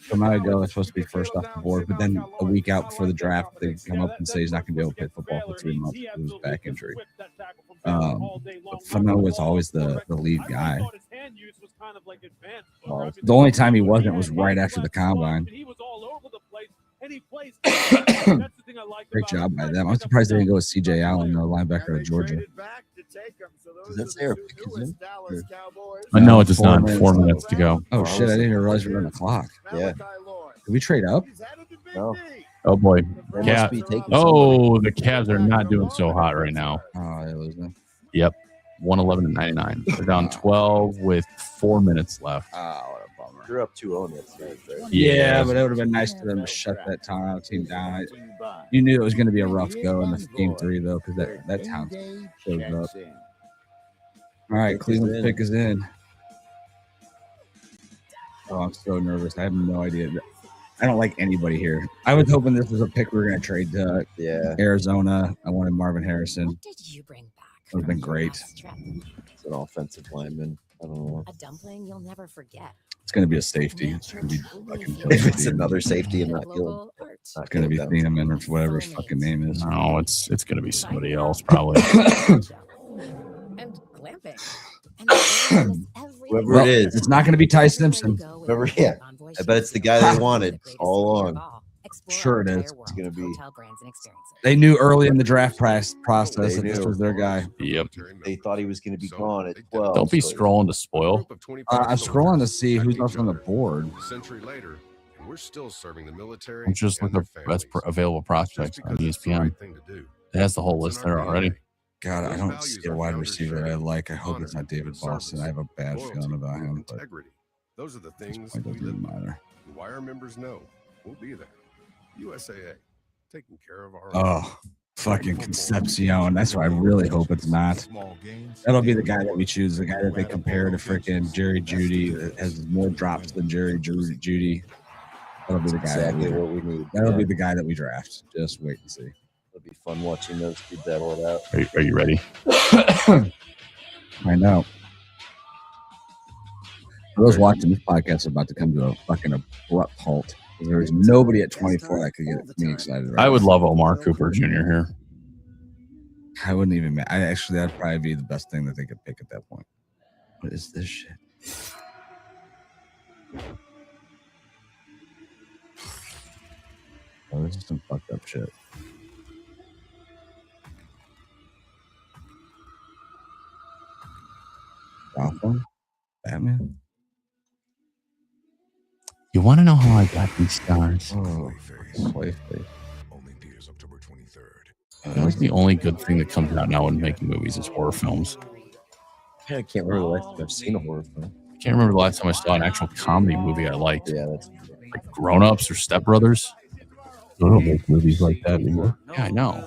So Maui Go is supposed to be first off the board, but then a week out before the draft, they come up and say he's not going to be able to play football for 3 months because of his back injury. Fano was always the lead guy. The only time he wasn't was right after the combine. Great job by them. I'm surprised they didn't go with C.J. Allen, the linebacker of Georgia. Does that say our pick is in? I know it does not. 4 minutes to go. Oh, shit. I didn't even realize we were on the clock. Yeah. Did we trade up? No. Oh, boy. They must be taking The Cavs are not doing so hot right now. Oh, they're losing. Yep. 111-99. They're down 12 with 4 minutes left. Oh, what a bummer. You're up 2-0 next night, right? Yeah, but it would have been nice for them to shut that Toronto team down. You knew it was going to be a rough go in the game 3, though, because that town shows up. All right, Cleveland's pick is in. Oh, I'm so nervous. I have no idea. I don't like anybody here. I was hoping this was a pick we were going to trade to Arizona. I wanted Marvin Harrison. What did you bring back? It would have been great. It's an offensive lineman. I don't know. A dumpling you'll never forget. It's going to be a safety. It's going to be fucking if it's another safety and not Gil. It's going to be Thieneman or whatever his fucking name is. No, it's going to be somebody else probably. And glamping. Whoever it is. It's not going to be Ty Simpson. Whoever, yeah. I bet it's the guy they wanted all along. Sure it is. It's going to be. They knew early in the draft process that this was their guy. Yep. They thought he was going to be gone at 12. Don't be scrolling to spoil. I'm scrolling to see who's else on the board. A century later, and we're still serving the military. I'm just looking at best available prospects on ESPN. It has the whole list there already. God, I don't see a wide receiver I like. I hope it's not David Boston. I have a bad feeling about him. But those are the things it doesn't matter. why our members know we'll be there. USAA, taking care of our. Oh, fucking Concepcion. That's why I really hope it's not. That'll be the guy that we choose. The guy that they compare to freaking Jerry Jeudy that has more drops than Jerry Jeudy. That'll be the guy. Exactly what we need. That'll be the guy that we draft. Just wait and see. It'll be fun watching those two battle it out. Are you ready? I know. For those watching this podcast, are about to come to a fucking abrupt halt. There's nobody at 24 that could get me excited. I would love Omar Cooper Jr. here. I wouldn't even. That'd probably be the best thing that they could pick at that point. What is this shit? Oh, this is some fucked up shit. Gotham? Batman? You want to know how I got these stars? Oh, Only theaters October 23rd. That was the only good thing that comes out now in making movies is horror films. I can't remember the last time I've seen a horror film. I can't remember the last time I saw an actual comedy movie I liked. Yeah, that's like Grown Ups or Step Brothers. I don't make movies like that anymore. Yeah, I know.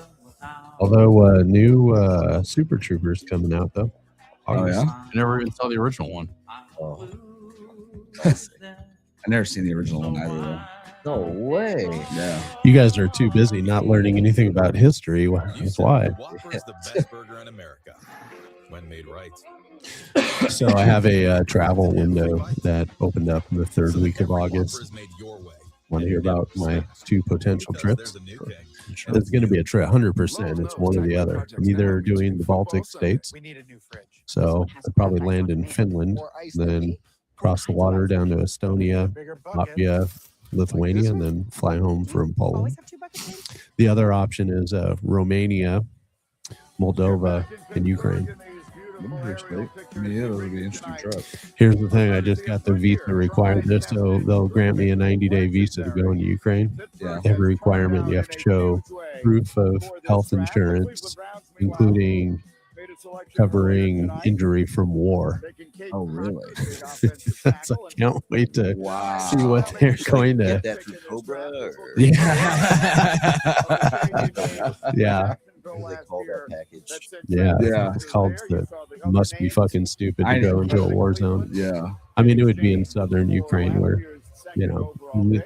Although new Super Troopers coming out though. Oh yeah, I never even saw the original one. Oh. I never seen the original one either. Though. No way. Yeah. You guys are too busy not learning anything about history. That's why. Whopper is the best burger in America when made right. So I have a travel window that opened up in the third week of August. Want to hear about my 2 potential trips? It's going to be a trip, 100%. It's one or the other. I'm either doing the Baltic states, so I'd probably land in Finland, then cross the water down to Estonia, Latvia, Lithuania, and then fly home from Poland. The other option is Romania, Moldova, and Ukraine. Yeah, that'll be an interesting trip. Here's the thing: I just got the visa required this, so they'll grant me a 90-day visa to go into Ukraine. Yeah. Every requirement you have to show proof of health insurance, including covering injury from war. Oh, really? So I can't wait to see what they're going to. Get that through Cobra? Or? Yeah. Yeah. do they call that package? Yeah, Yeah. it's called the must be fucking stupid to go into a war zone. Yeah. I mean, it would be in southern Ukraine where,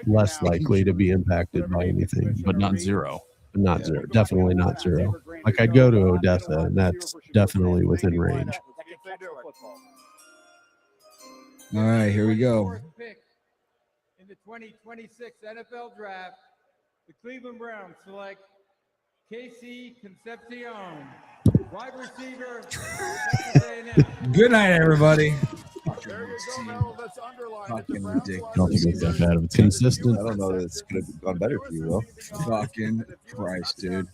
less likely to be impacted by anything, but not zero. Not zero. Definitely not zero. Like I'd go to Odessa, and that's definitely within range. All right, here we go. Fourth pick in the 2026 NFL Draft, the Cleveland Browns select Casey Concepcion, wide receiver. Texas A&M. Good night, everybody. Fucking ridiculous. I don't think it's that bad of a consistent. I don't know that it's could have gone better for you, Will. Fucking Christ, dude.